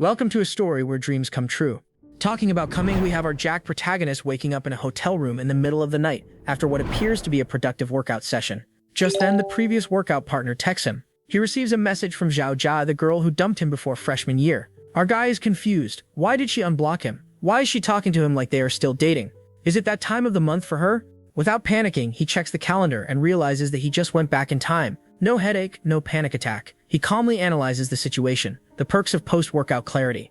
Welcome to a story where dreams come true. Talking about coming, we have our Jack protagonist waking up in a hotel room in the middle of the night after what appears to be a productive workout session. Just then, the previous workout partner texts him. He receives a message from Zhao Jia, the girl who dumped him before freshman year. Our guy is confused. Why did she unblock him? Why is she talking to him like they are still dating? Is it that time of the month for her? Without panicking, he checks the calendar and realizes that he just went back in time. No headache, no panic attack. He calmly analyzes the situation. The perks of post-workout clarity.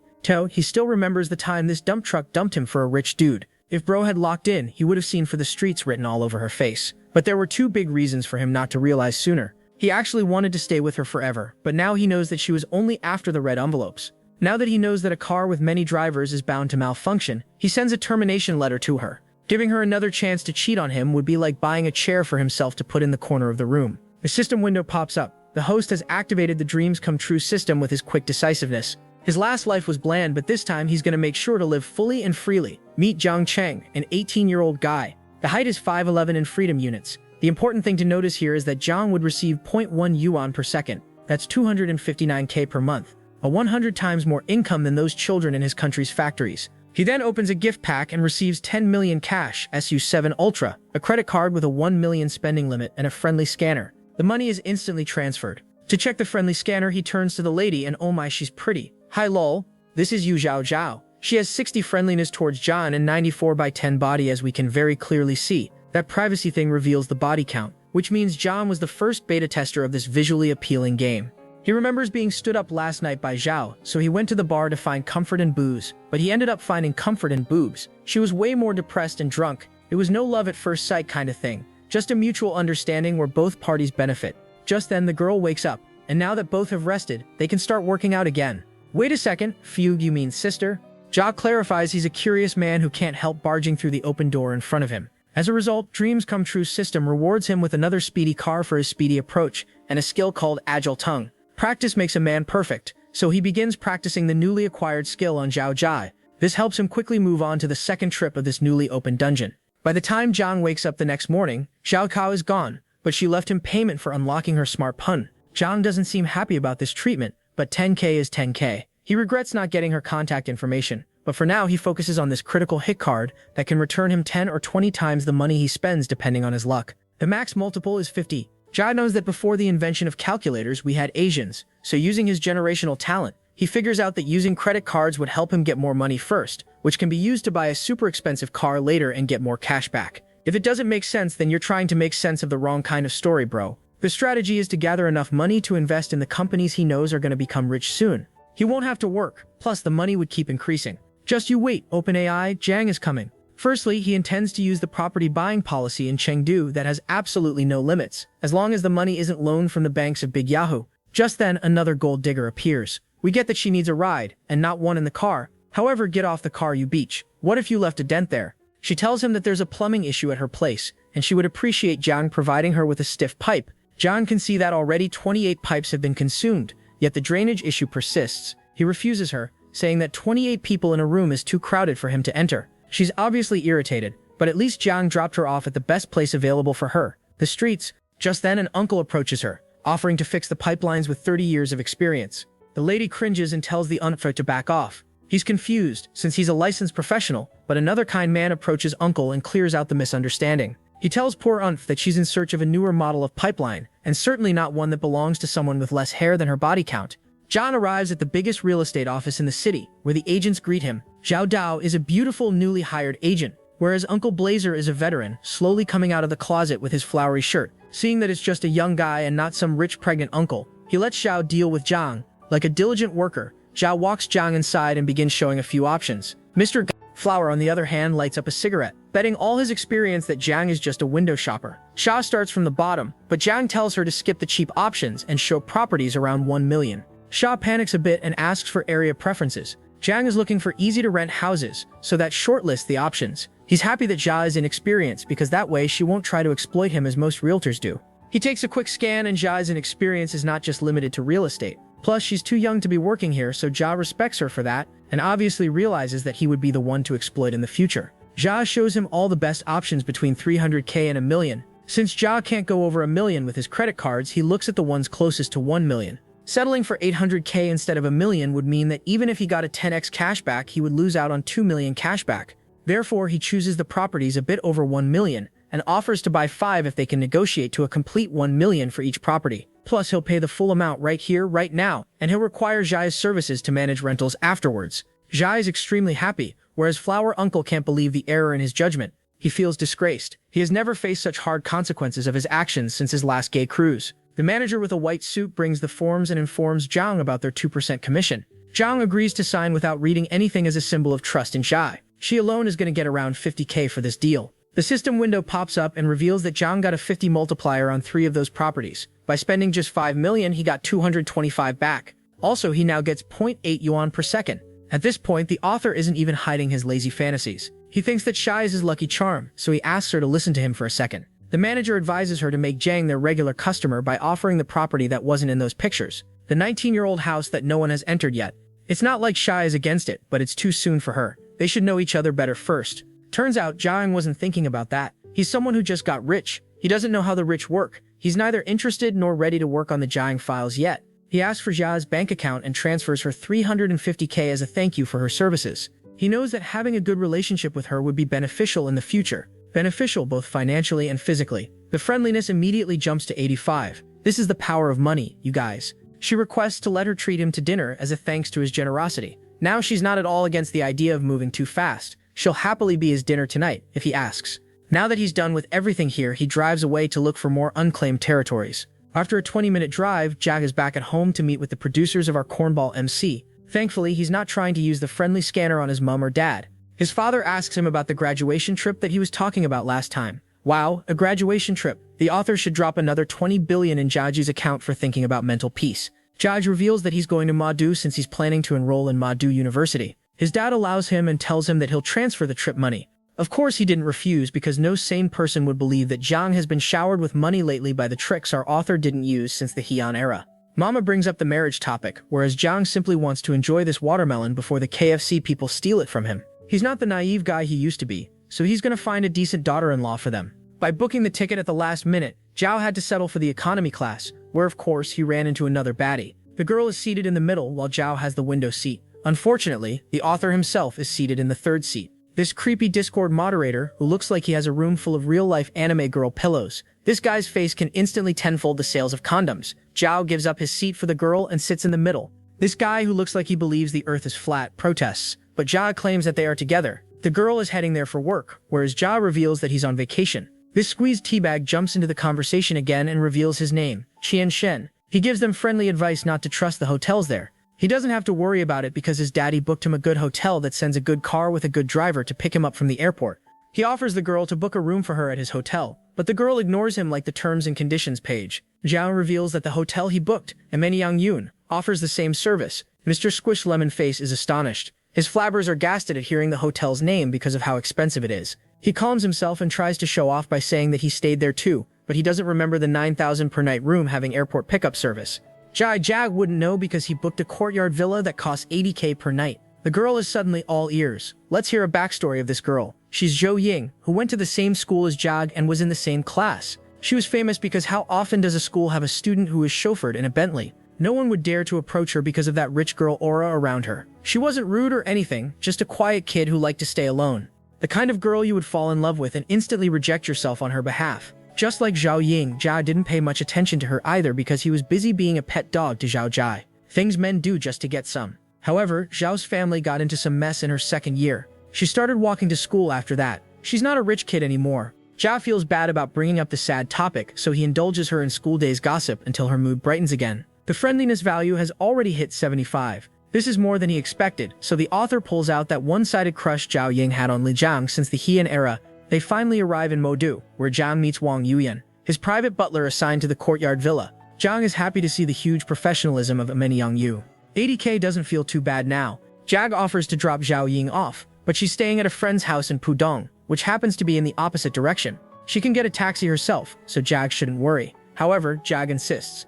He still remembers the time this dump truck dumped him for a rich dude. If bro had locked in, he would have seen "for the streets" written all over her face. But there were two big reasons for him not to realize sooner. He actually wanted to stay with her forever, but now he knows that she was only after the red envelopes. Now that he knows that a car with many drivers is bound to malfunction, he sends a termination letter to her. Giving her another chance to cheat on him would be like buying a chair for himself to put in the corner of the room. A system window pops up. The host has activated the dreams come true system with his quick decisiveness. His last life was bland, but this time he's going to make sure to live fully and freely. Meet Zhang Cheng, an 18-year-old guy. The height is 5'11" in freedom units. The important thing to notice here is that Zhang would receive 0.1 yuan per second. That's 259k per month. A 100 times more income than those children in his country's factories. He then opens a gift pack and receives 10 million cash SU7 Ultra, a credit card with a 1 million spending limit and a friendly scanner. The money is instantly transferred. To check the friendly scanner, he turns to the lady and oh my, she's pretty. Hi lol, this is Yu Zhao Zhao. She has 60 friendliness towards John and 94 by 10 body, as we can very clearly see. That privacy thing reveals the body count, which means John was the first beta tester of this visually appealing game. He remembers being stood up last night by Zhao, so he went to the bar to find comfort and booze, but he ended up finding comfort in boobs. She was way more depressed and drunk. It was no love at first sight kind of thing, just a mutual understanding where both parties benefit. Just then the girl wakes up, and now that both have rested, they can start working out again. Wait a second, Fugue, you mean sister? Zhao clarifies he's a curious man who can't help barging through the open door in front of him. As a result, Dreams Come True system rewards him with another speedy car for his speedy approach, and a skill called Agile Tongue. Practice makes a man perfect, so he begins practicing the newly acquired skill on Zhao Jia. This helps him quickly move on to the second trip of this newly opened dungeon. By the time Zhang wakes up the next morning, Zhao Kao is gone, but she left him payment for unlocking her smart pun. Zhang doesn't seem happy about this treatment, but 10k is 10k. He regrets not getting her contact information, but for now he focuses on this critical hit card that can return him 10 or 20 times the money he spends depending on his luck. The max multiple is 50. Jia knows that before the invention of calculators we had Asians, so using his generational talent, he figures out that using credit cards would help him get more money first, which can be used to buy a super expensive car later and get more cash back. If it doesn't make sense, then you're trying to make sense of the wrong kind of story, bro. The strategy is to gather enough money to invest in the companies he knows are going to become rich soon. He won't have to work, plus the money would keep increasing. Just you wait, OpenAI, Zhang is coming. Firstly, he intends to use the property buying policy in Chengdu that has absolutely no limits, as long as the money isn't loaned from the banks of Big Yahoo. Just then, another gold digger appears. We get that she needs a ride, and not one in the car. However, get off the car, you beach. What if you left a dent there? She tells him that there's a plumbing issue at her place, and she would appreciate Zhang providing her with a stiff pipe. Zhang can see that already 28 pipes have been consumed, yet the drainage issue persists. He refuses her, saying that 28 people in a room is too crowded for him to enter. She's obviously irritated, but at least Zhang dropped her off at the best place available for her, the streets. Just then an uncle approaches her, offering to fix the pipelines with 30 years of experience. The lady cringes and tells the uncle to back off. He's confused, since he's a licensed professional, but another kind man approaches uncle and clears out the misunderstanding. He tells poor Unf that she's in search of a newer model of pipeline, and certainly not one that belongs to someone with less hair than her body count. John arrives at the biggest real estate office in the city, where the agents greet him. Zhao Dao is a beautiful newly hired agent, whereas Uncle Blazer is a veteran, slowly coming out of the closet with his flowery shirt. Seeing that it's just a young guy and not some rich pregnant uncle, he lets Zhao deal with Zhang. Like a diligent worker, Zhao walks Zhang inside and begins showing a few options. Mr. Flower, on the other hand, lights up a cigarette, betting all his experience that Zhang is just a window shopper. Sha starts from the bottom, but Zhang tells her to skip the cheap options and show properties around 1 million. Sha panics a bit and asks for area preferences. Zhang is looking for easy-to-rent houses, so that shortlists the options. He's happy that Jia is inexperienced because that way she won't try to exploit him as most realtors do. He takes a quick scan and Jia's inexperience is not just limited to real estate. Plus, she's too young to be working here, so Jia respects her for that, and obviously realizes that he would be the one to exploit in the future. Jia shows him all the best options between 300k and 1 million. Since Jia can't go over 1 million with his credit cards, he looks at the ones closest to 1 million. Settling for 800k instead of a million would mean that even if he got a 10x cashback, he would lose out on 2 million cashback. Therefore, he chooses the properties a bit over 1 million and offers to buy 5 if they can negotiate to a complete 1 million for each property. Plus, he'll pay the full amount right here, right now, and he'll require Jai's services to manage rentals afterwards. Jai is extremely happy, whereas Flower Uncle can't believe the error in his judgment. He feels disgraced. He has never faced such hard consequences of his actions since his last gay cruise. The manager with a white suit brings the forms and informs Zhang about their 2% commission. Zhang agrees to sign without reading anything as a symbol of trust in Jai. She alone is going to get around 50k for this deal. The system window pops up and reveals that Zhang got a 50 multiplier on 3 of those properties. By spending just 5 million, he got 225 back. Also, he now gets 0.8 yuan per second. At this point, the author isn't even hiding his lazy fantasies. He thinks that Shai is his lucky charm, so he asks her to listen to him for a second. The manager advises her to make Zhang their regular customer by offering the property that wasn't in those pictures. The 19-year-old house that no one has entered yet. It's not like Shai is against it, but it's too soon for her. They should know each other better first. Turns out, Zhang wasn't thinking about that. He's someone who just got rich. He doesn't know how the rich work. He's neither interested nor ready to work on the Zhang files yet. He asks for Jia's bank account and transfers her 350k as a thank you for her services. He knows that having a good relationship with her would be beneficial in the future. Beneficial both financially and physically. The friendliness immediately jumps to 85. This is the power of money, you guys. She requests to let her treat him to dinner as a thanks to his generosity. Now she's not at all against the idea of moving too fast. She'll happily be his dinner tonight, if he asks. Now that he's done with everything here, he drives away to look for more unclaimed territories. After a 20-minute drive, Jag is back at home to meet with the producers of our cornball MC. Thankfully, he's not trying to use the friendly scanner on his mom or dad. His father asks him about the graduation trip that he was talking about last time. Wow, a graduation trip. The author should drop another 20 billion in Jaji's account for thinking about mental peace. Jaj reveals that he's going to Madu since he's planning to enroll in Madu University. His dad allows him and tells him that he'll transfer the trip money. Of course he didn't refuse because no sane person would believe that Zhang has been showered with money lately by the tricks our author didn't use since the Heian era. Mama brings up the marriage topic, whereas Zhang simply wants to enjoy this watermelon before the KFC people steal it from him. He's not the naive guy he used to be, so he's gonna find a decent daughter-in-law for them. By booking the ticket at the last minute, Zhao had to settle for the economy class, where of course he ran into another baddie. The girl is seated in the middle while Zhao has the window seat. Unfortunately, the author himself is seated in the third seat. This creepy Discord moderator, who looks like he has a room full of real-life anime girl pillows. This guy's face can instantly tenfold the sales of condoms. Zhao gives up his seat for the girl and sits in the middle. This guy, who looks like he believes the earth is flat, protests, but Zhao claims that they are together. The girl is heading there for work, whereas Zhao reveals that he's on vacation. This squeezed teabag jumps into the conversation again and reveals his name, Qian Shen. He gives them friendly advice not to trust the hotels there. He doesn't have to worry about it because his daddy booked him a good hotel that sends a good car with a good driver to pick him up from the airport. He offers the girl to book a room for her at his hotel, but the girl ignores him like the terms and conditions page. Zhao reveals that the hotel he booked, Amenyang Yun, offers the same service. Mr. Squish Lemon Face is astonished. His flabbers are gasted at hearing the hotel's name because of how expensive it is. He calms himself and tries to show off by saying that he stayed there too, but he doesn't remember the 9,000 per night room having airport pickup service. Jag wouldn't know because he booked a courtyard villa that costs 80k per night. The girl is suddenly all ears. Let's hear a backstory of this girl. She's Zhou Ying, who went to the same school as Jag and was in the same class. She was famous because how often does a school have a student who is chauffeured in a Bentley? No one would dare to approach her because of that rich girl aura around her. She wasn't rude or anything, just a quiet kid who liked to stay alone. The kind of girl you would fall in love with and instantly reject yourself on her behalf. Just like Zhao Ying, Zhao didn't pay much attention to her either because he was busy being a pet dog to Zhao Jai. Things men do just to get some. However, Zhao's family got into some mess in her second year. She started walking to school after that. She's not a rich kid anymore. Zhao feels bad about bringing up the sad topic, so he indulges her in school days gossip until her mood brightens again. The friendliness value has already hit 75. This is more than he expected, so the author pulls out that one-sided crush Zhao Ying had on Li Jiang since the Heian era. They finally arrive in Modu, where Jiang meets Wang Yuyan, his private butler assigned to the courtyard villa. Jiang is happy to see the huge professionalism of Amenyang Yu. 80k doesn't feel too bad now. Jag offers to drop Zhao Ying off, but she's staying at a friend's house in Pudong, which happens to be in the opposite direction. She can get a taxi herself, so Jag shouldn't worry. However, Jag insists,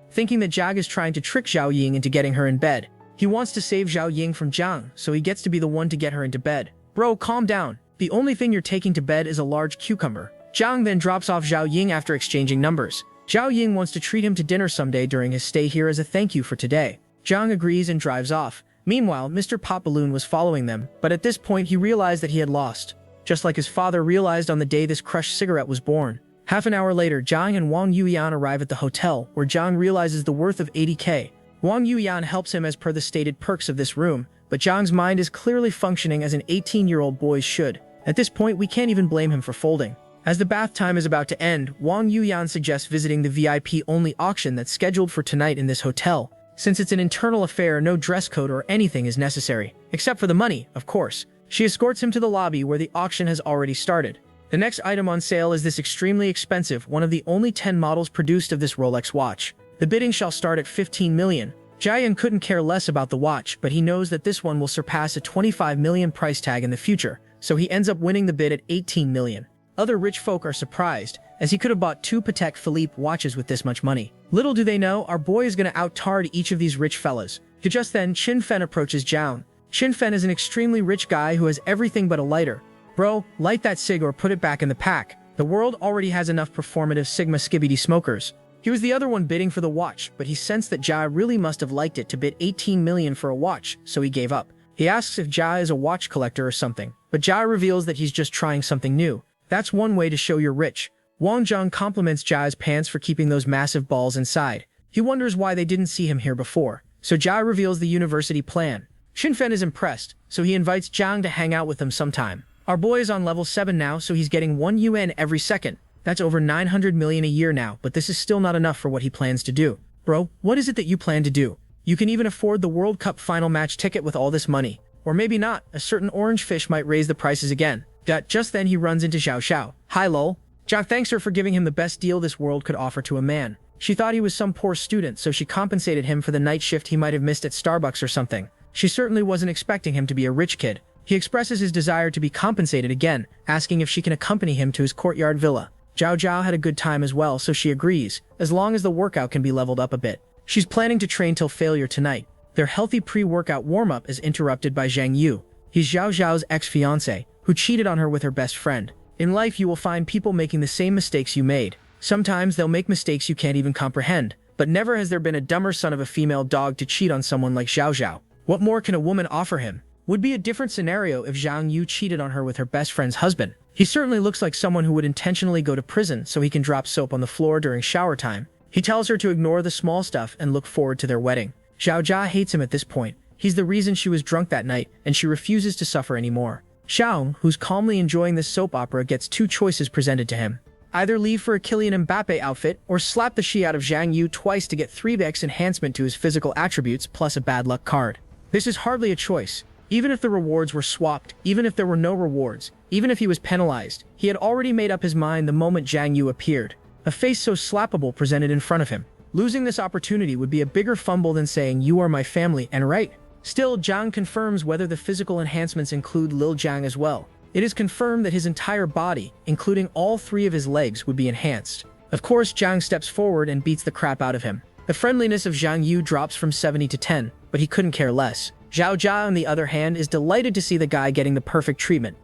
thinking that Jag is trying to trick Zhao Ying into getting her in bed. He wants to save Zhao Ying from Jiang, so he gets to be the one to get her into bed. Bro, calm down. The only thing you're taking to bed is a large cucumber. Jiang then drops off Zhao Ying after exchanging numbers. Zhao Ying wants to treat him to dinner someday during his stay here as a thank you for today. Zhang agrees and drives off. Meanwhile, Mr. Pop Balloon was following them, but at this point he realized that he had lost. Just like his father realized on the day this crushed cigarette was born. Half an hour later, Zhang and Wang Yuyan arrive at the hotel, where Zhang realizes the worth of 80k. Wang Yuyan helps him as per the stated perks of this room, but Zhang's mind is clearly functioning as an 18-year-old boy's should. At this point, we can't even blame him for folding. As the bath time is about to end, Wang Yuyan suggests visiting the VIP-only auction that's scheduled for tonight in this hotel. Since it's an internal affair, no dress code or anything is necessary. Except for the money, of course. She escorts him to the lobby where the auction has already started. The next item on sale is this extremely expensive, one of the only 10 models produced of this Rolex watch. The bidding shall start at 15 million. Jiayan couldn't care less about the watch, but he knows that this one will surpass a 25 million price tag in the future, so he ends up winning the bid at 18 million. Other rich folk are surprised, as he could have bought 2 Patek Philippe watches with this much money. Little do they know, our boy is going to out-tard each of these rich fellas. Just then, Qin Fen approaches Zhang. Qin Fen is an extremely rich guy who has everything but a lighter. Bro, light that cig or put it back in the pack. The world already has enough performative Sigma Skibbity smokers. He was the other one bidding for the watch, but he sensed that Jia really must have liked it to bid 18 million for a watch, so he gave up. He asks if Jia is a watch collector or something, but Jia reveals that he's just trying something new. That's one way to show you're rich. Wang Zhang compliments Jia's pants for keeping those massive balls inside. He wonders why they didn't see him here before, so Jia reveals the university plan. Qin Fen is impressed, so he invites Zhang to hang out with them sometime. Our boy is on level 7 now, so he's getting 1 UN every second. That's over 900 million a year now, but this is still not enough for what he plans to do. Bro, what is it that you plan to do? You can even afford the World Cup final match ticket with all this money. Or maybe not, a certain orange fish might raise the prices again. Just then he runs into Xiao Xiao. Hi lol. Zhao thanks her for giving him the best deal this world could offer to a man. She thought he was some poor student, so she compensated him for the night shift he might have missed at Starbucks or something. She certainly wasn't expecting him to be a rich kid. He expresses his desire to be compensated again, asking if she can accompany him to his courtyard villa. Zhao Zhao had a good time as well, so she agrees, as long as the workout can be leveled up a bit. She's planning to train till failure tonight. Their healthy pre-workout warm-up is interrupted by Zhang Yu. He's Zhao Zhao's ex-fiancé, who cheated on her with her best friend. In life, you will find people making the same mistakes you made. Sometimes they'll make mistakes you can't even comprehend, but never has there been a dumber son of a female dog to cheat on someone like Zhao Zhao. What more can a woman offer him? Would be a different scenario if Zhang Yu cheated on her with her best friend's husband. He certainly looks like someone who would intentionally go to prison so he can drop soap on the floor during shower time. He tells her to ignore the small stuff and look forward to their wedding. Zhao Jia hates him at this point. He's the reason she was drunk that night, and she refuses to suffer anymore. Xiao, who's calmly enjoying this soap opera, gets 2 choices presented to him. Either leave for a Kylian Mbappe outfit, or slap the shit out of Zhang Yu twice to get 3x enhancement to his physical attributes plus a bad luck card. This is hardly a choice. Even if the rewards were swapped, even if there were no rewards, even if he was penalized, he had already made up his mind the moment Zhang Yu appeared. A face so slappable presented in front of him. Losing this opportunity would be a bigger fumble than saying, "You are my family," and right. Still, Zhang confirms whether the physical enhancements include Lil Zhang as well. It is confirmed that his entire body, including all 3 of his legs, would be enhanced. Of course, Zhang steps forward and beats the crap out of him. The friendliness of Zhang Yu drops from 70 to 10, but he couldn't care less. Zhao Jia, on the other hand, is delighted to see the guy getting the perfect treatment.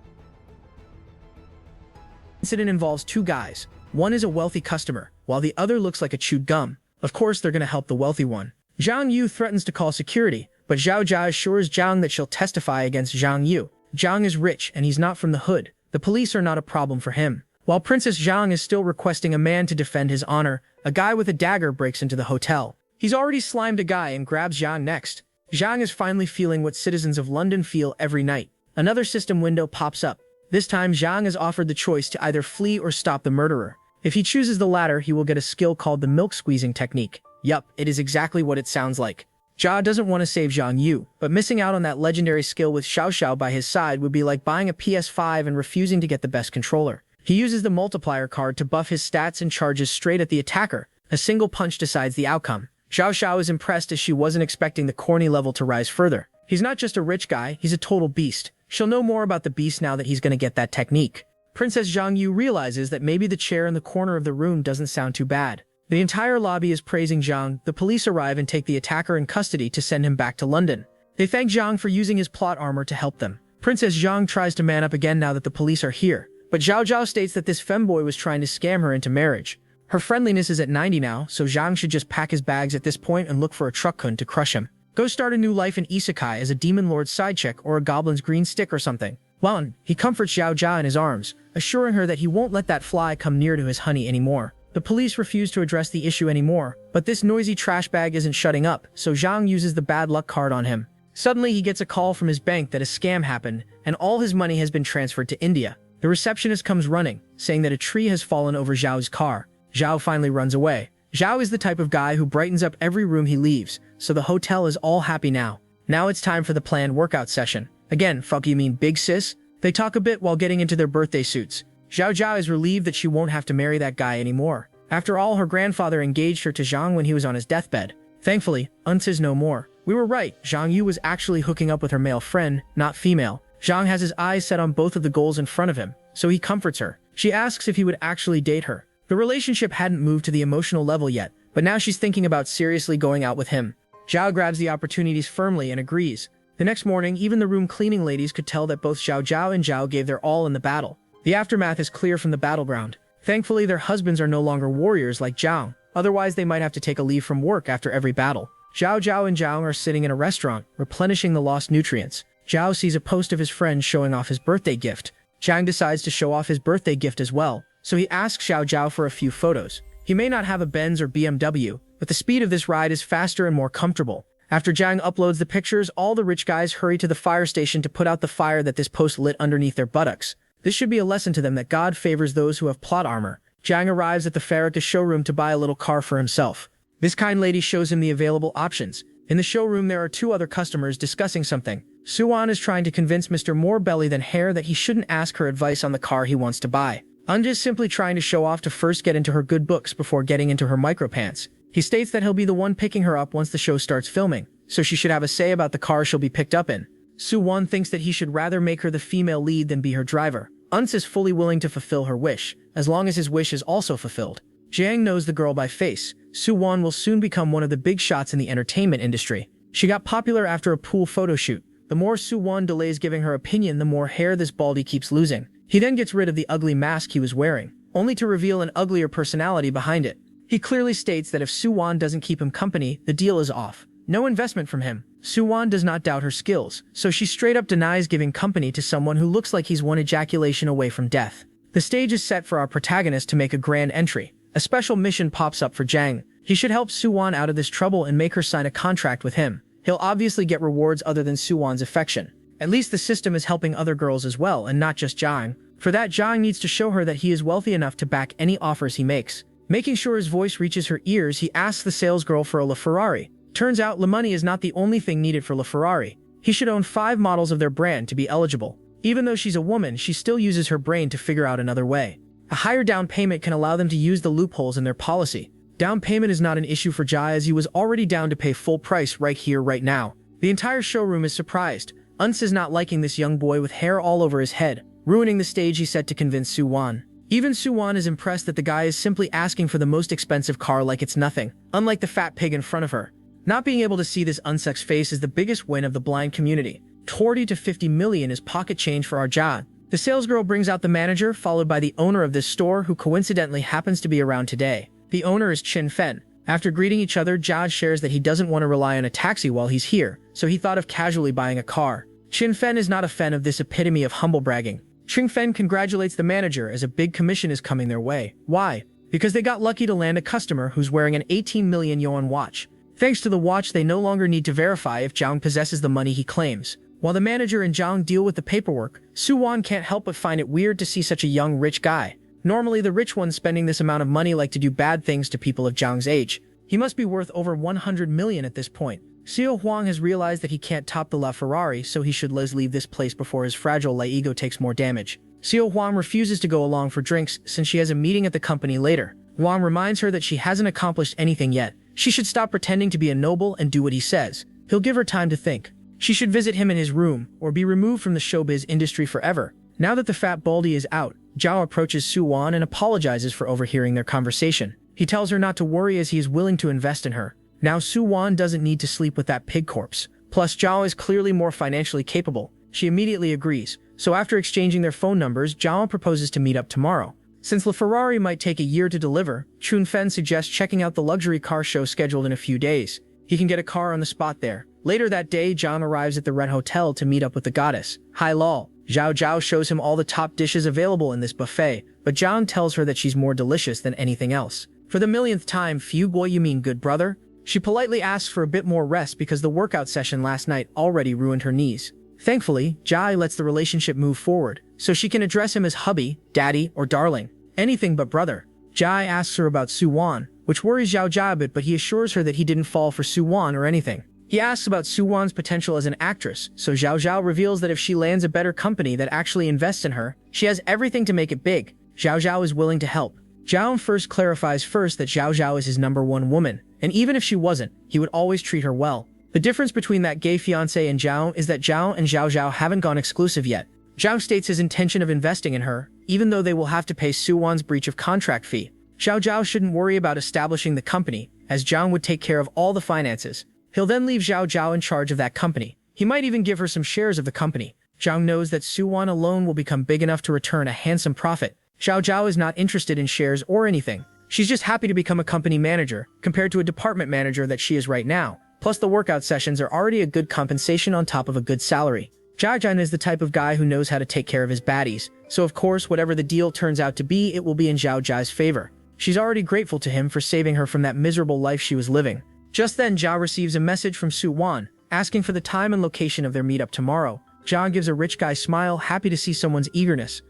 The incident involves 2 guys. One is a wealthy customer, while the other looks like a chewed gum. Of course, they're going to help the wealthy one. Zhang Yu threatens to call security, but Zhao Jia assures Zhang that she'll testify against Zhang Yu. Zhang is rich, and he's not from the hood. The police are not a problem for him. While Princess Zhang is still requesting a man to defend his honor, a guy with a dagger breaks into the hotel. He's already slimed a guy and grabs Zhang next. Zhang is finally feeling what citizens of London feel every night. Another system window pops up. This time, Zhang is offered the choice to either flee or stop the murderer. If he chooses the latter, he will get a skill called the milk squeezing technique. Yup, it is exactly what it sounds like. Jia doesn't want to save Zhang Yu, but missing out on that legendary skill with Xiao Xiao by his side would be like buying a PS5 and refusing to get the best controller. He uses the multiplier card to buff his stats and charges straight at the attacker. A single punch decides the outcome. Xiao Xiao is impressed as she wasn't expecting the corny level to rise further. He's not just a rich guy, he's a total beast. She'll know more about the beast now that he's gonna get that technique. Princess Zhang Yu realizes that maybe the chair in the corner of the room doesn't sound too bad. The entire lobby is praising Zhang. The police arrive and take the attacker in custody to send him back to London. They thank Zhang for using his plot armor to help them. Princess Zhang tries to man up again now that the police are here, but Zhao Zhao states that this femboy was trying to scam her into marriage. Her friendliness is at 90 now, so Zhang should just pack his bags at this point and look for a truck-kun to crush him. Go start a new life in Isekai as a demon lord's side chick or a goblin's green stick or something. Well, he comforts Xiao Jia in his arms, assuring her that he won't let that fly come near to his honey anymore. The police refuse to address the issue anymore, but this noisy trash bag isn't shutting up, so Zhang uses the bad luck card on him. Suddenly, he gets a call from his bank that a scam happened, and all his money has been transferred to India. The receptionist comes running, saying that a tree has fallen over Zhao's car. Zhao finally runs away. Zhao is the type of guy who brightens up every room he leaves, so the hotel is all happy now. Now it's time for the planned workout session. Again, fuck you mean big sis? They talk a bit while getting into their birthday suits. Zhao Jia is relieved that she won't have to marry that guy anymore. After all, her grandfather engaged her to Zhang when he was on his deathbed. Thankfully, Uns is no more. We were right, Zhang Yu was actually hooking up with her male friend, not female. Zhang has his eyes set on both of the goals in front of him, so he comforts her. She asks if he would actually date her. The relationship hadn't moved to the emotional level yet, but now she's thinking about seriously going out with him. Zhao grabs the opportunities firmly and agrees. The next morning, even the room cleaning ladies could tell that both Xiao Zhao and Zhao gave their all in the battle. The aftermath is clear from the battleground. Thankfully, their husbands are no longer warriors like Zhao. Otherwise, they might have to take a leave from work after every battle. Xiao Zhao and Zhao are sitting in a restaurant, replenishing the lost nutrients. Zhao sees a post of his friend showing off his birthday gift. Zhang decides to show off his birthday gift as well, so he asks Xiao Zhao for a few photos. He may not have a Benz or BMW, but the speed of this ride is faster and more comfortable. After Zhang uploads the pictures, all the rich guys hurry to the fire station to put out the fire that this post lit underneath their buttocks. This should be a lesson to them that God favors those who have plot armor. Zhang arrives at the Farrakha showroom to buy a little car for himself. This kind lady shows him the available options. In the showroom, there are two other customers discussing something. Suwan is trying to convince Mr. More Belly Than Hair that he shouldn't ask her advice on the car he wants to buy. Unja is simply trying to show off to first get into her good books before getting into her micropants. He states that he'll be the one picking her up once the show starts filming, so she should have a say about the car she'll be picked up in. Suwan thinks that he should rather make her the female lead than be her driver. Uns is fully willing to fulfill her wish, as long as his wish is also fulfilled. Jiang knows the girl by face. Suwan will soon become one of the big shots in the entertainment industry. She got popular after a pool photo shoot. The more Suwan delays giving her opinion, the more hair this baldy keeps losing. He then gets rid of the ugly mask he was wearing, only to reveal an uglier personality behind it. He clearly states that if Suwan doesn't keep him company, the deal is off. No investment from him. Suwan does not doubt her skills, so she straight up denies giving company to someone who looks like he's one ejaculation away from death. The stage is set for our protagonist to make a grand entry. A special mission pops up for Zhang. He should help Suwan out of this trouble and make her sign a contract with him. He'll obviously get rewards other than Suwan's affection. At least the system is helping other girls as well, and not just Zhang. For that, Zhang needs to show her that he is wealthy enough to back any offers he makes. Making sure his voice reaches her ears, he asks the salesgirl for a LaFerrari. Turns out money is not the only thing needed for LaFerrari. He should own 5 models of their brand to be eligible. Even though she's a woman, she still uses her brain to figure out another way. A higher down payment can allow them to use the loopholes in their policy. Down payment is not an issue for Jai, as he was already down to pay full price right here, right now. The entire showroom is surprised. Uns is not liking this young boy with hair all over his head, ruining the stage he set to convince Suwan. Even Suwan is impressed that the guy is simply asking for the most expensive car like it's nothing, unlike the fat pig in front of her. Not being able to see this unsexed face is the biggest win of the blind community. 40 to 50 million is pocket change for Arjad. The salesgirl brings out the manager, followed by the owner of this store, who coincidentally happens to be around today. The owner is Chin Fen. After greeting each other, Jad shares that he doesn't want to rely on a taxi while he's here, so he thought of casually buying a car. Chin Fen is not a fan of this epitome of humble bragging. Ching Fen congratulates the manager as a big commission is coming their way. Why? Because they got lucky to land a customer who's wearing an 18 million yuan watch. Thanks to the watch, they no longer need to verify if Zhang possesses the money he claims. While the manager and Zhang deal with the paperwork, Suwan can't help but find it weird to see such a young, rich guy. Normally, the rich ones spending this amount of money like to do bad things to people of Zhang's age. He must be worth over 100 million at this point. Xiao Huang has realized that he can't top the LaFerrari, so he should leave this place before his fragile ego takes more damage. Xiao Huang refuses to go along for drinks since she has a meeting at the company later. Huang reminds her that she hasn't accomplished anything yet. She should stop pretending to be a noble and do what he says. He'll give her time to think. She should visit him in his room, or be removed from the showbiz industry forever. Now that the fat baldy is out, Zhao approaches Suwan and apologizes for overhearing their conversation. He tells her not to worry as he is willing to invest in her. Now Suwan doesn't need to sleep with that pig corpse. Plus, Zhao is clearly more financially capable. She immediately agrees. So after exchanging their phone numbers, Zhao proposes to meet up tomorrow. Since the Ferrari might take a year to deliver, Chun Fen suggests checking out the luxury car show scheduled in a few days. He can get a car on the spot there. Later that day, Zhang arrives at the Red Hotel to meet up with the goddess. Hai Lal. Zhao Zhao shows him all the top dishes available in this buffet, but Zhang tells her that she's more delicious than anything else. For the millionth time, Fiu Guo, you mean good brother? She politely asks for a bit more rest because the workout session last night already ruined her knees. Thankfully, Jai lets the relationship move forward, so she can address him as hubby, daddy, or darling. Anything but brother. Jai asks her about Su Wan, which worries Zhao Zhao a bit, but he assures her that he didn't fall for Su Wan or anything. He asks about Su Wan's potential as an actress, so Zhao Zhao reveals that if she lands a better company that actually invests in her, she has everything to make it big. Zhao Zhao is willing to help. Zhao first clarifies that Zhao Zhao is his #1 woman, and even if she wasn't, he would always treat her well. The difference between that gay fiancé and Zhao is that Zhao and Zhao Zhao haven't gone exclusive yet. Zhao states his intention of investing in her, even though they will have to pay Su Wan's breach of contract fee. Zhao Zhao shouldn't worry about establishing the company, as Zhao would take care of all the finances. He'll then leave Zhao Zhao in charge of that company. He might even give her some shares of the company. Zhao knows that Su Wan alone will become big enough to return a handsome profit. Zhao Zhao is not interested in shares or anything. She's just happy to become a company manager, compared to a department manager that she is right now. Plus the workout sessions are already a good compensation on top of a good salary. Zhao Zhao is the type of guy who knows how to take care of his baddies, so of course whatever the deal turns out to be, it will be in Zhao Zhao's favor. She's already grateful to him for saving her from that miserable life she was living. Just then, Zhao receives a message from Su Wan, asking for the time and location of their meetup tomorrow. Zhao gives a rich guy smile, happy to see someone's eagerness.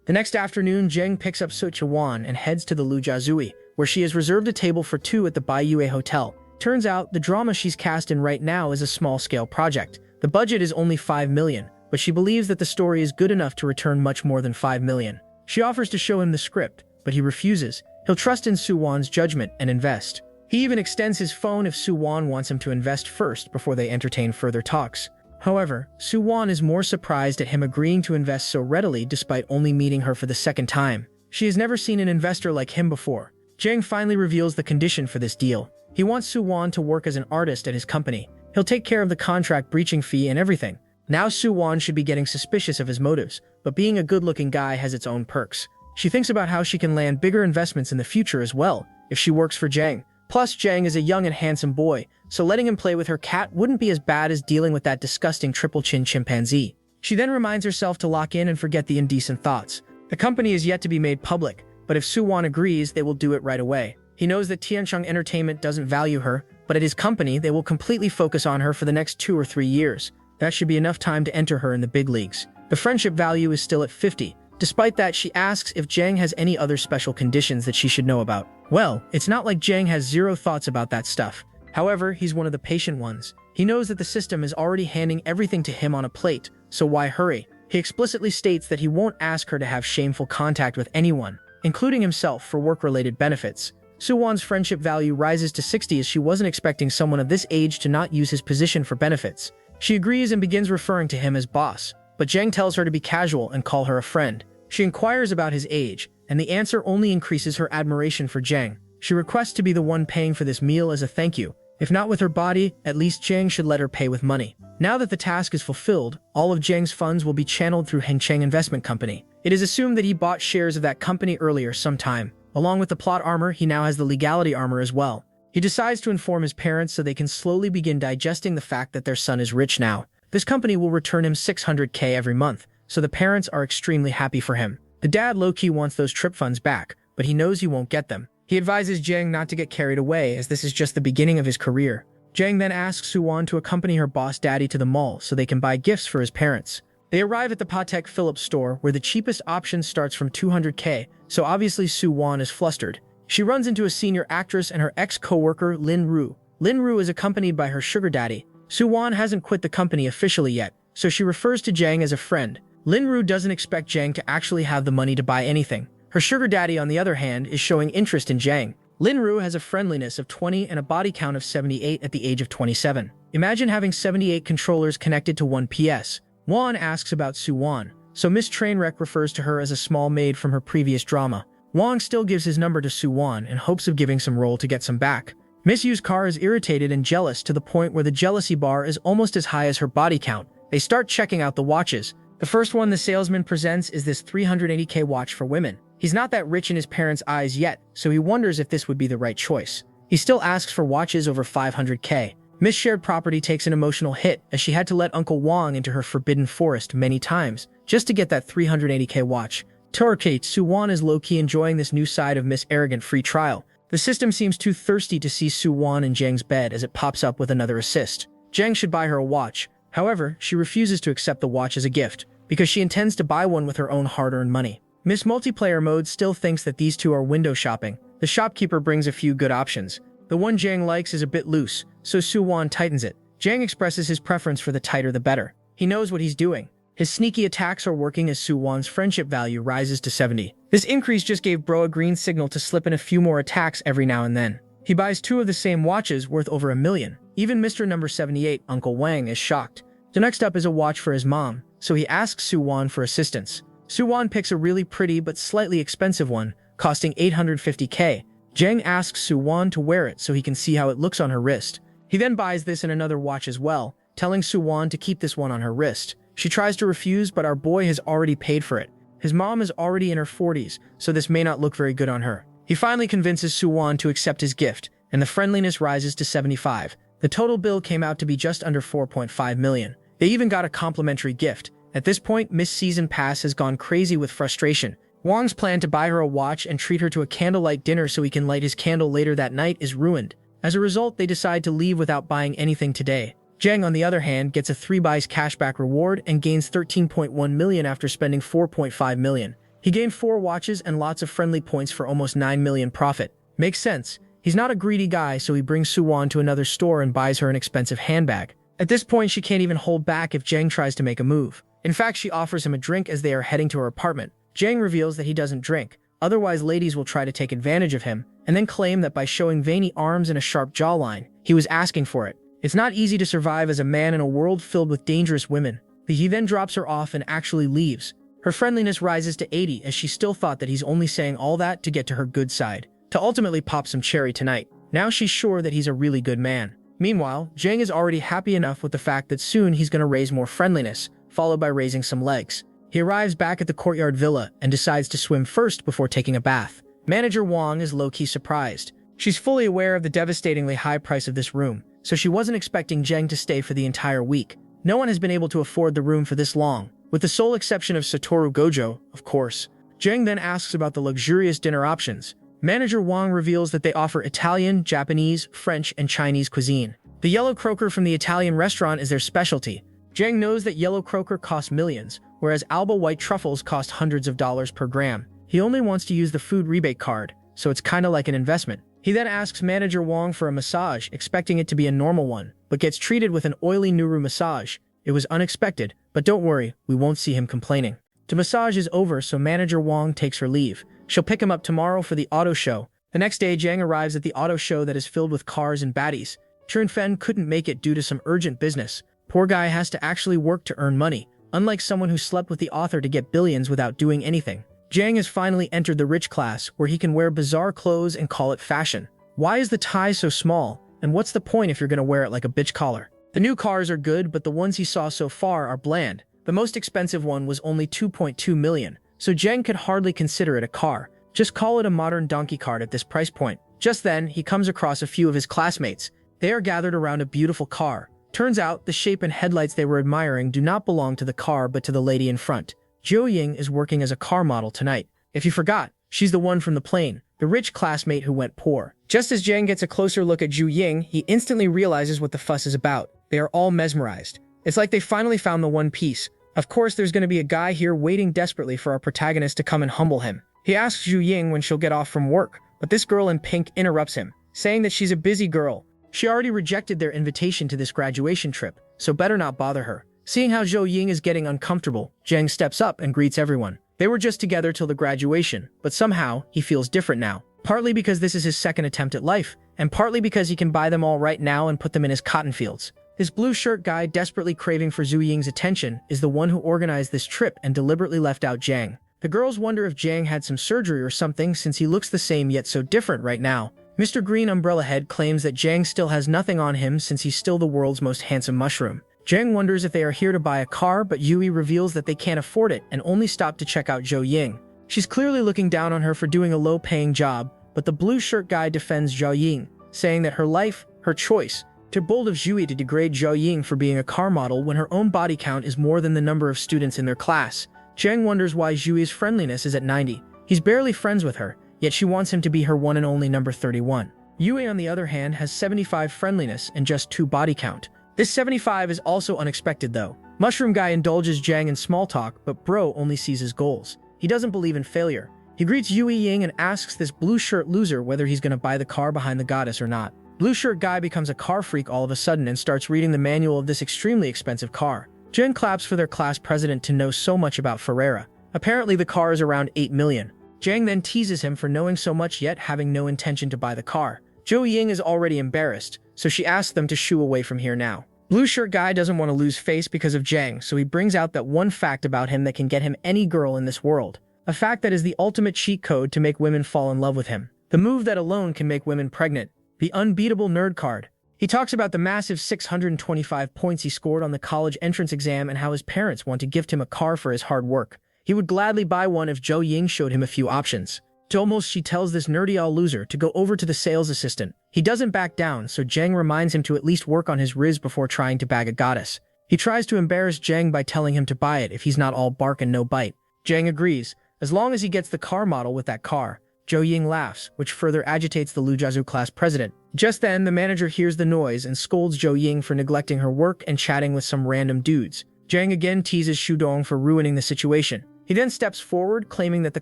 The next afternoon, Zheng picks up Su Wan and heads to the Lujiazui, where she has reserved a table for two at the Baiyue Hotel. Turns out, the drama she's cast in right now is a small-scale project. The budget is only 5 million, but she believes that the story is good enough to return much more than 5 million. She offers to show him the script, but he refuses. He'll trust in Su Wan's judgment and invest. He even extends his phone if Su Wan wants him to invest first before they entertain further talks. However, Su Wan is more surprised at him agreeing to invest so readily despite only meeting her for the second time. She has never seen an investor like him before. Zheng finally reveals the condition for this deal. He wants Su Wan to work as an artist at his company. He'll take care of the contract breaching fee and everything. Now Su Wan should be getting suspicious of his motives, but being a good-looking guy has its own perks. She thinks about how she can land bigger investments in the future as well, if she works for Zheng. Plus, Zheng is a young and handsome boy, so letting him play with her cat wouldn't be as bad as dealing with that disgusting triple-chin chimpanzee. She then reminds herself to lock in and forget the indecent thoughts. The company is yet to be made public, but if Su Wan agrees, they will do it right away. He knows that Tiancheng Entertainment doesn't value her, but at his company, they will completely focus on her for the next 2 or 3 years. That should be enough time to enter her in the big leagues. The friendship value is still at 50. Despite that, she asks if Zheng has any other special conditions that she should know about. Well, it's not like Zheng has zero thoughts about that stuff. However, he's one of the patient ones. He knows that the system is already handing everything to him on a plate, so why hurry? He explicitly states that he won't ask her to have shameful contact with anyone, including himself, for work-related benefits. Su Wan's friendship value rises to 60 as she wasn't expecting someone of this age to not use his position for benefits. She agrees and begins referring to him as boss, but Zheng tells her to be casual and call her a friend. She inquires about his age, and the answer only increases her admiration for Zheng. She requests to be the one paying for this meal as a thank you. If not with her body, at least Zheng should let her pay with money. Now that the task is fulfilled, all of Zheng's funds will be channeled through Hengcheng Investment Company. It is assumed that he bought shares of that company earlier sometime. Along with the plot armor, he now has the legality armor as well. He decides to inform his parents so they can slowly begin digesting the fact that their son is rich now. This company will return him 600k every month, so the parents are extremely happy for him. The dad low-key wants those trip funds back, but he knows he won't get them. He advises Zheng not to get carried away, as this is just the beginning of his career. Zheng then asks Su Wan to accompany her boss daddy to the mall so they can buy gifts for his parents. They arrive at the Patek Philippe store, where the cheapest option starts from 200k, so obviously Su Wan is flustered. She runs into a senior actress and her ex-co-worker Lin Ru. Lin Ru is accompanied by her sugar daddy. Su Wan hasn't quit the company officially yet, so she refers to Zheng as a friend. Lin Ru doesn't expect Zheng to actually have the money to buy anything. Her sugar daddy, on the other hand, is showing interest in Zheng. Lin Ru has a friendliness of 20 and a body count of 78 at the age of 27. Imagine having 78 controllers connected to one PS. Wan asks about Su Wan, so Miss Trainwreck refers to her as a small maid from her previous drama. Wang still gives his number to Su Wan in hopes of giving some role to get some back. Miss Yu's car is irritated and jealous to the point where the jealousy bar is almost as high as her body count. They start checking out the watches. The first one the salesman presents is this 380k watch for women. He's not that rich in his parents' eyes yet, so he wonders if this would be the right choice. He still asks for watches over 500k. Miss Shared Property takes an emotional hit as she had to let Uncle Wong into her forbidden forest many times just to get that 380k watch. Turkate Suwon is low-key enjoying this new side of Miss Arrogant free trial. The system seems too thirsty to see Suwon in Jang's bed as it pops up with another assist. Jang should buy her a watch. However, she refuses to accept the watch as a gift because she intends to buy one with her own hard-earned money. Miss Multiplayer Mode still thinks that these two are window shopping. The shopkeeper brings a few good options. The one Jang likes is a bit loose, so Suwon tightens it. Jang expresses his preference for the tighter the better. He knows what he's doing. His sneaky attacks are working as Suwon's friendship value rises to 70. This increase just gave Bro a green signal to slip in a few more attacks every now and then. He buys two of the same watches worth over $1 million. Even Mr. Number 78, Uncle Wang, is shocked. The next up is a watch for his mom, so he asks Suwon for assistance. Suwon picks a really pretty but slightly expensive one, costing 850k. Jang asks Suwon to wear it so he can see how it looks on her wrist. He then buys this and another watch as well, telling Suwon to keep this one on her wrist. She tries to refuse, but our boy has already paid for it. His mom is already in her 40s, so this may not look very good on her. He finally convinces Suwon to accept his gift, and the friendliness rises to 75. The total bill came out to be just under 4.5 million. They even got a complimentary gift. At this point, Miss Season Pass has gone crazy with frustration. Wong's plan to buy her a watch and treat her to a candlelight dinner so he can light his candle later that night is ruined. As a result, they decide to leave without buying anything today. Jang, on the other hand, gets a 3 buys cashback reward and gains 13.1 million after spending 4.5 million. He gained 4 watches and lots of friendly points for almost 9 million profit. Makes sense. He's not a greedy guy, so he brings Suwon to another store and buys her an expensive handbag. At this point, she can't even hold back if Jang tries to make a move. In fact, she offers him a drink as they are heading to her apartment. Jang reveals that he doesn't drink, otherwise ladies will try to take advantage of him, and then claim that by showing veiny arms and a sharp jawline, he was asking for it. It's not easy to survive as a man in a world filled with dangerous women. He then drops her off and actually leaves. Her friendliness rises to 80 as she still thought that he's only saying all that to get to her good side, to ultimately pop some cherry tonight. Now she's sure that he's a really good man. Meanwhile, Jang is already happy enough with the fact that soon he's going to raise more friendliness, followed by raising some legs. He arrives back at the courtyard villa and decides to swim first before taking a bath. Manager Wong is low-key surprised. She's fully aware of the devastatingly high price of this room, so she wasn't expecting Jang to stay for the entire week. No one has been able to afford the room for this long, with the sole exception of Satoru Gojo, of course. Jang then asks about the luxurious dinner options. Manager Wong reveals that they offer Italian, Japanese, French, and Chinese cuisine. The yellow croaker from the Italian restaurant is their specialty. Jang knows that yellow croaker costs millions, whereas Alba white truffles cost hundreds of dollars per gram. He only wants to use the food rebate card, so it's kinda like an investment. He then asks Manager Wong for a massage, expecting it to be a normal one, but gets treated with an oily Nuru massage. It was unexpected, but don't worry, we won't see him complaining. The massage is over, so Manager Wong takes her leave. She'll pick him up tomorrow for the auto show. The next day, Jang arrives at the auto show that is filled with cars and baddies. Chun Fen couldn't make it due to some urgent business. Poor guy has to actually work to earn money, unlike someone who slept with the author to get billions without doing anything. Jang has finally entered the rich class, where he can wear bizarre clothes and call it fashion. Why is the tie so small, and what's the point if you're gonna wear it like a bitch collar? The new cars are good, but the ones he saw so far are bland. The most expensive one was only 2.2 million, so Jang could hardly consider it a car. Just call it a modern donkey cart at this price point. Just then, he comes across a few of his classmates. They are gathered around a beautiful car. Turns out, the shape and headlights they were admiring do not belong to the car but to the lady in front. Jo Ying is working as a car model tonight. If you forgot, she's the one from the plane, the rich classmate who went poor. Just as Jang gets a closer look at Ju Ying, he instantly realizes what the fuss is about. They are all mesmerized. It's like they finally found the one piece. Of course, there's going to be a guy here waiting desperately for our protagonist to come and humble him. He asks Ju Ying when she'll get off from work, but this girl in pink interrupts him, saying that she's a busy girl. She already rejected their invitation to this graduation trip, so better not bother her. Seeing how Zhou Ying is getting uncomfortable, Jang steps up and greets everyone. They were just together till the graduation, but somehow he feels different now. Partly because this is his second attempt at life, and partly because he can buy them all right now and put them in his cotton fields. His blue shirt guy, desperately craving for Zhu Ying's attention, is the one who organized this trip and deliberately left out Jang. The girls wonder if Jang had some surgery or something since he looks the same yet so different right now. Mr. Green Umbrella Head claims that Jang still has nothing on him since he's still the world's most handsome mushroom. Jang wonders if they are here to buy a car, but Yui reveals that they can't afford it and only stop to check out Zhou Ying. She's clearly looking down on her for doing a low-paying job, but the blue shirt guy defends Zhao Ying, saying that her life, her choice. Too bold of Zhui to degrade Zhao Ying for being a car model when her own body count is more than the number of students in their class. Zhang wonders why Zhui's friendliness is at 90. He's barely friends with her, yet she wants him to be her one and only number 31. Yue, on the other hand, has 75 friendliness and just 2 body count. This 75 is also unexpected though. Mushroom Guy indulges Zhang in small talk, but Bro only sees his goals. He doesn't believe in failure. He greets Yue Ying and asks this blue shirt loser whether he's gonna buy the car behind the goddess or not. Blue shirt guy becomes a car freak all of a sudden and starts reading the manual of this extremely expensive car. Jen claps for their class president to know so much about Ferreira. Apparently the car is around 8 million. Zhang then teases him for knowing so much yet having no intention to buy the car. Zhou Ying is already embarrassed, so she asks them to shoo away from here now. Blue shirt guy doesn't want to lose face because of Zhang, so he brings out that one fact about him that can get him any girl in this world. A fact that is the ultimate cheat code to make women fall in love with him. The move that alone can make women pregnant. The unbeatable nerd card. He talks about the massive 625 points he scored on the college entrance exam and how his parents want to gift him a car for his hard work. He would gladly buy one if Zhou Ying showed him a few options. Almost she tells this nerdy-all loser to go over to the sales assistant. He doesn't back down, so Zhang reminds him to at least work on his riz before trying to bag a goddess. He tries to embarrass Zhang by telling him to buy it if he's not all bark and no bite. Zhang agrees, as long as he gets the car model with that car. Zhou Ying laughs, which further agitates the Lujiazhu class president. Just then, the manager hears the noise and scolds Zhou Ying for neglecting her work and chatting with some random dudes. Zhang again teases Xu Dong for ruining the situation. He then steps forward, claiming that the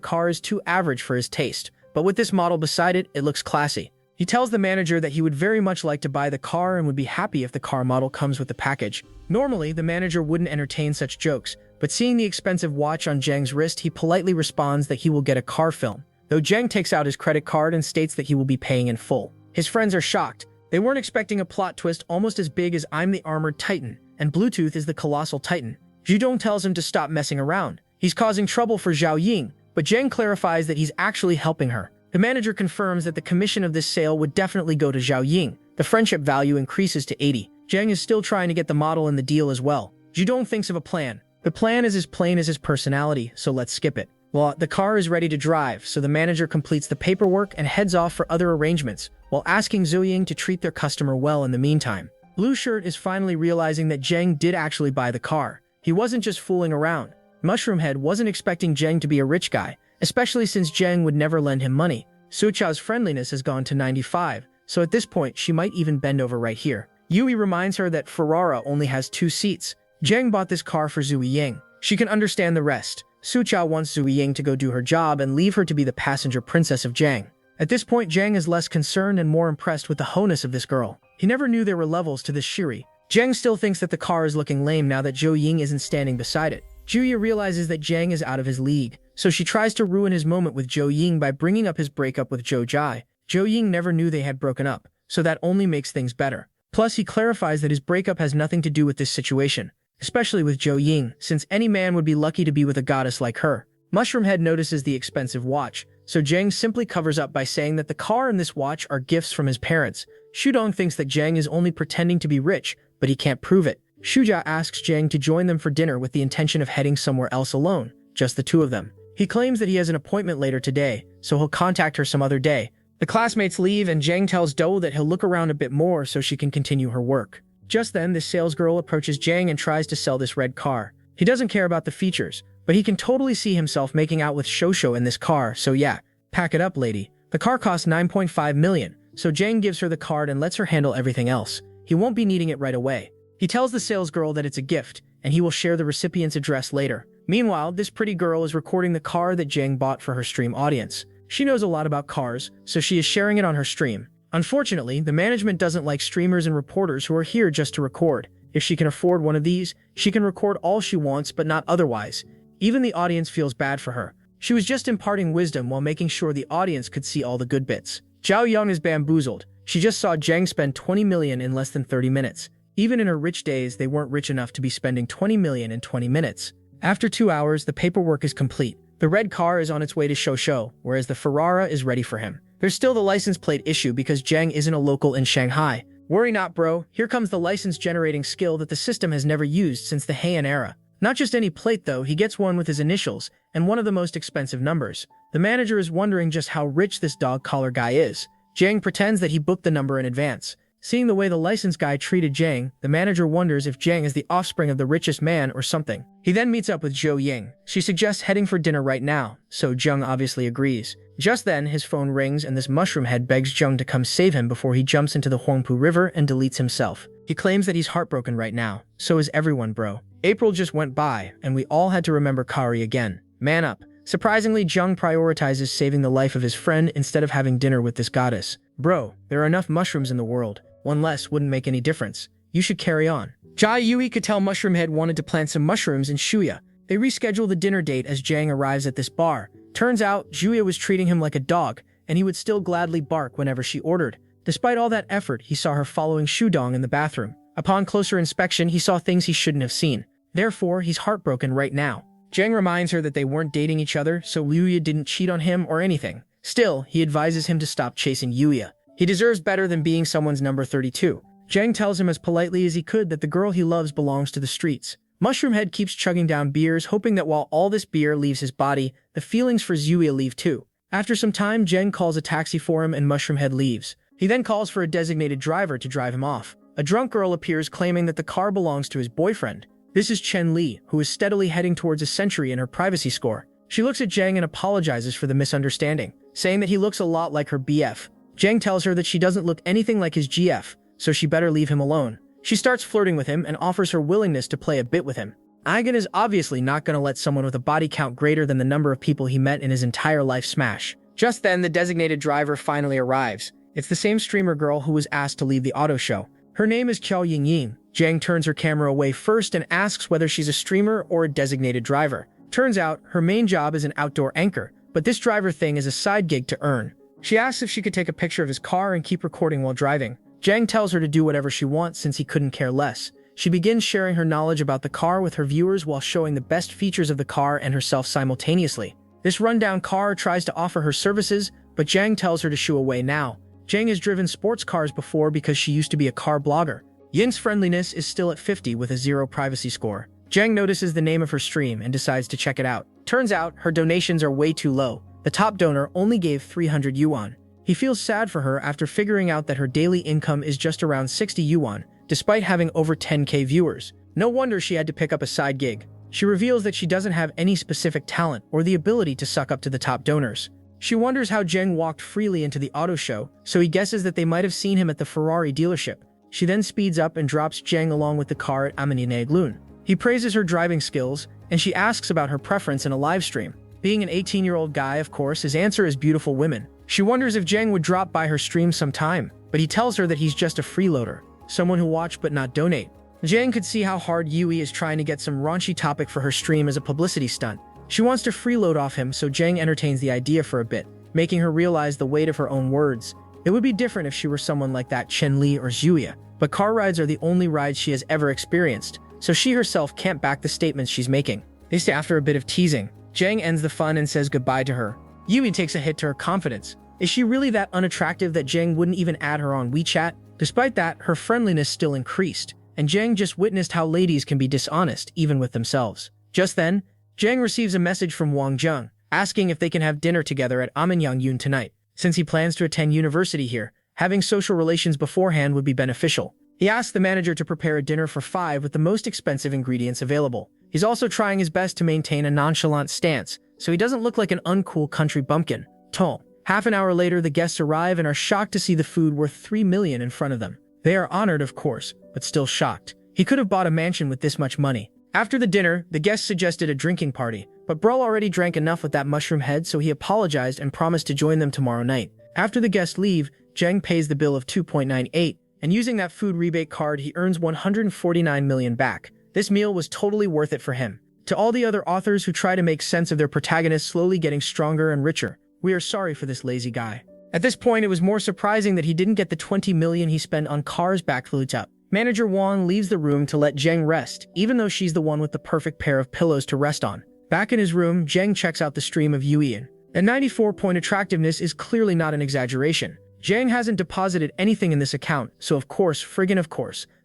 car is too average for his taste, but with this model beside it, it looks classy. He tells the manager that he would very much like to buy the car and would be happy if the car model comes with the package. Normally, the manager wouldn't entertain such jokes, but seeing the expensive watch on Zhang's wrist, he politely responds that he will get a car film, though Zhang takes out his credit card and states that he will be paying in full. His friends are shocked. They weren't expecting a plot twist almost as big as I'm the Armored Titan, and Bluetooth is the Colossal Titan. Xu Dong tells him to stop messing around. He's causing trouble for Zhao Ying, but Zhang clarifies that he's actually helping her. The manager confirms that the commission of this sale would definitely go to Zhao Ying. The friendship value increases to 80. Zhang is still trying to get the model in the deal as well. Xu Dong thinks of a plan. The plan is as plain as his personality, so let's skip it. Well, the car is ready to drive, so the manager completes the paperwork and heads off for other arrangements, while asking Zhou Ying to treat their customer well in the meantime. Blue Shirt is finally realizing that Zhang did actually buy the car. He wasn't just fooling around. Mushroomhead wasn't expecting Zhang to be a rich guy, especially since Zhang would never lend him money. Suchao's friendliness has gone to 95, so at this point she might even bend over right here. Yui reminds her that Ferrara only has 2 seats. Zhang bought this car for Zui Ying. She can understand the rest. Suchao wants Zui Ying to go do her job and leave her to be the passenger princess of Zhang. At this point, Zhang is less concerned and more impressed with the wholeness of this girl. He never knew there were levels to this Shiri. Zhang still thinks that the car is looking lame now that Zhou Ying isn't standing beside it. Juya realizes that Zhang is out of his league, so she tries to ruin his moment with Zhou Ying by bringing up his breakup with Zhou Jai. Zhou Ying never knew they had broken up, so that only makes things better. Plus, he clarifies that his breakup has nothing to do with this situation, especially with Zhou Ying, since any man would be lucky to be with a goddess like her. Mushroomhead notices the expensive watch, so Zhang simply covers up by saying that the car and this watch are gifts from his parents. Shudong thinks that Zhang is only pretending to be rich, but he can't prove it. Shuja asks Zhang to join them for dinner with the intention of heading somewhere else alone, just the 2 of them. He claims that he has an appointment later today, so he'll contact her some other day. The classmates leave and Zhang tells Do that he'll look around a bit more so she can continue her work. Just then, this salesgirl approaches Zhang and tries to sell this red car. He doesn't care about the features, but he can totally see himself making out with Shosho in this car, so yeah, pack it up, lady. The car costs 9.5 million, so Zhang gives her the card and lets her handle everything else. He won't be needing it right away. He tells the salesgirl that it's a gift, and he will share the recipient's address later. Meanwhile, this pretty girl is recording the car that Zhang bought for her stream audience. She knows a lot about cars, so she is sharing it on her stream. Unfortunately, the management doesn't like streamers and reporters who are here just to record. If she can afford one of these, she can record all she wants but not otherwise. Even the audience feels bad for her. She was just imparting wisdom while making sure the audience could see all the good bits. Zhao Yang is bamboozled. She just saw Zhang spend 20 million in less than 30 minutes. Even in her rich days, they weren't rich enough to be spending 20 million in 20 minutes. After 2 hours, the paperwork is complete. The red car is on its way to Shosho, whereas the Ferrara is ready for him. There's still the license plate issue because Zhang isn't a local in Shanghai. Worry not, bro. Here comes the license generating skill that the system has never used since the Heian era. Not just any plate though, he gets one with his initials and one of the most expensive numbers. The manager is wondering just how rich this dog collar guy is. Jang pretends that he booked the number in advance. Seeing the way the license guy treated Jang, the manager wonders if Jang is the offspring of the richest man or something. He then meets up with Zhou Ying. She suggests heading for dinner right now, so Jung obviously agrees. Just then, his phone rings and this mushroom head begs Jung to come save him before he jumps into the Huangpu River and deletes himself. He claims that he's heartbroken right now. So is everyone, bro. April just went by, and we all had to remember Kari again. Man up. Surprisingly, Jung prioritizes saving the life of his friend instead of having dinner with this goddess. Bro, there are enough mushrooms in the world. One less wouldn't make any difference. You should carry on. Jai Yui could tell Mushroomhead wanted to plant some mushrooms in Shuya. They reschedule the dinner date as Jang arrives at this bar. Turns out, Juya was treating him like a dog, and he would still gladly bark whenever she ordered. Despite all that effort, he saw her following Shudong in the bathroom. Upon closer inspection, he saw things he shouldn't have seen. Therefore, he's heartbroken right now. Jang reminds her that they weren't dating each other, so Yuya didn't cheat on him or anything. Still, he advises him to stop chasing Yuya. He deserves better than being someone's number 32. Jang tells him as politely as he could that the girl he loves belongs to the streets. Mushroomhead keeps chugging down beers, hoping that while all this beer leaves his body, the feelings for Yuya leave too. After some time, Jang calls a taxi for him and Mushroomhead leaves. He then calls for a designated driver to drive him off. A drunk girl appears claiming that the car belongs to his boyfriend. This is Chen Li, who is steadily heading towards a century in her privacy score. She looks at Jang and apologizes for the misunderstanding, saying that he looks a lot like her BF. Jang tells her that she doesn't look anything like his GF, so she better leave him alone. She starts flirting with him and offers her willingness to play a bit with him. Aigen is obviously not going to let someone with a body count greater than the number of people he met in his entire life smash. Just then, the designated driver finally arrives. It's the same streamer girl who was asked to leave the auto show. Her name is Qiao Yingying. Jang turns her camera away first and asks whether she's a streamer or a designated driver. Turns out, her main job is an outdoor anchor, but this driver thing is a side gig to earn. She asks if she could take a picture of his car and keep recording while driving. Jang tells her to do whatever she wants since he couldn't care less. She begins sharing her knowledge about the car with her viewers while showing the best features of the car and herself simultaneously. This rundown car tries to offer her services, but Jang tells her to shoo away now. Jang has driven sports cars before because she used to be a car blogger. Yin's friendliness is still at 50 with a 0 privacy score. Jang notices the name of her stream and decides to check it out. Turns out, her donations are way too low. The top donor only gave 300 yuan. He feels sad for her after figuring out that her daily income is just around 60 yuan, despite having over 10k viewers. No wonder she had to pick up a side gig. She reveals that she doesn't have any specific talent or the ability to suck up to the top donors. She wonders how Jang walked freely into the auto show, so he guesses that they might have seen him at the Ferrari dealership. She then speeds up and drops Jang along with the car at Aniclimax. He praises her driving skills, and she asks about her preference in a live stream. Being an 18-year-old guy, of course, his answer is beautiful women. She wonders if Jang would drop by her stream sometime, but he tells her that he's just a freeloader, someone who watch but not donate. Jang could see how hard Yui is trying to get some raunchy topic for her stream as a publicity stunt. She wants to freeload off him, so Jang entertains the idea for a bit, making her realize the weight of her own words. It would be different if she were someone like that Chen Li or Zuya, but car rides are the only rides she has ever experienced, so she herself can't back the statements she's making. After a bit of teasing, Jang ends the fun and says goodbye to her. Yui takes a hit to her confidence. Is she really that unattractive that Jang wouldn't even add her on WeChat? Despite that, her friendliness still increased, and Jang just witnessed how ladies can be dishonest even with themselves. Just then, Jang receives a message from Wang Zheng, asking if they can have dinner together at Aminyangyun tonight. Since he plans to attend university here, having social relations beforehand would be beneficial. He asks the manager to prepare a dinner for 5 with the most expensive ingredients available. He's also trying his best to maintain a nonchalant stance, so he doesn't look like an uncool country bumpkin. Tall. Half an hour later, the guests arrive and are shocked to see the food worth 3 million in front of them. They are honored, of course, but still shocked. He could have bought a mansion with this much money. After the dinner, the guests suggested a drinking party, but Brull already drank enough with that mushroom head, so he apologized and promised to join them tomorrow night. After the guests leave, Jang pays the bill of 2.98, and using that food rebate card, he earns 149 million back. This meal was totally worth it for him. To all the other authors who try to make sense of their protagonists slowly getting stronger and richer, we are sorry for this lazy guy. At this point, it was more surprising that he didn't get the 20 million he spent on cars back up. Manager Wang leaves the room to let Jang rest, even though she's the one with the perfect pair of pillows to rest on. Back in his room, Jang checks out the stream of Yuian. A 94-point attractiveness is clearly not an exaggeration. Jang hasn't deposited anything in this account, so of course,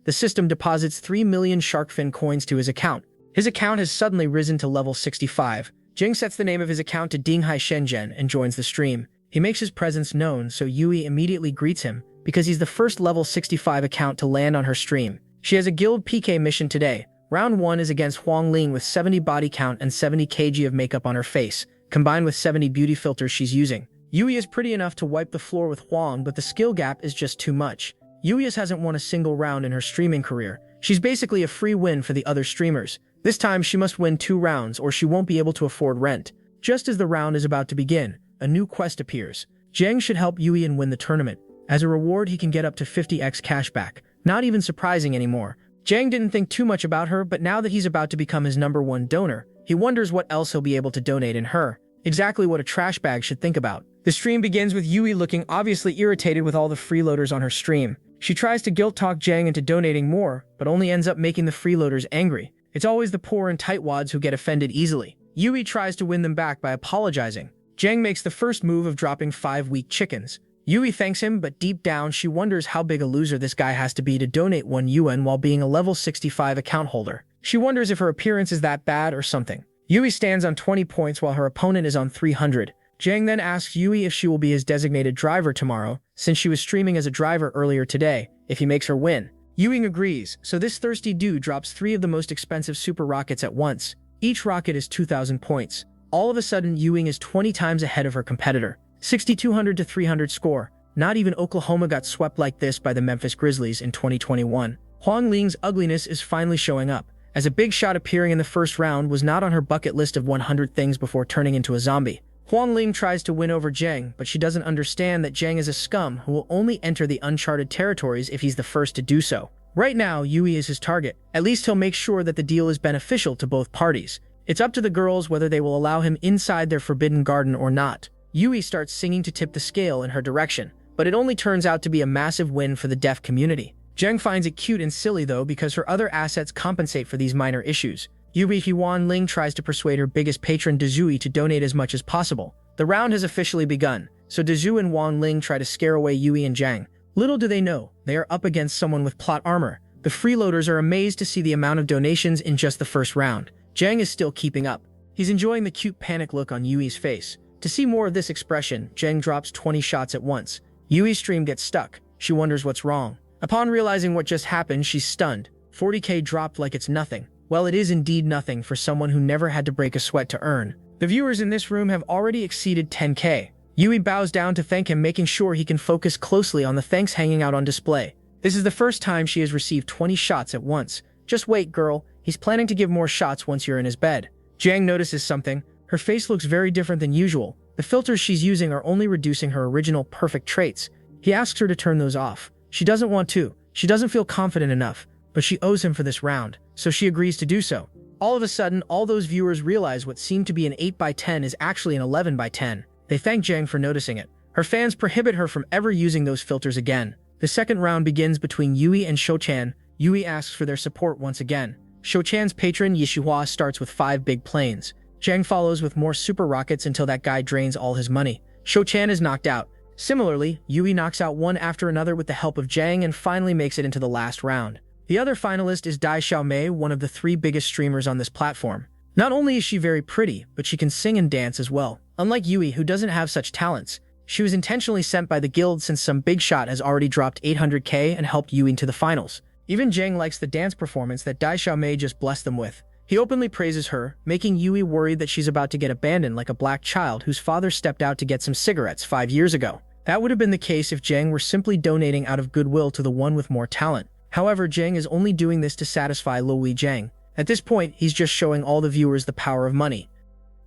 the system deposits 3 million shark fin coins to his account. His account has suddenly risen to level 65. Jing sets the name of his account to Dinghai Shenzhen and joins the stream. He makes his presence known, so Yui immediately greets him, because he's the first level 65 account to land on her stream. She has a guild PK mission today. Round 1 is against Huang Ling with 70 body count and 70 kg of makeup on her face, combined with 70 beauty filters she's using. Yui is pretty enough to wipe the floor with Huang, but the skill gap is just too much. Yui hasn't won a single round in her streaming career. She's basically a free win for the other streamers. This time she must win 2 rounds or she won't be able to afford rent. Just as the round is about to begin, a new quest appears. Zhang should help Yui and win the tournament. As a reward, he can get up to 50x cashback. Not even surprising anymore. Zhang didn't think too much about her, but now that he's about to become his #1 donor, he wonders what else he'll be able to donate in her. Exactly what a trash bag should think about. The stream begins with Yui looking obviously irritated with all the freeloaders on her stream. She tries to guilt-talk Zhang into donating more, but only ends up making the freeloaders angry. It's always the poor and tightwads who get offended easily. Yui tries to win them back by apologizing. Zhang makes the first move of dropping 5 weak chickens. Yui thanks him, but deep down she wonders how big a loser this guy has to be to donate 1 yuan while being a level 65 account holder. She wonders if her appearance is that bad or something. Yui stands on 20 points while her opponent is on 300. Zhang then asks Yui if she will be his designated driver tomorrow, since she was streaming as a driver earlier today, if he makes her win. Yui agrees, so this thirsty dude drops 3 of the most expensive super rockets at once. Each rocket is 2,000 points. All of a sudden, Yui is 20 times ahead of her competitor. 6,200 to 300 score. Not even Oklahoma got swept like this by the Memphis Grizzlies in 2021. Huang Ling's ugliness is finally showing up, as a big shot appearing in the first round was not on her bucket list of 100 things before turning into a zombie. Huang Ling tries to win over Zhang, but she doesn't understand that Zhang is a scum who will only enter the uncharted territories if he's the first to do so. Right now, Yui is his target. At least he'll make sure that the deal is beneficial to both parties. It's up to the girls whether they will allow him inside their forbidden garden or not. Yui starts singing to tip the scale in her direction, but it only turns out to be a massive win for the deaf community. Zhang finds it cute and silly though because her other assets compensate for these minor issues. Yui Huan Ling tries to persuade her biggest patron Dezui to donate as much as possible. The round has officially begun, so Dezui and Wan Ling try to scare away Yui and Zhang. Little do they know, they are up against someone with plot armor. The freeloaders are amazed to see the amount of donations in just the first round. Zhang is still keeping up. He's enjoying the cute panic look on Yui's face. To see more of this expression, Zhang drops 20 shots at once. Yui's stream gets stuck. She wonders what's wrong. Upon realizing what just happened, she's stunned. 40k dropped like it's nothing. Well, it is indeed nothing for someone who never had to break a sweat to earn. The viewers in this room have already exceeded 10k. Yui bows down to thank him, making sure he can focus closely on the thanks hanging out on display. This is the first time she has received 20 shots at once. Just wait, girl. He's planning to give more shots once you're in his bed. Zhang notices something. Her face looks very different than usual. The filters she's using are only reducing her original perfect traits. He asks her to turn those off. She doesn't want to. She doesn't feel confident enough, but she owes him for this round, so she agrees to do so. All of a sudden, all those viewers realize what seemed to be an 8x10 is actually an 11x10. They thank Zhang for noticing it. Her fans prohibit her from ever using those filters again. The second round begins between Yui and Shou-chan. Yui asks for their support once again. Shou-chan's patron Yishihua starts with 5 big planes. Zhang follows with more super rockets until that guy drains all his money. Shou-chan is knocked out. Similarly, Yui knocks out one after another with the help of Zhang and finally makes it into the last round. The other finalist is Dai Xiaomei, one of the 3 biggest streamers on this platform. Not only is she very pretty, but she can sing and dance as well. Unlike Yui, who doesn't have such talents, she was intentionally sent by the guild since some big shot has already dropped 800k and helped Yui into the finals. Even Zhang likes the dance performance that Dai Xiaomei just blessed them with. He openly praises her, making Yui worried that she's about to get abandoned like a black child whose father stepped out to get some cigarettes 5 years ago. That would have been the case if Zhang were simply donating out of goodwill to the one with more talent. However, Zhang is only doing this to satisfy Luo Zhang. At this point, he's just showing all the viewers the power of money.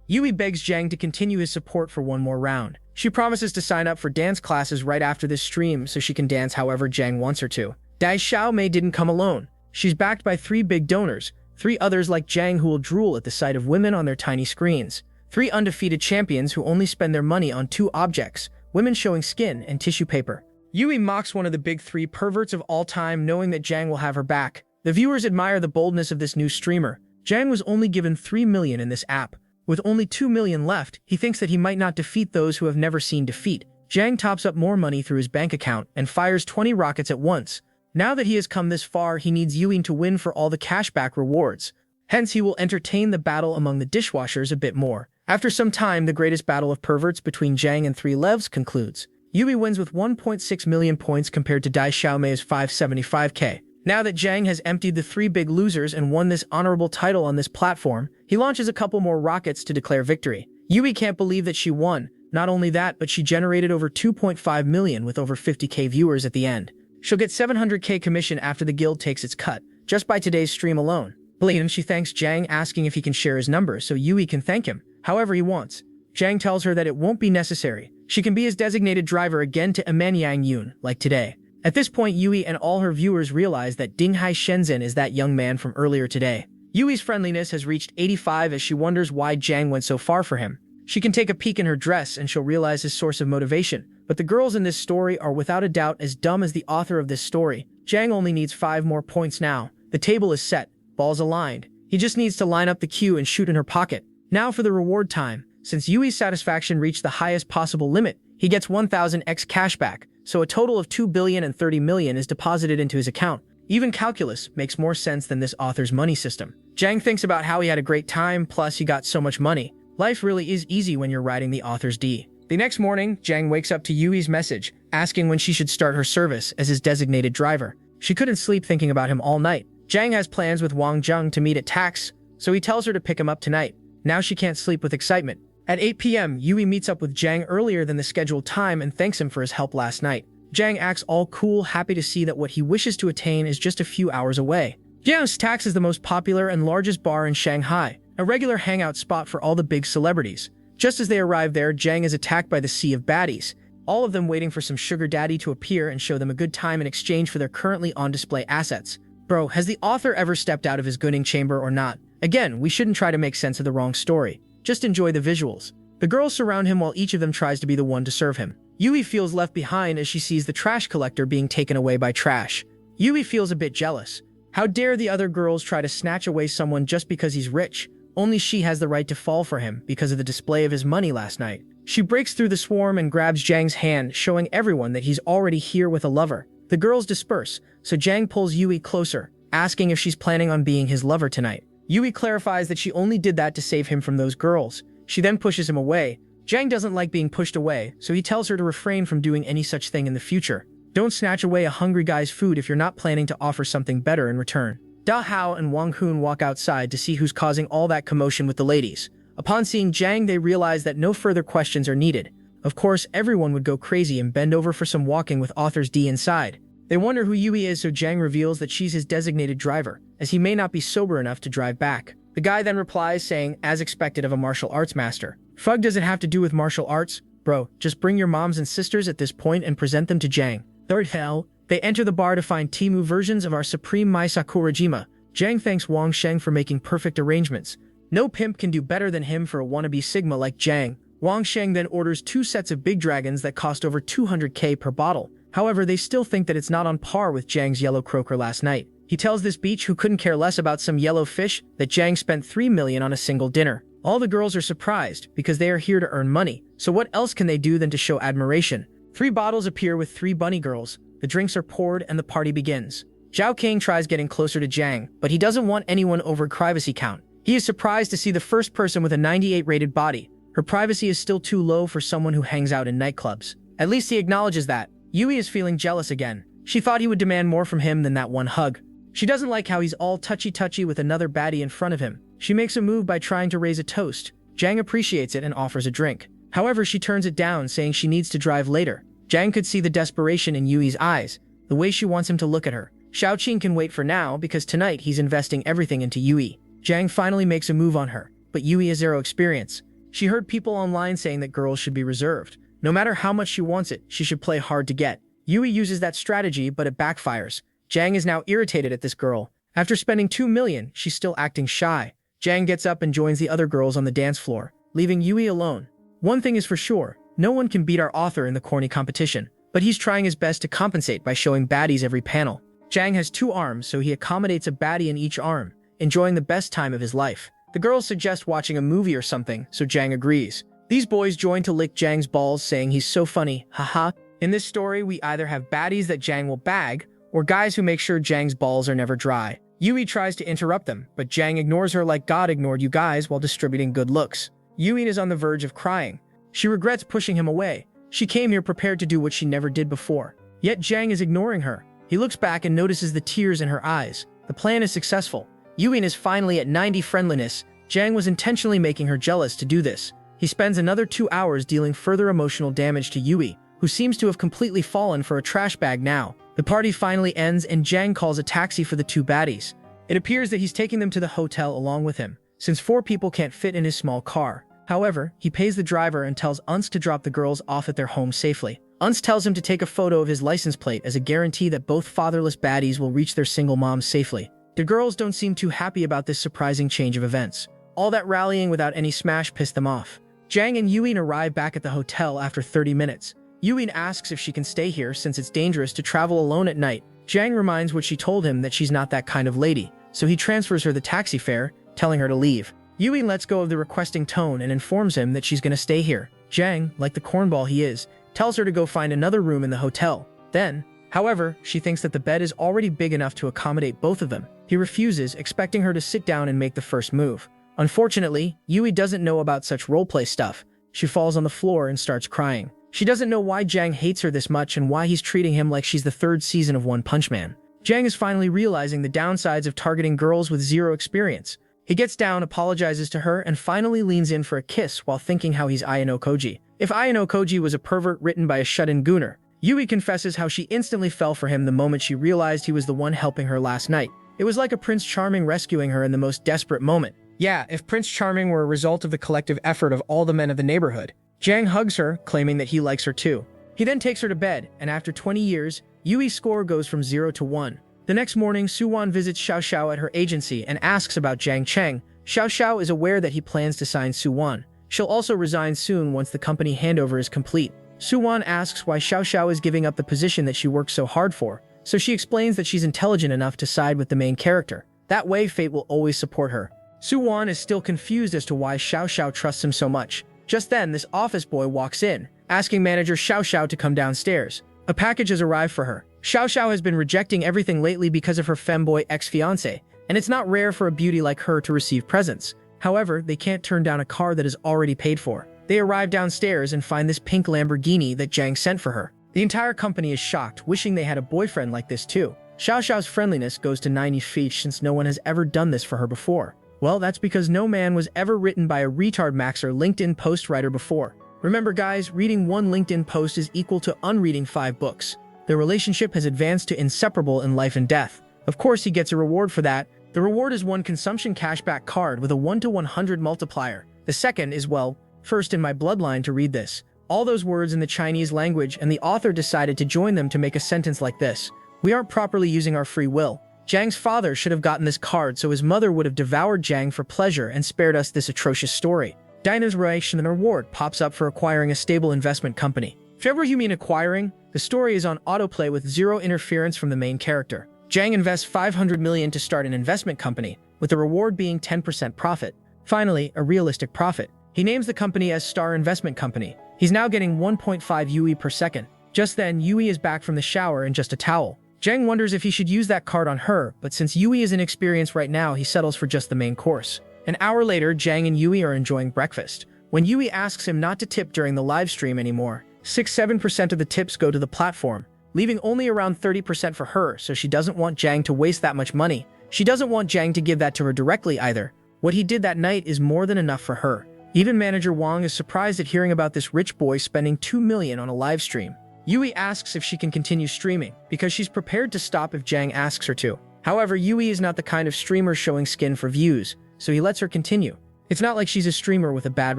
Yui begs Zhang to continue his support for one more round. She promises to sign up for dance classes right after this stream so she can dance however Zhang wants her to. Dai Xiaomei didn't come alone. She's backed by 3 big donors, 3 others like Zhang who will drool at the sight of women on their tiny screens, 3 undefeated champions who only spend their money on 2 objects, women showing skin and tissue paper. Yui mocks one of the big 3 perverts of all time, knowing that Zhang will have her back. The viewers admire the boldness of this new streamer. Zhang was only given 3 million in this app. With only 2 million left, he thinks that he might not defeat those who have never seen defeat. Zhang tops up more money through his bank account and fires 20 rockets at once. Now that he has come this far, he needs Yui to win for all the cashback rewards. Hence, he will entertain the battle among the dishwashers a bit more. After some time, the greatest battle of perverts between Jang and 3 Levs concludes. Yui wins with 1.6 million points compared to Dai Xiaomei's 575k. Now that Jang has emptied the 3 big losers and won this honorable title on this platform, he launches a couple more rockets to declare victory. Yui can't believe that she won. Not only that, but she generated over 2.5 million with over 50k viewers at the end. She'll get 700k commission after the guild takes its cut, just by today's stream alone. Later, she thanks Jang, asking if he can share his number so Yui can thank him however he wants. Jang tells her that it won't be necessary. She can be his designated driver again to Emanyang Yun, like today. At this point, Yui and all her viewers realize that Dinghai Shenzhen is that young man from earlier today. Yui's friendliness has reached 85 as she wonders why Jang went so far for him. She can take a peek in her dress and she'll realize his source of motivation. But the girls in this story are without a doubt as dumb as the author of this story. Jang only needs 5 more points now. The table is set, balls aligned. He just needs to line up the cue and shoot in her pocket. Now for the reward time. Since Yui's satisfaction reached the highest possible limit, he gets 1000x cashback, so a total of 2,030 million is deposited into his account. Even calculus makes more sense than this author's money system. Jang thinks about how he had a great time, plus he got so much money. Life really is easy when you're riding the author's D. The next morning, Jang wakes up to Yui's message, asking when she should start her service as his designated driver. She couldn't sleep thinking about him all night. Jang has plans with Wang Zheng to meet at Tax, so he tells her to pick him up tonight. Now she can't sleep with excitement. At 8 p.m., Yui meets up with Jang earlier than the scheduled time and thanks him for his help last night. Jang acts all cool, happy to see that what he wishes to attain is just a few hours away. Jiang's Tax is the most popular and largest bar in Shanghai, a regular hangout spot for all the big celebrities. Just as they arrive there, Jang is attacked by the sea of baddies, all of them waiting for some sugar daddy to appear and show them a good time in exchange for their currently on display assets. Bro, has the author ever stepped out of his gunning chamber or not? Again, we shouldn't try to make sense of the wrong story. Just enjoy the visuals. The girls surround him while each of them tries to be the one to serve him. Yui feels left behind as she sees the trash collector being taken away by trash. Yui feels a bit jealous. How dare the other girls try to snatch away someone just because he's rich? Only she has the right to fall for him because of the display of his money last night. She breaks through the swarm and grabs Jang's hand, showing everyone that he's already here with a lover. The girls disperse, so Jang pulls Yui closer, asking if she's planning on being his lover tonight. Yui clarifies that she only did that to save him from those girls. She then pushes him away. Jang doesn't like being pushed away, so he tells her to refrain from doing any such thing in the future. Don't snatch away a hungry guy's food if you're not planning to offer something better in return. Da Hao and Wang Hun walk outside to see who's causing all that commotion with the ladies. Upon seeing Jang, they realize that no further questions are needed. Of course, everyone would go crazy and bend over for some walking with author's D inside. They wonder who Yui is, so Jang reveals that she's his designated driver, as he may not be sober enough to drive back. The guy then replies saying, as expected of a martial arts master. Fug does it have to do with martial arts? Bro, just bring your moms and sisters at this point and present them to Jang. Third hell, they enter the bar to find Temu versions of our supreme Mai Sakurajima. Jang thanks Wang Sheng for making perfect arrangements. No pimp can do better than him for a wannabe Sigma like Jang. Wang Sheng then orders 2 sets of big dragons that cost over 200k per bottle. However, they still think that it's not on par with Jang's yellow croaker last night. He tells this beach who couldn't care less about some yellow fish that Jang spent 3 million on a single dinner. All the girls are surprised because they are here to earn money, so what else can they do than to show admiration? 3 bottles appear with 3 bunny girls. The drinks are poured and the party begins. Zhao King tries getting closer to Jang, but he doesn't want anyone over privacy count. He is surprised to see the first person with a 98 rated body. Her privacy is still too low for someone who hangs out in nightclubs. At least he acknowledges that. Yui is feeling jealous again. She thought he would demand more from him than that one hug. She doesn't like how he's all touchy-touchy with another baddie in front of him. She makes a move by trying to raise a toast. Jang appreciates it and offers a drink. However, she turns it down, saying she needs to drive later. Jang could see the desperation in Yui's eyes, the way she wants him to look at her. Xiaoqing can wait for now because tonight he's investing everything into Yui. Jang finally makes a move on her, but Yui has zero experience. She heard people online saying that girls should be reserved. No matter how much she wants it, she should play hard to get. Yui uses that strategy, but it backfires. Jang is now irritated at this girl. After spending 2 million, she's still acting shy. Jang gets up and joins the other girls on the dance floor, leaving Yui alone. One thing is for sure, no one can beat our author in the corny competition, but he's trying his best to compensate by showing baddies every panel. Jang has 2 arms, so he accommodates a baddie in each arm, enjoying the best time of his life. The girls suggest watching a movie or something, so Jang agrees. These boys join to lick Jang's balls, saying he's so funny, haha. In this story, we either have baddies that Jang will bag, or guys who make sure Jang's balls are never dry. Yui tries to interrupt them, but Jang ignores her like God ignored you guys while distributing good looks. Yui is on the verge of crying. She regrets pushing him away. She came here prepared to do what she never did before. Yet Jang is ignoring her. He looks back and notices the tears in her eyes. The plan is successful. Yui is finally at 90 friendliness. Jang was intentionally making her jealous to do this. He spends another 2 hours dealing further emotional damage to Yui, who seems to have completely fallen for a trash bag now. The party finally ends and Jang calls a taxi for the two baddies. It appears that he's taking them to the hotel along with him, since 4 people can't fit in his small car. However, he pays the driver and tells Unsk to drop the girls off at their home safely. Unsk tells him to take a photo of his license plate as a guarantee that both fatherless baddies will reach their single moms safely. The girls don't seem too happy about this surprising change of events. All that rallying without any smash pissed them off. Jang and Yui arrive back at the hotel after 30 minutes. Yui asks if she can stay here since it's dangerous to travel alone at night. Jang reminds what she told him that she's not that kind of lady, so he transfers her the taxi fare, telling her to leave. Yui lets go of the requesting tone and informs him that she's gonna stay here. Jang, like the cornball he is, tells her to go find another room in the hotel. Then, however, she thinks that the bed is already big enough to accommodate both of them. He refuses, expecting her to sit down and make the first move. Unfortunately, Yui doesn't know about such roleplay stuff. She falls on the floor and starts crying. She doesn't know why Jang hates her this much and why he's treating him like she's the 3rd season of One Punch Man. Jang is finally realizing the downsides of targeting girls with zero experience. He gets down, apologizes to her, and finally leans in for a kiss while thinking how he's Ayano Koji. If Ayano Koji was a pervert written by a shut-in gooner, Yui confesses how she instantly fell for him the moment she realized he was the one helping her last night. It was like a Prince Charming rescuing her in the most desperate moment. Yeah, if Prince Charming were a result of the collective effort of all the men of the neighborhood. Jang hugs her, claiming that he likes her too. He then takes her to bed, and after 20 years, Yui's score goes from 0 to 1. The next morning, Suwon visits Xiao Xiao at her agency and asks about Jang Cheng. Xiao Xiao is aware that he plans to sign Suwon. She'll also resign soon once the company handover is complete. Suwon asks why Xiao Xiao is giving up the position that she worked so hard for, so she explains that she's intelligent enough to side with the main character. That way, fate will always support her. Suwon is still confused as to why Xiao Xiao trusts him so much. Just then, this office boy walks in, asking manager Xiao Xiao to come downstairs. A package has arrived for her. Xiao Xiao has been rejecting everything lately because of her femboy ex-fiancé, and it's not rare for a beauty like her to receive presents. However, they can't turn down a car that is already paid for. They arrive downstairs and find this pink Lamborghini that Jang sent for her. The entire company is shocked, wishing they had a boyfriend like this too. Xiao Xiao's friendliness goes to 90 feet since no one has ever done this for her before. Well, that's because no man was ever written by a retard maxer LinkedIn post writer before. Remember guys, reading 1 LinkedIn post is equal to unreading 5 books. Their relationship has advanced to inseparable in life and death. Of course he gets a reward for that. The reward is 1 consumption cashback card with a 1 to 100 multiplier. The second is, well, first in my bloodline to read this. All those words in the Chinese language, and the author decided to join them to make a sentence like this. We aren't properly using our free will. Jang's father should have gotten this card so his mother would have devoured Jang for pleasure and spared us this atrocious story. Dinah's reaction and reward pops up for acquiring a stable investment company. If ever you mean acquiring, the story is on autoplay with 0 interference from the main character. Jang invests 500 million to start an investment company, with the reward being 10% profit. Finally, a realistic profit. He names the company as Star Investment Company. He's now getting 1.5 Yui per second. Just then, Yui is back from the shower in just a towel. Jang wonders if he should use that card on her, but since Yui is inexperienced right now, he settles for just the main course. An hour later, Jang and Yui are enjoying breakfast. When Yui asks him not to tip during the live stream anymore, 6-7% of the tips go to the platform, leaving only around 30% for her, so she doesn't want Jang to waste that much money. She doesn't want Jang to give that to her directly either. What he did that night is more than enough for her. Even manager Wang is surprised at hearing about this rich boy spending 2 million on a live stream. Yui asks if she can continue streaming, because she's prepared to stop if Jang asks her to. However, Yui is not the kind of streamer showing skin for views, so he lets her continue. It's not like she's a streamer with a bad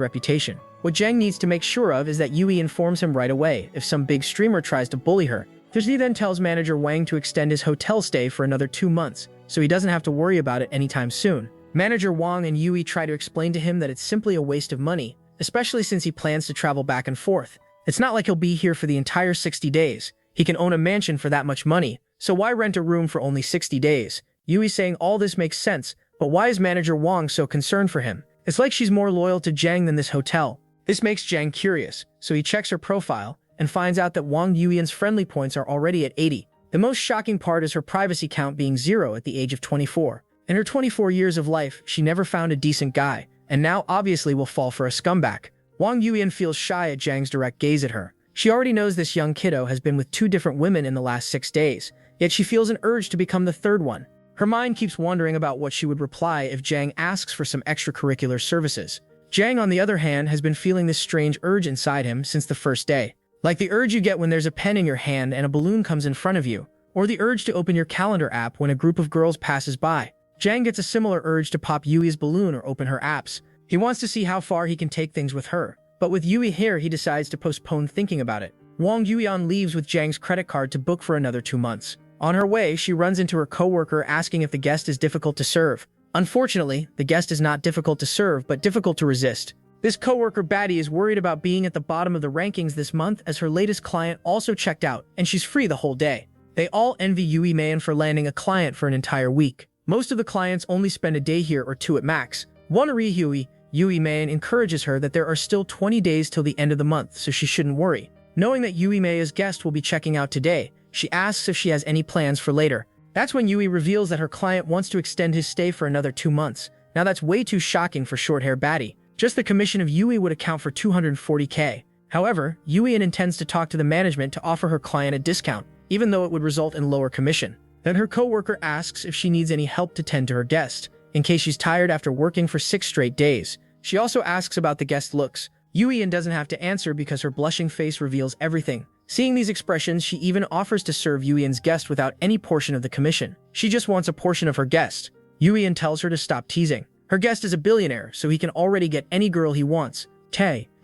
reputation. What Jang needs to make sure of is that Yui informs him right away if some big streamer tries to bully her. He then tells manager Wang to extend his hotel stay for another 2 months, so he doesn't have to worry about it anytime soon. Manager Wang and Yui try to explain to him that it's simply a waste of money, especially since he plans to travel back and forth. It's not like he'll be here for the entire 60 days. He can own a mansion for that much money, so why rent a room for only 60 days? Yui saying all this makes sense, but why is manager Wang so concerned for him? It's like she's more loyal to Jang than this hotel. This makes Jang curious, so he checks her profile and finds out that Wang Yuyan's friendly points are already at 80. The most shocking part is her privacy count being 0 at the age of 24. In her 24 years of life, she never found a decent guy, and now obviously will fall for a scumbag. Wang Yuyan feels shy at Zhang's direct gaze at her. She already knows this young kiddo has been with 2 different women in the last 6 days, yet she feels an urge to become the third one. Her mind keeps wondering about what she would reply if Zhang asks for some extracurricular services. Zhang, on the other hand, has been feeling this strange urge inside him since the first day. Like the urge you get when there's a pen in your hand and a balloon comes in front of you, or the urge to open your calendar app when a group of girls passes by. Zhang gets a similar urge to pop Yui's balloon or open her apps. He wants to see how far he can take things with her. But with Yui here, he decides to postpone thinking about it. Wang Yuyan leaves with Zhang's credit card to book for another 2 months. On her way, she runs into her coworker asking if the guest is difficult to serve. Unfortunately, the guest is not difficult to serve, but difficult to resist. This coworker baddie is worried about being at the bottom of the rankings this month as her latest client also checked out, and she's free the whole day. They all envy Yui Man for landing a client for an entire week. Most of the clients only spend a day here or 2 at max. Yui Man encourages her that there are still 20 days till the end of the month, so she shouldn't worry. Knowing that Yui Mei's guest will be checking out today, she asks if she has any plans for later. That's when Yui reveals that her client wants to extend his stay for another 2 months. Now that's way too shocking for short-hair baddie. Just the commission of Yui would account for 240k. However, Yui intends to talk to the management to offer her client a discount, even though it would result in lower commission. Then her coworker asks if she needs any help to tend to her guest, in case she's tired after working for 6 straight days. She also asks about the guest's looks. Yui doesn't have to answer because her blushing face reveals everything. Seeing these expressions, she even offers to serve Yui's guest without any portion of the commission. She just wants a portion of her guest. Yui tells her to stop teasing. Her guest is a billionaire, so he can already get any girl he wants.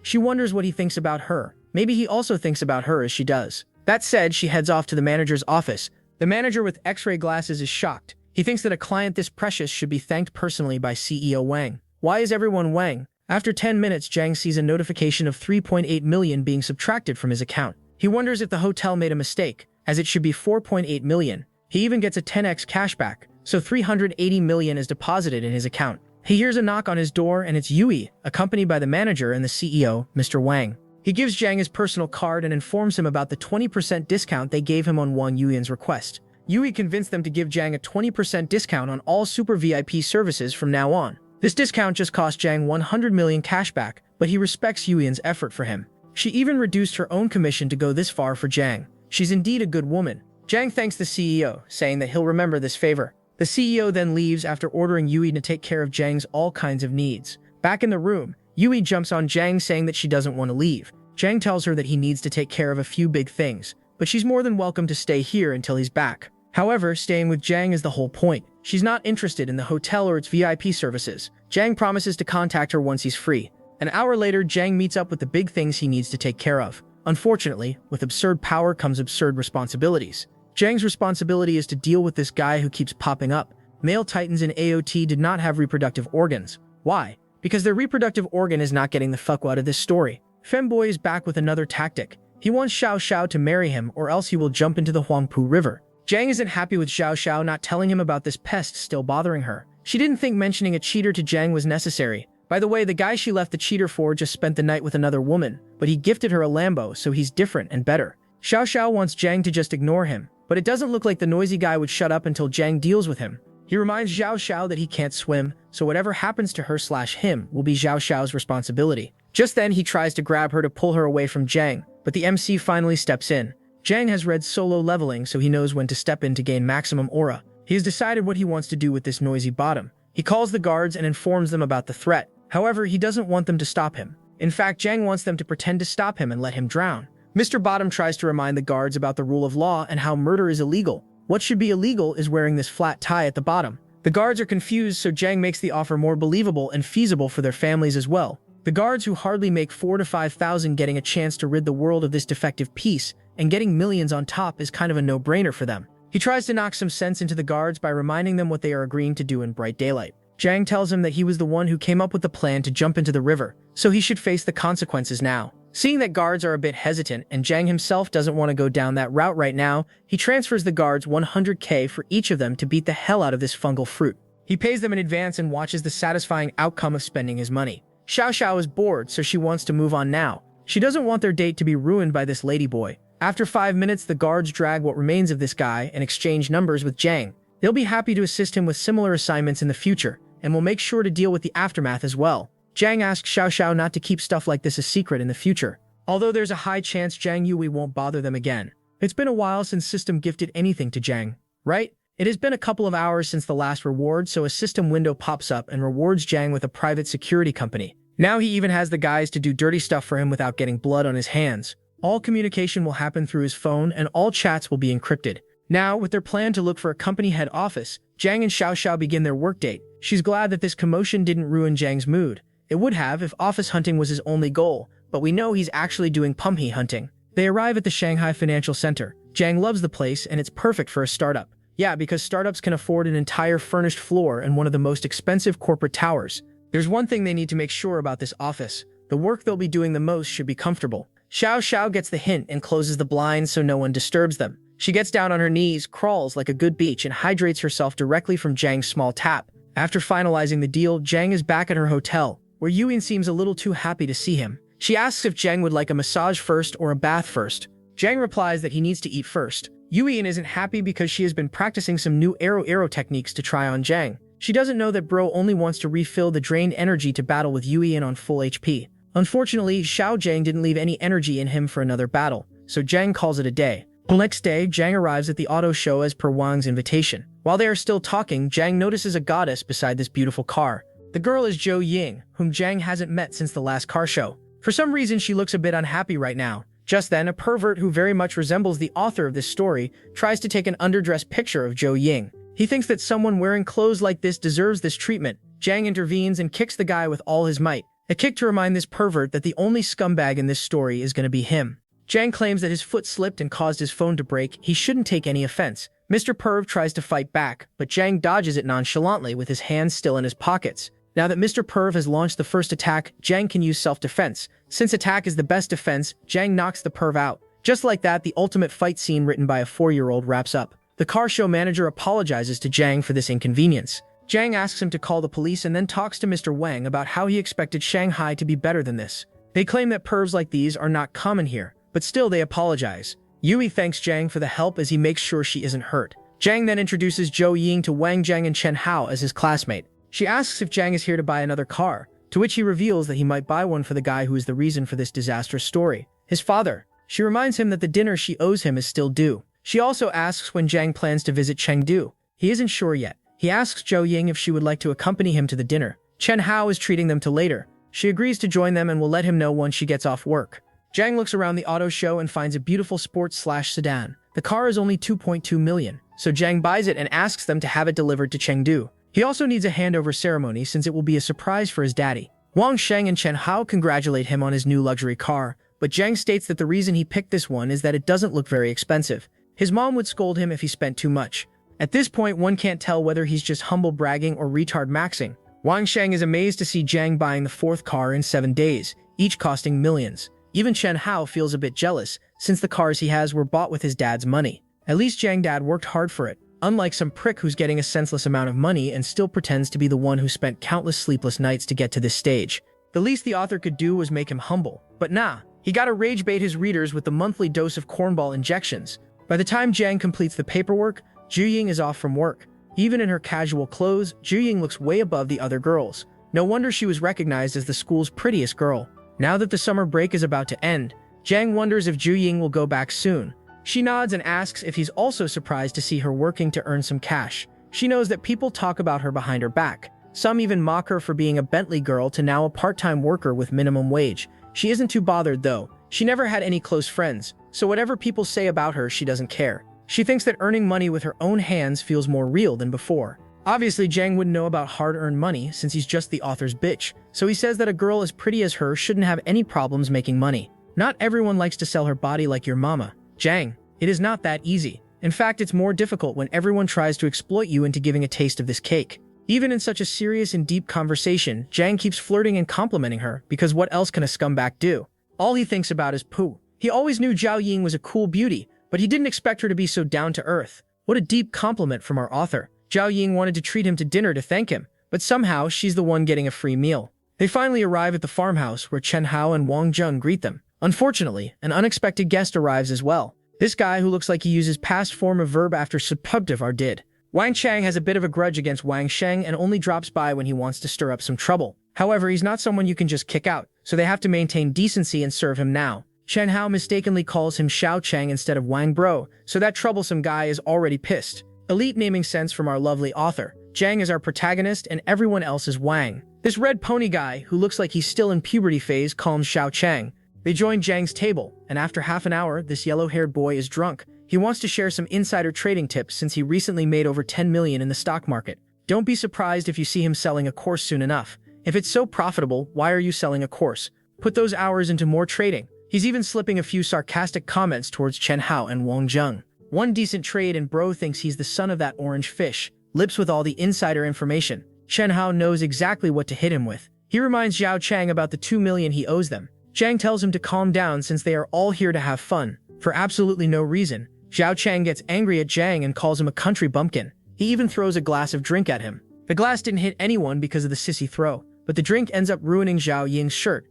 She wonders what he thinks about her. Maybe he also thinks about her as she does. That said, she heads off to the manager's office. The manager with X-ray glasses is shocked. He thinks that a client this precious should be thanked personally by CEO Wang. Why is everyone Wang? After 10 minutes, Zhang sees a notification of 3.8 million being subtracted from his account. He wonders if the hotel made a mistake, as it should be 4.8 million. He even gets a 10x cashback, so 380 million is deposited in his account. He hears a knock on his door, and it's Yui, accompanied by the manager and the CEO, Mr. Wang. He gives Zhang his personal card and informs him about the 20% discount they gave him on Wang Yuyan's request. Yui convinced them to give Zhang a 20% discount on all super VIP services from now on. This discount just cost Zhang 100 million cashback, but he respects Yuyan's effort for him. She even reduced her own commission to go this far for Zhang. She's indeed a good woman. Zhang thanks the CEO, saying that he'll remember this favor. The CEO then leaves after ordering Yui to take care of Zhang's all kinds of needs. Back in the room, Yui jumps on Zhang saying that she doesn't want to leave. Zhang tells her that he needs to take care of a few big things, but she's more than welcome to stay here until he's back. However, staying with Zhang is the whole point. She's not interested in the hotel or its VIP services. Zhang promises to contact her once he's free. An hour later, Zhang meets up with the big things he needs to take care of. Unfortunately, with absurd power comes absurd responsibilities. Zhang's responsibility is to deal with this guy who keeps popping up. Male titans in AOT did not have reproductive organs. Why? Because their reproductive organ is not getting the fuck out of this story. Femboy is back with another tactic. He wants Xiao Xiao to marry him or else he will jump into the Huangpu River. Zhang isn't happy with Xiao Xiao not telling him about this pest still bothering her. She didn't think mentioning a cheater to Zhang was necessary. By the way, the guy she left the cheater for just spent the night with another woman, but he gifted her a Lambo, so he's different and better. Xiao Xiao wants Zhang to just ignore him, but it doesn't look like the noisy guy would shut up until Zhang deals with him. He reminds Xiao Xiao that he can't swim, so whatever happens to her/him will be Xiao Xiao's responsibility. Just then, he tries to grab her to pull her away from Zhang, but the MC finally steps in. Zhang has read solo leveling, so he knows when to step in to gain maximum aura. He has decided what he wants to do with this noisy bottom. He calls the guards and informs them about the threat. However, he doesn't want them to stop him. In fact, Zhang wants them to pretend to stop him and let him drown. Mr. Bottom tries to remind the guards about the rule of law and how murder is illegal. What should be illegal is wearing this flat tie at the bottom. The guards are confused, so Zhang makes the offer more believable and feasible for their families as well. The guards, who hardly make 4,000 to 5,000, getting a chance to rid the world of this defective piece, and getting millions on top is kind of a no-brainer for them. He tries to knock some sense into the guards by reminding them what they are agreeing to do in bright daylight. Zhang tells him that he was the one who came up with the plan to jump into the river, so he should face the consequences now. Seeing that guards are a bit hesitant and Zhang himself doesn't want to go down that route right now, he transfers the guards 100k for each of them to beat the hell out of this fungal fruit. He pays them in advance and watches the satisfying outcome of spending his money. Xiao Xiao is bored, so she wants to move on now. She doesn't want their date to be ruined by this ladyboy. After 5 minutes, the guards drag what remains of this guy and exchange numbers with Jang. They'll be happy to assist him with similar assignments in the future, and will make sure to deal with the aftermath as well. Jang asks Xiao Xiao not to keep stuff like this a secret in the future, although there's a high chance Jang Yui won't bother them again. It's been a while since System gifted anything to Jang, right? It has been a couple of hours since the last reward, so a system window pops up and rewards Jang with a private security company. Now he even has the guys to do dirty stuff for him without getting blood on his hands. All communication will happen through his phone and all chats will be encrypted. Now, with their plan to look for a company head office, Jang and Xiao Xiao begin their workdate. She's glad that this commotion didn't ruin Jang's mood. It would have if office hunting was his only goal, but we know he's actually doing pumpy hunting. They arrive at the Shanghai Financial Center. Jang loves the place and it's perfect for a startup. Yeah, because startups can afford an entire furnished floor and one of the most expensive corporate towers. There's one thing they need to make sure about this office. The work they'll be doing the most should be comfortable. Xiao Xiao gets the hint and closes the blinds so no one disturbs them. She gets down on her knees, crawls like a good beach, and hydrates herself directly from Jang's small tap. After finalizing the deal, Jang is back at her hotel, where Yuyin seems a little too happy to see him. She asks if Jang would like a massage first or a bath first. Jang replies that he needs to eat first. Yuyin isn't happy because she has been practicing some new arrow techniques to try on Jang. She doesn't know that bro only wants to refill the drained energy to battle with Yuyin on full HP. Unfortunately, Xiao Jang didn't leave any energy in him for another battle, so Jang calls it a day. The next day, Jang arrives at the auto show as per Wang's invitation. While they are still talking, Jang notices a goddess beside this beautiful car. The girl is Zhou Ying, whom Jang hasn't met since the last car show. For some reason, she looks a bit unhappy right now. Just then, a pervert who very much resembles the author of this story tries to take an underdressed picture of Zhou Ying. He thinks that someone wearing clothes like this deserves this treatment. Jang intervenes and kicks the guy with all his might. A kick to remind this pervert that the only scumbag in this story is going to be him. Jang claims that his foot slipped and caused his phone to break. He shouldn't take any offense. Mr. Perv tries to fight back, but Jang dodges it nonchalantly with his hands still in his pockets. Now that Mr. Perv has launched the first attack, Jang can use self-defense. Since attack is the best defense, Jang knocks the Perv out. Just like that, the ultimate fight scene written by a 4-year-old wraps up. The car show manager apologizes to Jang for this inconvenience. Jang asks him to call the police and then talks to Mr. Wang about how he expected Shanghai to be better than this. They claim that pervs like these are not common here, but still they apologize. Yui thanks Jang for the help as he makes sure she isn't hurt. Jang then introduces Zhou Ying to Wang Zhang and Chen Hao as his classmate. She asks if Jang is here to buy another car, to which he reveals that he might buy one for the guy who is the reason for this disastrous story, his father. She reminds him that the dinner she owes him is still due. She also asks when Jang plans to visit Chengdu. He isn't sure yet. He asks Zhou Ying if she would like to accompany him to the dinner. Chen Hao is treating them to later. She agrees to join them and will let him know once she gets off work. Jang looks around the auto show and finds a beautiful sports/sedan. The car is only 2.2 million, so Jang buys it and asks them to have it delivered to Chengdu. He also needs a handover ceremony since it will be a surprise for his daddy. Wang Sheng and Chen Hao congratulate him on his new luxury car, but Jang states that the reason he picked this one is that it doesn't look very expensive. His mom would scold him if he spent too much. At this point, one can't tell whether he's just humble bragging or retard maxing. Wang Sheng is amazed to see Jang buying the 4th car in 7 days, each costing millions. Even Chen Hao feels a bit jealous, since the cars he has were bought with his dad's money. At least Jang dad worked hard for it, unlike some prick who's getting a senseless amount of money and still pretends to be the one who spent countless sleepless nights to get to this stage. The least the author could do was make him humble. But nah, he gotta rage bait his readers with the monthly dose of cornball injections. By the time Jang completes the paperwork, Zhu Ying is off from work. Even in her casual clothes, Zhu Ying looks way above the other girls. No wonder she was recognized as the school's prettiest girl. Now that the summer break is about to end, Jang wonders if Zhu Ying will go back soon. She nods and asks if he's also surprised to see her working to earn some cash. She knows that people talk about her behind her back. Some even mock her for being a Bentley girl to now a part-time worker with minimum wage. She isn't too bothered though. She never had any close friends, so whatever people say about her, she doesn't care. She thinks that earning money with her own hands feels more real than before. Obviously, Jang wouldn't know about hard-earned money since he's just the author's bitch, so he says that a girl as pretty as her shouldn't have any problems making money. Not everyone likes to sell her body like your mama. Jang, it is not that easy. In fact, it's more difficult when everyone tries to exploit you into giving a taste of this cake. Even in such a serious and deep conversation, Jang keeps flirting and complimenting her, because what else can a scumbag do? All he thinks about is poo. He always knew Zhao Ying was a cool beauty, but he didn't expect her to be so down-to-earth. What a deep compliment from our author. Zhao Ying wanted to treat him to dinner to thank him, but somehow she's the one getting a free meal. They finally arrive at the farmhouse where Chen Hao and Wang Zheng greet them. Unfortunately, an unexpected guest arrives as well. This guy who looks like he uses past form of verb after subjunctive are did. Wang Chang has a bit of a grudge against Wang Sheng and only drops by when he wants to stir up some trouble. However, he's not someone you can just kick out, so they have to maintain decency and serve him now. Chen Hao mistakenly calls him Xiao Cheng instead of Wang Bro, so that troublesome guy is already pissed. Elite naming sense from our lovely author. Zhang is our protagonist and everyone else is Wang. This red pony guy, who looks like he's still in puberty phase, calms Xiao Cheng. They join Zhang's table, and after half an hour, this yellow-haired boy is drunk. He wants to share some insider trading tips since he recently made over 10 million in the stock market. Don't be surprised if you see him selling a course soon enough. If it's so profitable, why are you selling a course? Put those hours into more trading. He's even slipping a few sarcastic comments towards Chen Hao and Wang Zheng. One decent trade and bro thinks he's the son of that orange fish, lips with all the insider information. Chen Hao knows exactly what to hit him with. He reminds Xiao Chang about the 2 million he owes them. Zhang tells him to calm down since they are all here to have fun. For absolutely no reason, Xiao Chang gets angry at Zhang and calls him a country bumpkin. He even throws a glass of drink at him. The glass didn't hit anyone because of the sissy throw, but the drink ends up ruining Zhao Ying's shirt.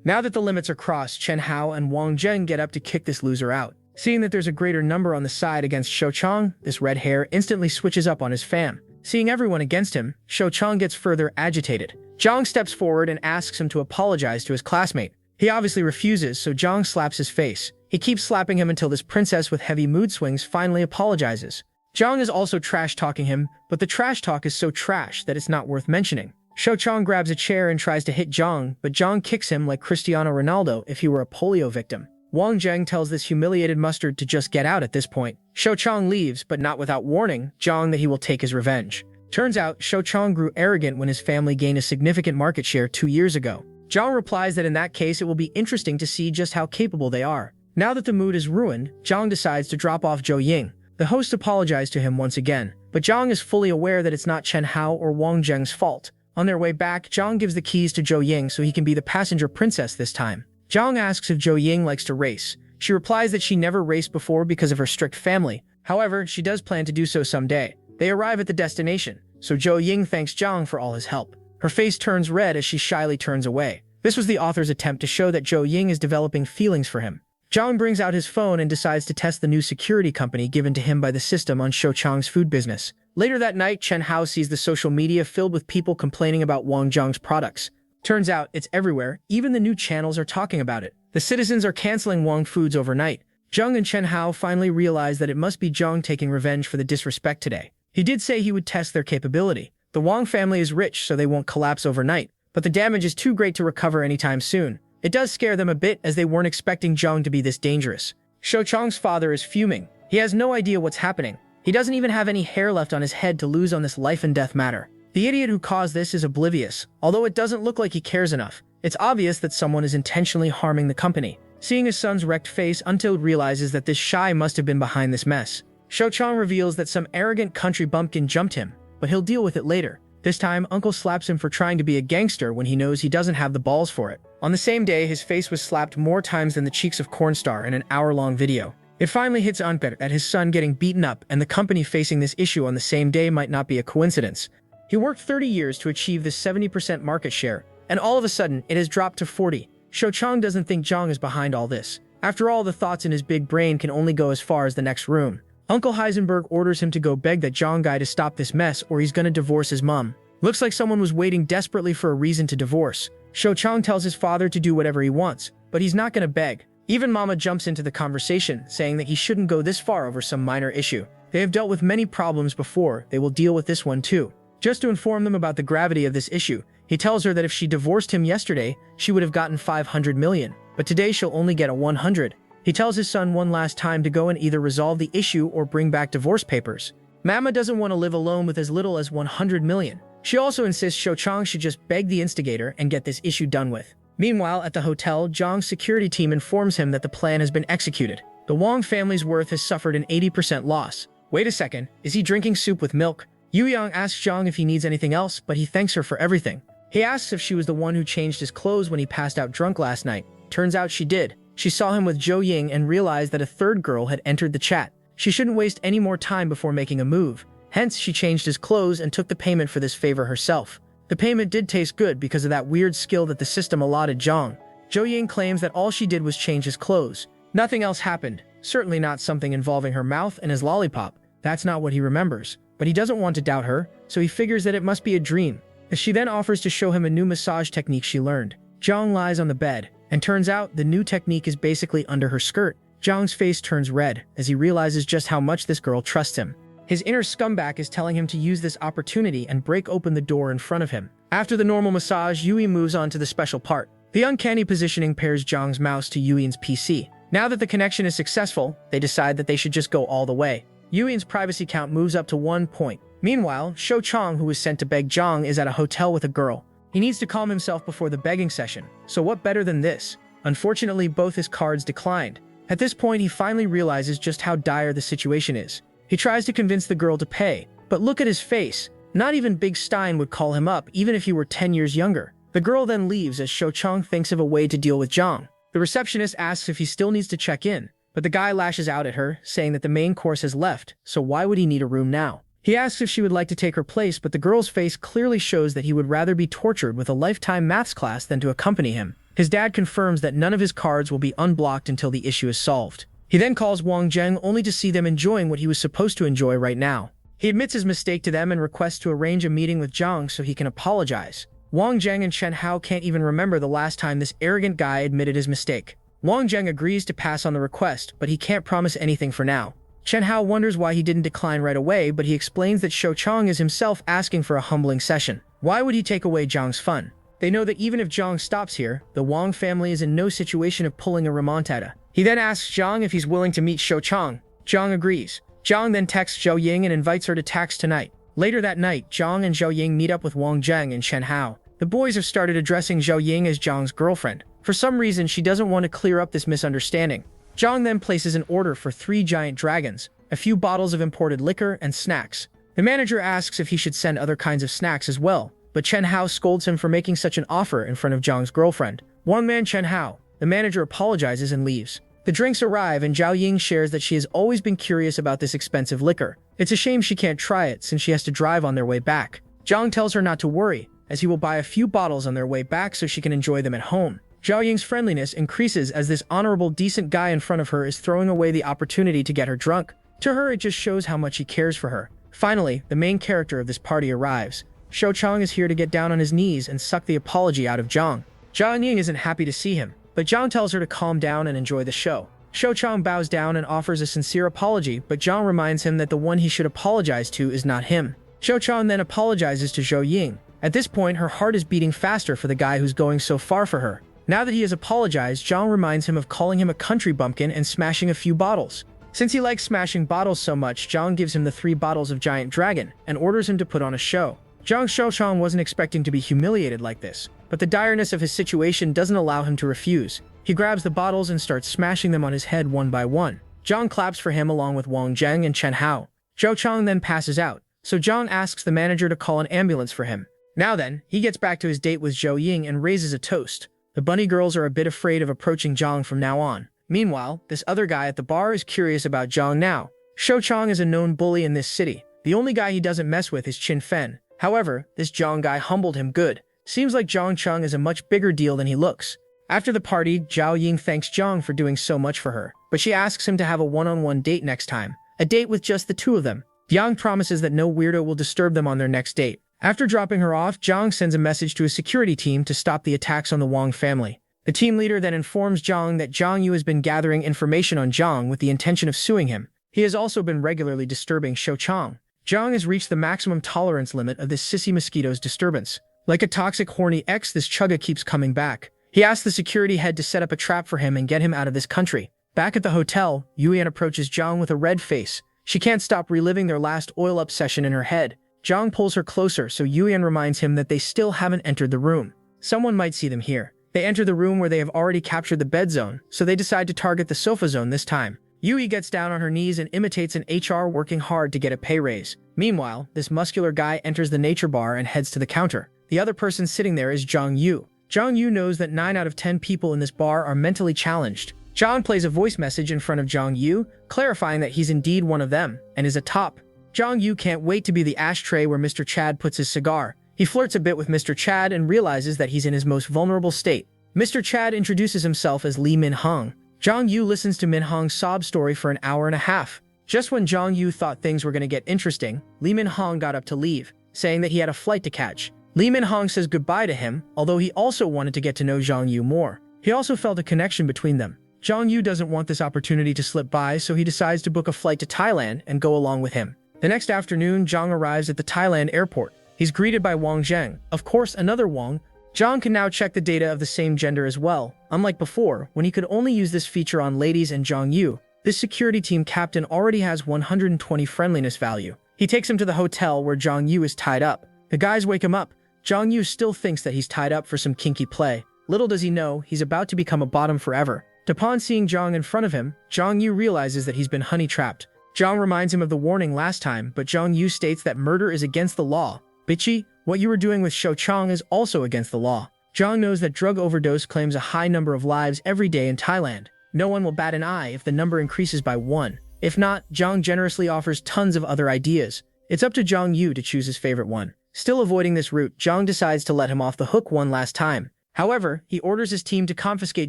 Now that the limits are crossed, Chen Hao and Wang Zheng get up to kick this loser out. Seeing that there's a greater number on the side against Shou Chang, this red hair instantly switches up on his fam. Seeing everyone against him, Shou Chang gets further agitated. Zhang steps forward and asks him to apologize to his classmate. He obviously refuses, so Zhang slaps his face. He keeps slapping him until this princess with heavy mood swings finally apologizes. Zhang is also trash-talking him, but the trash talk is so trash that it's not worth mentioning. Shou Chang grabs a chair and tries to hit Zhang, but Zhang kicks him like Cristiano Ronaldo if he were a polio victim. Wang Zheng tells this humiliated mustard to just get out at this point. Shou Chang leaves, but not without warning Zhang that he will take his revenge. Turns out, Shou Chang grew arrogant when his family gained a significant market share 2 years ago. Zhang replies that in that case it will be interesting to see just how capable they are. Now that the mood is ruined, Zhang decides to drop off Zhou Ying. The host apologized to him once again, but Zhang is fully aware that it's not Chen Hao or Wang Zheng's fault. On their way back, Zhang gives the keys to Zhou Ying so he can be the passenger princess this time. Zhang asks if Zhou Ying likes to race. She replies that she never raced before because of her strict family. However, she does plan to do so someday. They arrive at the destination, so Zhou Ying thanks Zhang for all his help. Her face turns red as she shyly turns away. This was the author's attempt to show that Zhou Ying is developing feelings for him. Zhang brings out his phone and decides to test the new security company given to him by the system on Shou Chang's food business. Later that night, Chen Hao sees the social media filled with people complaining about Wang Zheng's products. Turns out, it's everywhere, even the new channels are talking about it. The citizens are canceling Wang foods overnight. Zheng and Chen Hao finally realize that it must be Zheng taking revenge for the disrespect today. He did say he would test their capability. The Wang family is rich, so they won't collapse overnight, but the damage is too great to recover anytime soon. It does scare them a bit as they weren't expecting Zheng to be this dangerous. Shou Chang's father is fuming. He has no idea what's happening. He doesn't even have any hair left on his head to lose on this life and death matter. The idiot who caused this is oblivious, although it doesn't look like he cares enough. It's obvious that someone is intentionally harming the company. Seeing his son's wrecked face, Until realizes that this shy must have been behind this mess. Shou Chang reveals that some arrogant country bumpkin jumped him, but he'll deal with it later. This time, Uncle slaps him for trying to be a gangster when he knows he doesn't have the balls for it. On the same day, his face was slapped more times than the cheeks of Cornstar in an hour-long video. It finally hits Uncle at his son getting beaten up, and the company facing this issue on the same day might not be a coincidence. He worked 30 years to achieve this 70% market share, and all of a sudden, it has dropped to 40. Shou Chang doesn't think Zhang is behind all this. After all, the thoughts in his big brain can only go as far as the next room. Uncle Heisenberg orders him to go beg that Zhang guy to stop this mess or he's gonna divorce his mom. Looks like someone was waiting desperately for a reason to divorce. Shou Chang tells his father to do whatever he wants, but he's not gonna beg. Even Mama jumps into the conversation, saying that he shouldn't go this far over some minor issue. They have dealt with many problems before, they will deal with this one too. Just to inform them about the gravity of this issue, he tells her that if she divorced him yesterday, she would have gotten 500 million, but today she'll only get a 100. He tells his son one last time to go and either resolve the issue or bring back divorce papers. Mama doesn't want to live alone with as little as 100 million. She also insists Shou Chang should just beg the instigator and get this issue done with. Meanwhile, at the hotel, Zhang's security team informs him that the plan has been executed. The Wang family's worth has suffered an 80% loss. Wait a second, is he drinking soup with milk? Yu Yang asks Zhang if he needs anything else, but he thanks her for everything. He asks if she was the one who changed his clothes when he passed out drunk last night. Turns out she did. She saw him with Zhou Ying and realized that a third girl had entered the chat. She shouldn't waste any more time before making a move. Hence, she changed his clothes and took the payment for this favor herself. The payment did taste good because of that weird skill that the system allotted Zhang. Zhou Ying claims that all she did was change his clothes. Nothing else happened, certainly not something involving her mouth and his lollipop. That's not what he remembers. But he doesn't want to doubt her, so he figures that it must be a dream. As she then offers to show him a new massage technique she learned. Zhang lies on the bed, and turns out the new technique is basically under her skirt. Zhang's face turns red as he realizes just how much this girl trusts him. His inner scumbag is telling him to use this opportunity and break open the door in front of him. After the normal massage, Yui moves on to the special part. The uncanny positioning pairs Zhang's mouse to Yuin's PC. Now that the connection is successful, they decide that they should just go all the way. Yuin's privacy count moves up to 1 point. Meanwhile, Shou Chang, who was sent to beg Zhang, is at a hotel with a girl. He needs to calm himself before the begging session, so what better than this? Unfortunately, both his cards declined. At this point, he finally realizes just how dire the situation is. He tries to convince the girl to pay, but look at his face. Not even Big Stein would call him up, even if he were 10 years younger. The girl then leaves as Shou Chang thinks of a way to deal with Zhang. The receptionist asks if he still needs to check in, but the guy lashes out at her, saying that the main course has left, so why would he need a room now? He asks if she would like to take her place, but the girl's face clearly shows that he would rather be tortured with a lifetime maths class than to accompany him. His dad confirms that none of his cards will be unblocked until the issue is solved. He then calls Wang Zheng only to see them enjoying what he was supposed to enjoy right now. He admits his mistake to them and requests to arrange a meeting with Zhang so he can apologize. Wang Zheng and Chen Hao can't even remember the last time this arrogant guy admitted his mistake. Wang Zheng agrees to pass on the request, but he can't promise anything for now. Chen Hao wonders why he didn't decline right away, but he explains that Shou Chang is himself asking for a humbling session. Why would he take away Zhang's fun? They know that even if Zhang stops here, the Wang family is in no situation of pulling a remontada. He then asks Zhang if he's willing to meet Shou Chang. Zhang agrees. Zhang then texts Zhou Ying and invites her to tax tonight. Later that night, Zhang and Zhou Ying meet up with Wang Zheng and Chen Hao. The boys have started addressing Zhou Ying as Zhang's girlfriend. For some reason, she doesn't want to clear up this misunderstanding. Zhang then places an order for 3 giant dragons, a few bottles of imported liquor, and snacks. The manager asks if he should send other kinds of snacks as well, but Chen Hao scolds him for making such an offer in front of Zhang's girlfriend. One man Chen Hao. The manager apologizes and leaves. The drinks arrive and Zhou Ying shares that she has always been curious about this expensive liquor. It's a shame she can't try it since she has to drive on their way back. Zhang tells her not to worry, as he will buy a few bottles on their way back so she can enjoy them at home. Zhou Ying's friendliness increases as this honorable, decent guy in front of her is throwing away the opportunity to get her drunk. To her, it just shows how much he cares for her. Finally, the main character of this party arrives. Shou Chang is here to get down on his knees and suck the apology out of Zhang. Zhang Ying isn't happy to see him, but Zhang tells her to calm down and enjoy the show. Shou Chang bows down and offers a sincere apology, but Zhang reminds him that the one he should apologize to is not him. Shou Chang then apologizes to Zhou Ying. At this point, her heart is beating faster for the guy who's going so far for her. Now that he has apologized, Zhang reminds him of calling him a country bumpkin and smashing a few bottles. Since he likes smashing bottles so much, Zhang gives him the 3 bottles of Giant Dragon and orders him to put on a show. Shou Chang wasn't expecting to be humiliated like this, but the direness of his situation doesn't allow him to refuse. He grabs the bottles and starts smashing them on his head one by one. Zhang claps for him along with Wang Zheng and Chen Hao. Shou Chang then passes out, so Zhang asks the manager to call an ambulance for him. Now then, he gets back to his date with Zhou Ying and raises a toast. The bunny girls are a bit afraid of approaching Zhang from now on. Meanwhile, this other guy at the bar is curious about Zhang now. Shou Chang is a known bully in this city. The only guy he doesn't mess with is Qin Fen. However, this Zhang guy humbled him good. Seems like Zhang Cheng is a much bigger deal than he looks. After the party, Zhao Ying thanks Zhang for doing so much for her, but she asks him to have a one-on-one date next time. A date with just the 2 of them. Yang promises that no weirdo will disturb them on their next date. After dropping her off, Zhang sends a message to his security team to stop the attacks on the Wang family. The team leader then informs Zhang that Zhang Yu has been gathering information on Zhang with the intention of suing him. He has also been regularly disturbing Shou Chang. Zhang has reached the maximum tolerance limit of this sissy mosquito's disturbance. Like a toxic horny ex, this chugga keeps coming back. He asks the security head to set up a trap for him and get him out of this country. Back at the hotel, Yuan approaches Zhang with a red face. She can't stop reliving their last oil-up session in her head. Zhang pulls her closer, so Yuan reminds him that they still haven't entered the room. Someone might see them here. They enter the room where they have already captured the bed zone, so they decide to target the sofa zone this time. Yui gets down on her knees and imitates an HR working hard to get a pay raise. Meanwhile, this muscular guy enters the nature bar and heads to the counter. The other person sitting there is Zhang Yu. Zhang Yu knows that 9 out of 10 people in this bar are mentally challenged. Zhang plays a voice message in front of Zhang Yu, clarifying that he's indeed one of them, and is a top. Zhang Yu can't wait to be the ashtray where Mr. Chad puts his cigar. He flirts a bit with Mr. Chad and realizes that he's in his most vulnerable state. Mr. Chad introduces himself as Lee Min-hong. Jong Yu listens to Min-hong's sob story for an hour and a half. Just when Jong Yu thought things were going to get interesting, Lee Min-hong got up to leave, saying that he had a flight to catch. Lee Min-hong says goodbye to him, although he also wanted to get to know Jong Yu more. He also felt a connection between them. Jong Yu doesn't want this opportunity to slip by, so he decides to book a flight to Thailand and go along with him. The next afternoon, Jong arrives at the Thailand airport. He's greeted by Wang Zheng, of course another Wang. Jong can now check the data of the same gender as well, unlike before, when he could only use this feature on ladies and Jong Yu. This security team captain already has 120 friendliness value. He takes him to the hotel where Jong Yu is tied up. The guys wake him up. Jong Yu still thinks that he's tied up for some kinky play. Little does he know, he's about to become a bottom forever. Upon seeing Jong in front of him, Jong Yu realizes that he's been honey-trapped. Jong reminds him of the warning last time, but Jong Yu states that murder is against the law. Bitchy, what you were doing with Shou Chang is also against the law. Jong knows that drug overdose claims a high number of lives every day in Thailand. No one will bat an eye if the number increases by 1. If not, Jong generously offers tons of other ideas. It's up to Jong Yu to choose his favorite one. Still avoiding this route, Jong decides to let him off the hook one last time. However, he orders his team to confiscate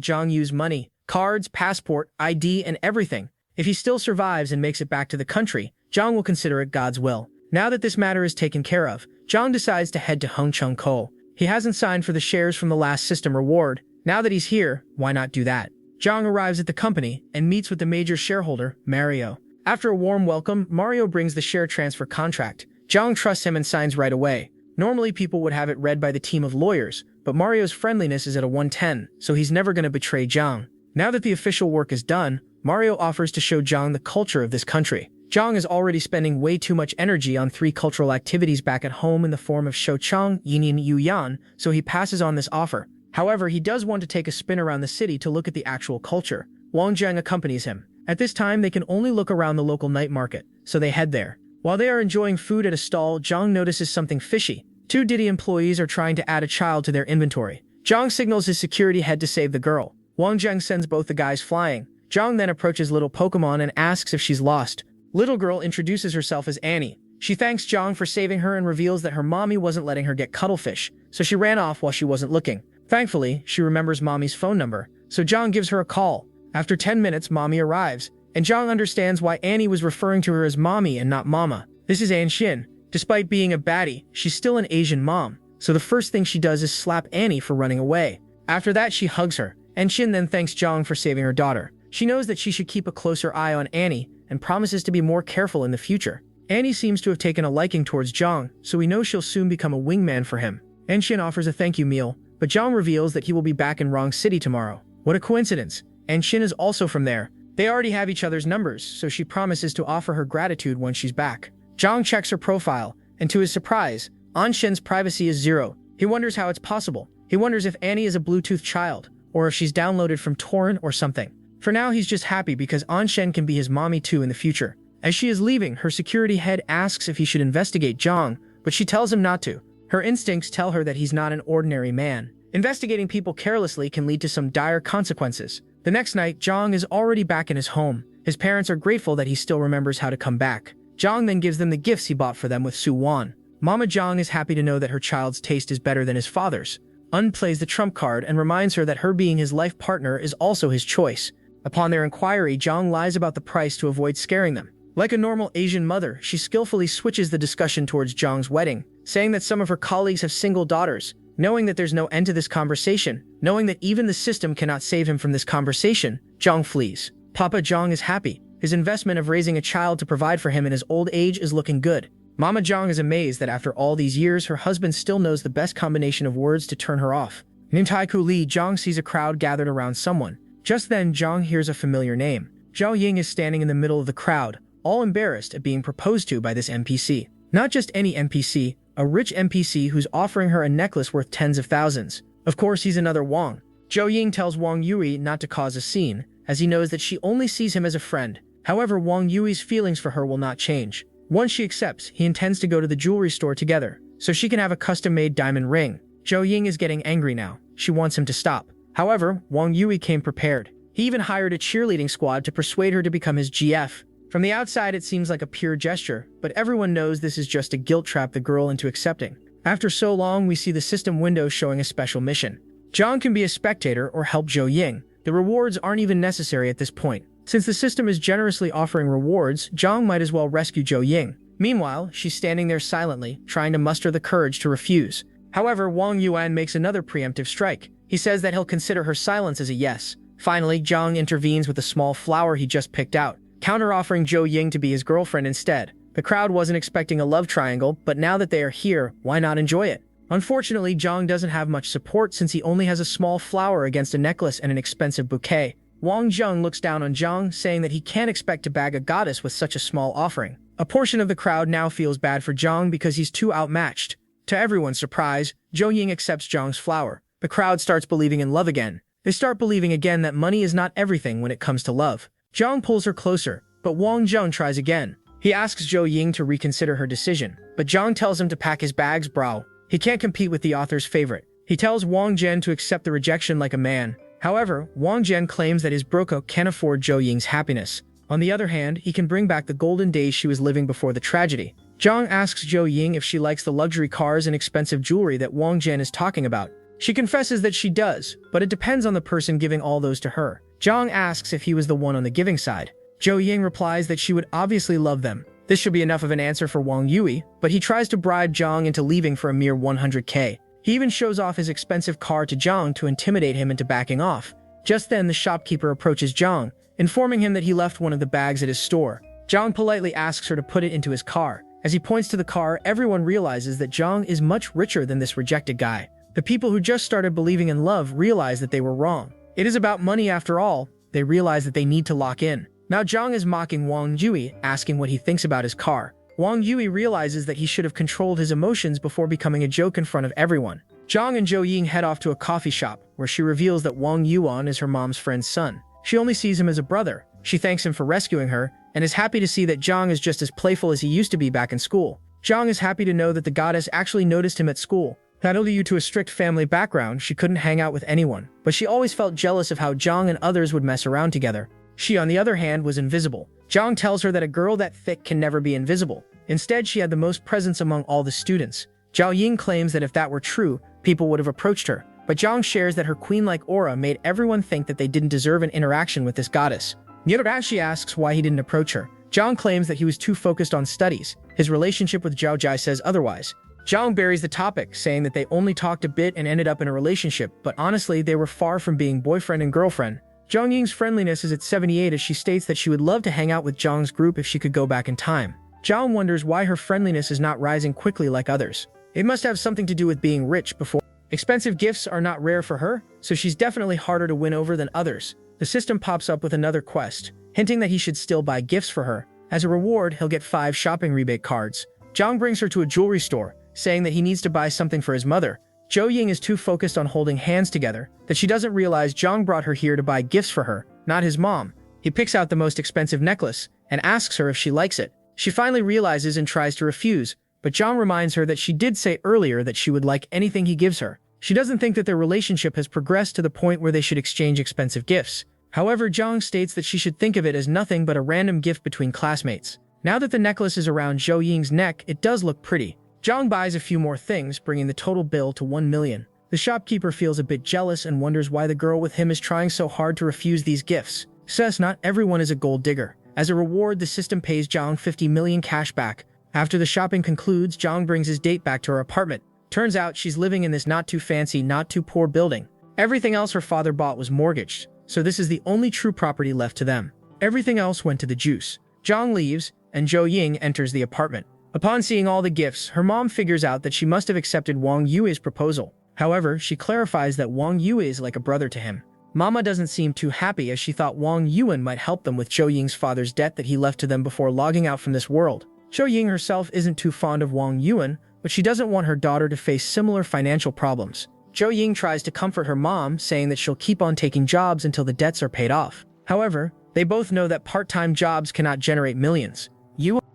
Jong Yu's money, cards, passport, ID, and everything. If he still survives and makes it back to the country, Jong will consider it God's will. Now that this matter is taken care of, Jong decides to head to Hung Chung Ko. He hasn't signed for the shares from the last system reward. Now that he's here, why not do that? Jong arrives at the company and meets with the major shareholder, Mario. After a warm welcome, Mario brings the share transfer contract. Jong trusts him and signs right away. Normally people would have it read by the team of lawyers, but Mario's friendliness is at a 110, so he's never going to betray Jong. Now that the official work is done, Mario offers to show Jong the culture of this country. Jong is already spending way too much energy on 3 cultural activities back at home in the form of Shou Chang, Yin Yin Yu Yan, so he passes on this offer. However, he does want to take a spin around the city to look at the actual culture. Wang Zheng accompanies him. At this time, they can only look around the local night market, so they head there. While they are enjoying food at a stall, Jong notices something fishy. 2 Diddy employees are trying to add a child to their inventory. Jong signals his security head to save the girl. Wang Zheng sends both the guys flying. Jong then approaches little Pokemon and asks if she's lost. Little girl introduces herself as Annie. She thanks Jong for saving her and reveals that her mommy wasn't letting her get cuttlefish, so she ran off while she wasn't looking. Thankfully, she remembers mommy's phone number, so Jong gives her a call. After 10 minutes, mommy arrives, and Jong understands why Annie was referring to her as mommy and not mama. This is An Xin. Despite being a baddie, she's still an Asian mom, so the first thing she does is slap Annie for running away. After that, she hugs her. An Xin then thanks Jong for saving her daughter. She knows that she should keep a closer eye on Annie and promises to be more careful in the future. Annie seems to have taken a liking towards Jong, so we know she'll soon become a wingman for him. An Xin offers a thank you meal, but Jong reveals that he will be back in Wrong City tomorrow. What a coincidence. An Xin is also from there. They already have each other's numbers, so she promises to offer her gratitude when she's back. Jong checks her profile, and to his surprise, An Xin's privacy is 0. He wonders how it's possible. He wonders if Annie is a Bluetooth child, or if she's downloaded from torrent or something. For now, he's just happy because An Xin can be his mommy too in the future. As she is leaving, her security head asks if he should investigate Jong, but she tells him not to. Her instincts tell her that he's not an ordinary man. Investigating people carelessly can lead to some dire consequences. The next night, Jong is already back in his home. His parents are grateful that he still remembers how to come back. Jong then gives them the gifts he bought for them with Su Wan. Mama Jong is happy to know that her child's taste is better than his father's. Un plays the trump card and reminds her that her being his life partner is also his choice. Upon their inquiry, Jong lies about the price to avoid scaring them. Like a normal Asian mother, she skillfully switches the discussion towards Jong's wedding, saying that some of her colleagues have single daughters. Knowing that there's no end to this conversation, knowing that even the system cannot save him from this conversation, Jong flees. Papa Jong is happy. His investment of raising a child to provide for him in his old age is looking good. Mama Jong is amazed that after all these years, her husband still knows the best combination of words to turn her off. In Taikoo Li, Jong sees a crowd gathered around someone. Just then, Jong hears a familiar name. Zhao Ying is standing in the middle of the crowd, all embarrassed at being proposed to by this NPC. Not just any NPC, a rich NPC who's offering her a necklace worth tens of thousands. Of course, he's another Wang. Zhao Ying tells Wang Yui not to cause a scene, as he knows that she only sees him as a friend. However, Wang Yui's feelings for her will not change. Once she accepts, he intends to go to the jewelry store together, so she can have a custom-made diamond ring. Zhao Ying is getting angry now. She wants him to stop. However, Wang Yui came prepared. He even hired a cheerleading squad to persuade her to become his GF. From the outside, it seems like a pure gesture, but everyone knows this is just to guilt trap the girl into accepting. After so long, we see the system window showing a special mission. Zhang can be a spectator or help Zhou Ying. The rewards aren't even necessary at this point. Since the system is generously offering rewards, Zhang might as well rescue Zhou Ying. Meanwhile, she's standing there silently, trying to muster the courage to refuse. However, Wang Yuan makes another preemptive strike. He says that he'll consider her silence as a yes. Finally, Zhang intervenes with a small flower he just picked out, counter-offering Zhou Ying to be his girlfriend instead. The crowd wasn't expecting a love triangle, but now that they are here, why not enjoy it? Unfortunately, Zhang doesn't have much support since he only has a small flower against a necklace and an expensive bouquet. Wang Zheng looks down on Zhang, saying that he can't expect to bag a goddess with such a small offering. A portion of the crowd now feels bad for Zhang because he's too outmatched. To everyone's surprise, Zhou Ying accepts Zhang's flower. The crowd starts believing in love again. They start believing again that money is not everything when it comes to love. Zhang pulls her closer, but Wang Zheng tries again. He asks Zhou Ying to reconsider her decision, but Zhang tells him to pack his bags, bro. He can't compete with the author's favorite. He tells Wang Zhen to accept the rejection like a man. However, Wang Zhen claims that his broco can't afford Zhou Ying's happiness. On the other hand, he can bring back the golden days she was living before the tragedy. Zhang asks Zhou Ying if she likes the luxury cars and expensive jewelry that Wang Zhen is talking about. She confesses that she does, but it depends on the person giving all those to her. Zhang asks if he was the one on the giving side. Zhou Ying replies that she would obviously love them. This should be enough of an answer for Wang Yui, but he tries to bribe Zhang into leaving for a mere 100k. He even shows off his expensive car to Zhang to intimidate him into backing off. Just then, the shopkeeper approaches Zhang, informing him that he left one of the bags at his store. Zhang politely asks her to put it into his car. As he points to the car, everyone realizes that Zhang is much richer than this rejected guy. The people who just started believing in love realize that they were wrong. It is about money after all. They realize that they need to lock in. Now Zhang is mocking Wang Yui, asking what he thinks about his car. Wang Yui realizes that he should have controlled his emotions before becoming a joke in front of everyone. Zhang and Zhou Ying head off to a coffee shop, where she reveals that Wang Yuan is her mom's friend's son. She only sees him as a brother. She thanks him for rescuing her, and is happy to see that Zhang is just as playful as he used to be back in school. Zhang is happy to know that the goddess actually noticed him at school. Not only due to a strict family background, she couldn't hang out with anyone, but she always felt jealous of how Zhang and others would mess around together. She, on the other hand, was invisible. Zhang tells her that a girl that thick can never be invisible. Instead, she had the most presence among all the students. Zhao Ying claims that if that were true, people would have approached her, but Zhang shares that her queen-like aura made everyone think that they didn't deserve an interaction with this goddess. Nyorodashi asks why he didn't approach her. Zhang claims that he was too focused on studies. His relationship with Zhao Jai says otherwise. Zhang buries the topic, saying that they only talked a bit and ended up in a relationship, but honestly, they were far from being boyfriend and girlfriend. Zhang Ying's friendliness is at 78 as she states that she would love to hang out with Zhang's group if she could go back in time. Zhang wonders why her friendliness is not rising quickly like others. It must have something to do with being rich before. Expensive gifts are not rare for her, so she's definitely harder to win over than others. The system pops up with another quest, hinting that he should still buy gifts for her. As a reward, he'll get 5 shopping rebate cards. Zhang brings her to a jewelry store, saying that he needs to buy something for his mother. Zhou Ying is too focused on holding hands together that she doesn't realize Zhang brought her here to buy gifts for her, not his mom. He picks out the most expensive necklace and asks her if she likes it. She finally realizes and tries to refuse, but Zhang reminds her that she did say earlier that she would like anything he gives her. She doesn't think that their relationship has progressed to the point where they should exchange expensive gifts. However, Zhang states that she should think of it as nothing but a random gift between classmates. Now that the necklace is around Zhou Ying's neck, it does look pretty. Zhang buys a few more things, bringing the total bill to 1 million. The shopkeeper feels a bit jealous and wonders why the girl with him is trying so hard to refuse these gifts. Says not everyone is a gold digger. As a reward, the system pays Zhang 50 million cash back. After the shopping concludes, Zhang brings his date back to her apartment. Turns out she's living in this not too fancy, not too poor building. Everything else her father bought was mortgaged, so this is the only true property left to them. Everything else went to the juice. Zhang leaves, and Zhou Ying enters the apartment. Upon seeing all the gifts, her mom figures out that she must have accepted Wang Yui's proposal. However, she clarifies that Wang Yui is like a brother to him. Mama doesn't seem too happy as she thought Wang Yuan might help them with Zhou Ying's father's debt that he left to them before logging out from this world. Zhou Ying herself isn't too fond of Wang Yuan, but she doesn't want her daughter to face similar financial problems. Zhou Ying tries to comfort her mom, saying that she'll keep on taking jobs until the debts are paid off. However, they both know that part-time jobs cannot generate millions.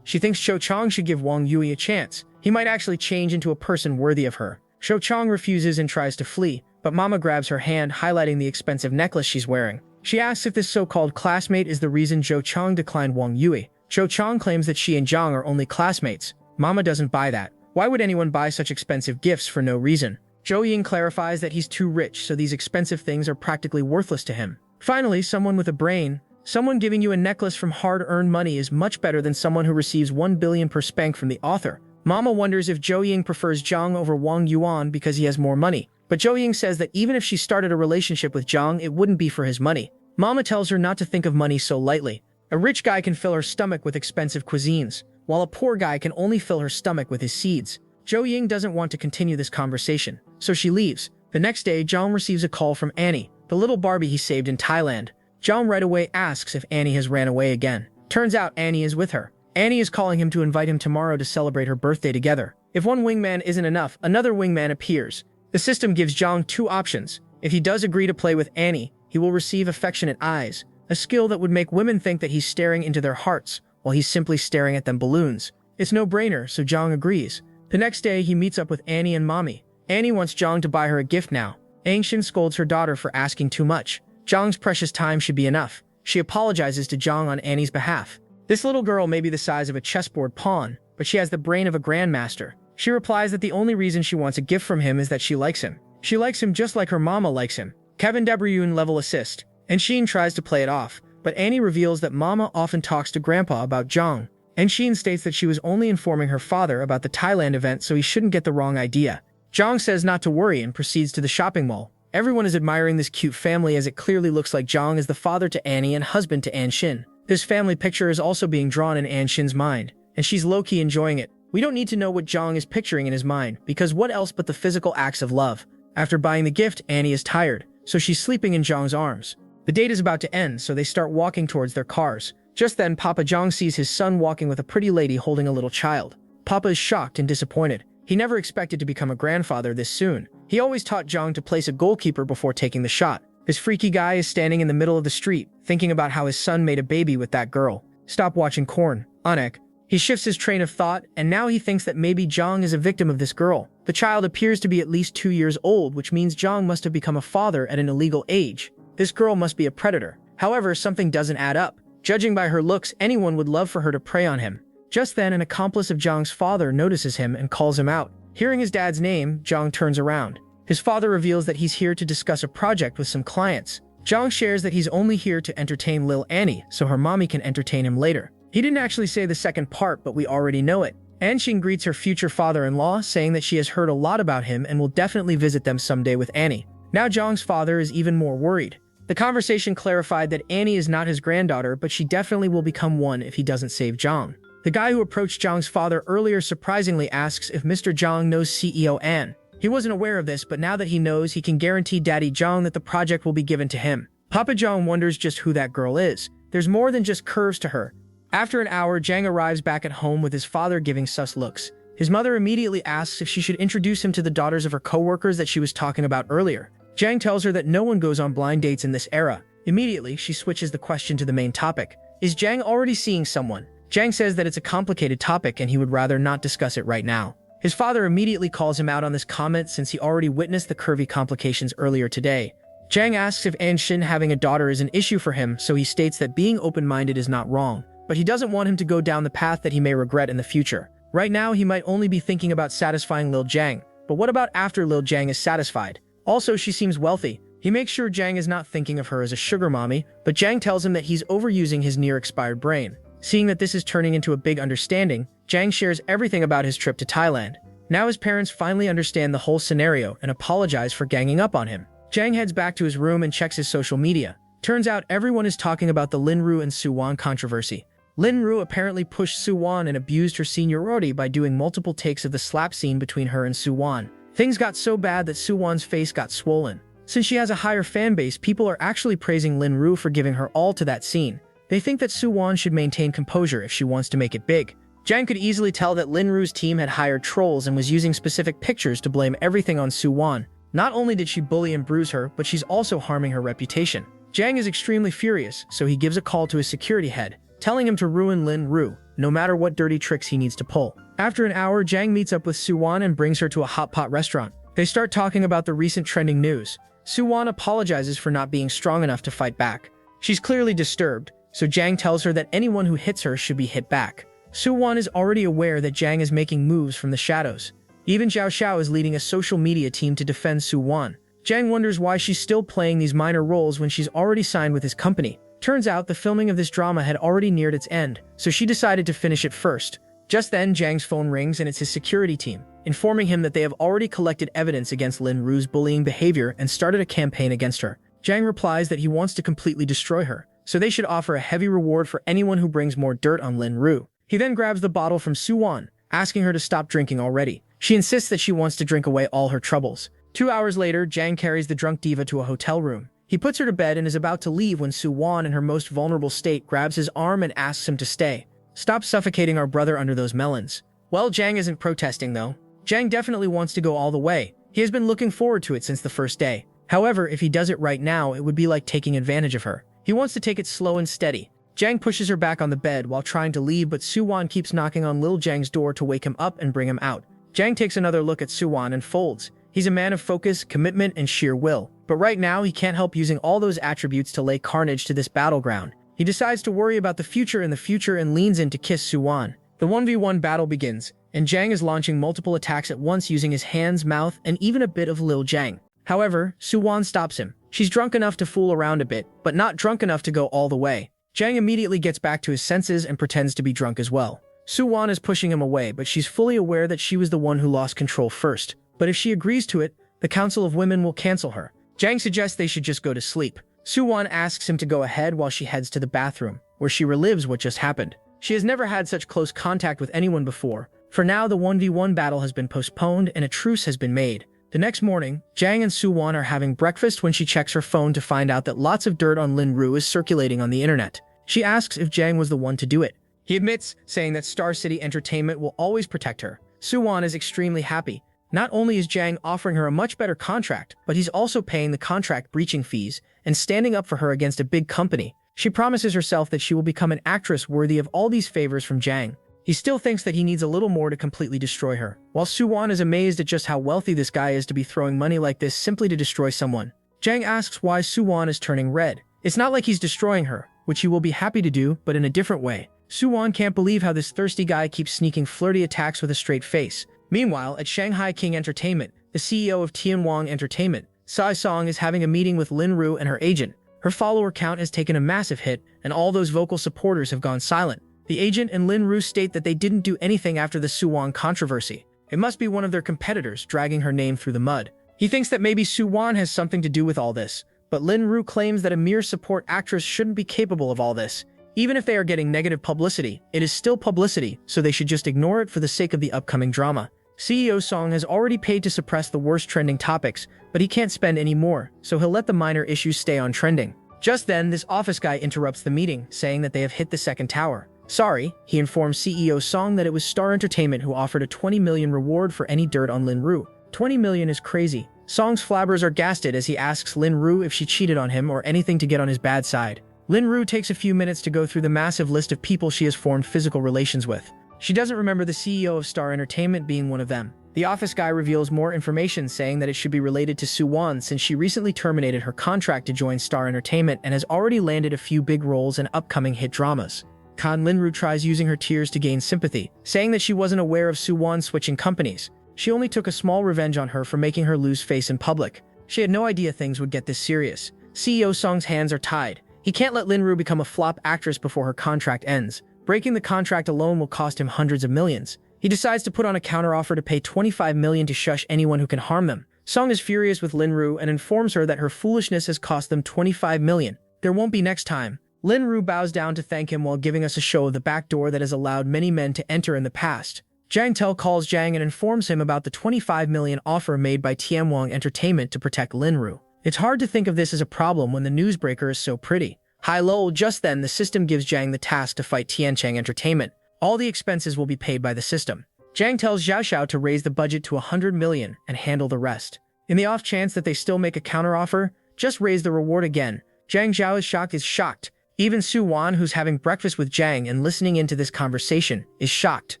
She thinks Shou Chang should give Wang Yui a chance. He might actually change into a person worthy of her. Shou Chang refuses and tries to flee, but Mama grabs her hand, highlighting the expensive necklace she's wearing. She asks if this so-called classmate is the reason Zhou Chang declined Wang Yui. Zhou Chang claims that she and Zhang are only classmates. Mama doesn't buy that. Why would anyone buy such expensive gifts for no reason? Zhou Ying clarifies that he's too rich, so these expensive things are practically worthless to him. Finally, someone with a brain. Someone giving you a necklace from hard-earned money is much better than someone who receives 1 billion per spank from the author. Mama wonders if Zhou Ying prefers Zhang over Wang Yuan because he has more money. But Zhou Ying says that even if she started a relationship with Zhang, it wouldn't be for his money. Mama tells her not to think of money so lightly. A rich guy can fill her stomach with expensive cuisines, while a poor guy can only fill her stomach with his seeds. Zhou Ying doesn't want to continue this conversation, so she leaves. The next day, Zhang receives a call from Annie, the little Barbie he saved in Thailand. Zhang right away asks if Annie has ran away again. Turns out Annie is with her. Annie is calling him to invite him tomorrow to celebrate her birthday together. If one wingman isn't enough, another wingman appears. The system gives Zhang 2 options. If he does agree to play with Annie, he will receive affectionate eyes, a skill that would make women think that he's staring into their hearts, while he's simply staring at them balloons. It's no-brainer, so Zhang agrees. The next day, he meets up with Annie and Mommy. Annie wants Zhang to buy her a gift now. Angshin scolds her daughter for asking too much. Zhang's precious time should be enough. She apologizes to Zhang on Annie's behalf. This little girl may be the size of a chessboard pawn, but she has the brain of a grandmaster. She replies that the only reason she wants a gift from him is that she likes him. She likes him just like her mama likes him. Kevin De Bruyne level assist, and Sheen tries to play it off, but Annie reveals that mama often talks to grandpa about Zhang, and Sheen states that she was only informing her father about the Thailand event so he shouldn't get the wrong idea. Zhang says not to worry and proceeds to the shopping mall. Everyone is admiring this cute family as it clearly looks like Zhang is the father to Annie and husband to Anshin. This family picture is also being drawn in Anshin's mind, and she's low-key enjoying it. We don't need to know what Zhang is picturing in his mind, because what else but the physical acts of love. After buying the gift, Annie is tired, so she's sleeping in Zhang's arms. The date is about to end, so they start walking towards their cars. Just then, Papa Zhang sees his son walking with a pretty lady holding a little child. Papa is shocked and disappointed. He never expected to become a grandfather this soon. He always taught Zhang to place a goalkeeper before taking the shot. This freaky guy is standing in the middle of the street, thinking about how his son made a baby with that girl. Stop watching corn, Anik. He shifts his train of thought, and now he thinks that maybe Zhang is a victim of this girl. The child appears to be at least 2 years old, which means Zhang must have become a father at an illegal age. This girl must be a predator. However, something doesn't add up. Judging by her looks, anyone would love for her to prey on him. Just then, an accomplice of Zhang's father notices him and calls him out. Hearing his dad's name, Zhang turns around. His father reveals that he's here to discuss a project with some clients. Zhang shares that he's only here to entertain Lil Annie, so her mommy can entertain him later. He didn't actually say the second part, but we already know it. Anshin greets her future father-in-law, saying that she has heard a lot about him and will definitely visit them someday with Annie. Now Zhang's father is even more worried. The conversation clarified that Annie is not his granddaughter, but she definitely will become one if he doesn't save Zhang. The guy who approached Zhang's father earlier surprisingly asks if Mr. Zhang knows CEO An. He wasn't aware of this, but now that he knows, he can guarantee Daddy Zhang that the project will be given to him. Papa Zhang wonders just who that girl is. There's more than just curves to her. After an hour, Zhang arrives back at home with his father giving sus looks. His mother immediately asks if she should introduce him to the daughters of her co-workers that she was talking about earlier. Zhang tells her that no one goes on blind dates in this era. Immediately, she switches the question to the main topic. Is Zhang already seeing someone? Zhang says that it's a complicated topic and he would rather not discuss it right now. His father immediately calls him out on this comment since he already witnessed the curvy complications earlier today. Zhang asks if Anshin having a daughter is an issue for him, so he states that being open-minded is not wrong, but he doesn't want him to go down the path that he may regret in the future. Right now, he might only be thinking about satisfying Lil Zhang, but what about after Lil Zhang is satisfied? Also, she seems wealthy. He makes sure Zhang is not thinking of her as a sugar mommy, but Zhang tells him that he's overusing his near-expired brain. Seeing that this is turning into a big understanding, Zhang shares everything about his trip to Thailand. Now his parents finally understand the whole scenario and apologize for ganging up on him. Zhang heads back to his room and checks his social media. Turns out everyone is talking about the Linru and Suwon controversy. Linru apparently pushed Suwon and abused her seniority by doing multiple takes of the slap scene between her and Suwon. Things got so bad that Suwon's face got swollen. Since she has a higher fan base, people are actually praising Linru for giving her all to that scene. They think that Suwon should maintain composure if she wants to make it big. Zhang could easily tell that Linru's team had hired trolls and was using specific pictures to blame everything on Suwon. Not only did she bully and bruise her, but she's also harming her reputation. Zhang is extremely furious, so he gives a call to his security head, telling him to ruin Linru, no matter what dirty tricks he needs to pull. After an hour, Zhang meets up with Suwon and brings her to a hot pot restaurant. They start talking about the recent trending news. Suwon apologizes for not being strong enough to fight back. She's clearly disturbed, so Zhang tells her that anyone who hits her should be hit back. Suwon is already aware that Zhang is making moves from the shadows. Even Zhao Xiao is leading a social media team to defend Su Wan. Zhang wonders why she's still playing these minor roles when she's already signed with his company. Turns out the filming of this drama had already neared its end, so she decided to finish it first. Just then, Zhang's phone rings and it's his security team, informing him that they have already collected evidence against Lin Ru's bullying behavior and started a campaign against her. Zhang replies that he wants to completely destroy her, so they should offer a heavy reward for anyone who brings more dirt on Lin Ru. He then grabs the bottle from Su Wan, asking her to stop drinking already. She insists that she wants to drink away all her troubles. 2 hours later, Zhang carries the drunk diva to a hotel room. He puts her to bed and is about to leave when Su Wan, in her most vulnerable state, grabs his arm and asks him to stay. Stop suffocating our brother under those melons. Well, Zhang isn't protesting though. Zhang definitely wants to go all the way. He has been looking forward to it since the first day. However, if he does it right now, it would be like taking advantage of her. He wants to take it slow and steady. Zhang pushes her back on the bed while trying to leave, but Su Wan keeps knocking on Lil Zhang's door to wake him up and bring him out. Zhang takes another look at Su Wan and folds. He's a man of focus, commitment, and sheer will. But right now, he can't help using all those attributes to lay carnage to this battleground. He decides to worry about the future and leans in to kiss Su Wan. The 1v1 battle begins, and Zhang is launching multiple attacks at once using his hands, mouth, and even a bit of Lil Zhang. However, Su Wan stops him. She's drunk enough to fool around a bit, but not drunk enough to go all the way. Zhang immediately gets back to his senses and pretends to be drunk as well. Su Wan is pushing him away, but she's fully aware that she was the one who lost control first. But if she agrees to it, the Council of Women will cancel her. Zhang suggests they should just go to sleep. Su Wan asks him to go ahead while she heads to the bathroom, where she relives what just happened. She has never had such close contact with anyone before. For now, the 1v1 battle has been postponed and a truce has been made. The next morning, Zhang and Su Wan are having breakfast when she checks her phone to find out that lots of dirt on Lin Ru is circulating on the internet. She asks if Zhang was the one to do it. He admits, saying that Star City Entertainment will always protect her. Su Wan is extremely happy. Not only is Zhang offering her a much better contract, but he's also paying the contract breaching fees and standing up for her against a big company. She promises herself that she will become an actress worthy of all these favors from Zhang. He still thinks that he needs a little more to completely destroy her, while Su Wan is amazed at just how wealthy this guy is to be throwing money like this simply to destroy someone. Zhang asks why Su Wan is turning red. It's not like he's destroying her, which he will be happy to do, but in a different way. Su Wan can't believe how this thirsty guy keeps sneaking flirty attacks with a straight face. Meanwhile, at Shanghai King Entertainment, the CEO of Tianwang Entertainment, Sai Song, is having a meeting with Lin Ru and her agent. Her follower count has taken a massive hit, and all those vocal supporters have gone silent. The agent and Lin Ru state that they didn't do anything after the Su Wan controversy. It must be one of their competitors dragging her name through the mud. He thinks that maybe Su Wan has something to do with all this, but Lin Ru claims that a mere support actress shouldn't be capable of all this. Even if they are getting negative publicity, it is still publicity, so they should just ignore it for the sake of the upcoming drama. CEO Song has already paid to suppress the worst trending topics, but he can't spend any more, so he'll let the minor issues stay on trending. Just then, this office guy interrupts the meeting, saying that they have hit the second tower. Sorry, he informs CEO Song that it was Star Entertainment who offered a 20 million reward for any dirt on Lin Ru. 20 million is crazy. Song's flabbers are gasted as he asks Lin Ru if she cheated on him or anything to get on his bad side. Lin Ru takes a few minutes to go through the massive list of people she has formed physical relations with. She doesn't remember the CEO of Star Entertainment being one of them. The office guy reveals more information, saying that it should be related to Su Wan since she recently terminated her contract to join Star Entertainment and has already landed a few big roles in upcoming hit dramas. Lin Ru tries using her tears to gain sympathy, saying that she wasn't aware of Su Wan switching companies. She only took a small revenge on her for making her lose face in public. She had no idea things would get this serious. CEO Song's hands are tied. He can't let Lin Ru become a flop actress before her contract ends. Breaking the contract alone will cost him hundreds of millions. He decides to put on a counteroffer to pay 25 million to shush anyone who can harm them. Song is furious with Lin Ru and informs her that her foolishness has cost them 25 million. There won't be next time. Lin Ru bows down to thank him while giving us a show of the back door that has allowed many men to enter in the past. Zhang Tel calls Zhang and informs him about the 25 million offer made by Tianwang Entertainment to protect Lin Ru. It's hard to think of this as a problem when the newsbreaker is so pretty. Hi lol, just then the system gives Zhang the task to fight Tiancheng Entertainment. All the expenses will be paid by the system. Zhang tells Zhao Xiao to raise the budget to 100 million and handle the rest. In the off chance that they still make a counteroffer, just raise the reward again. Zhang Zhao is shocked. Even Su Wan, who's having breakfast with Zhang and listening into this conversation, is shocked.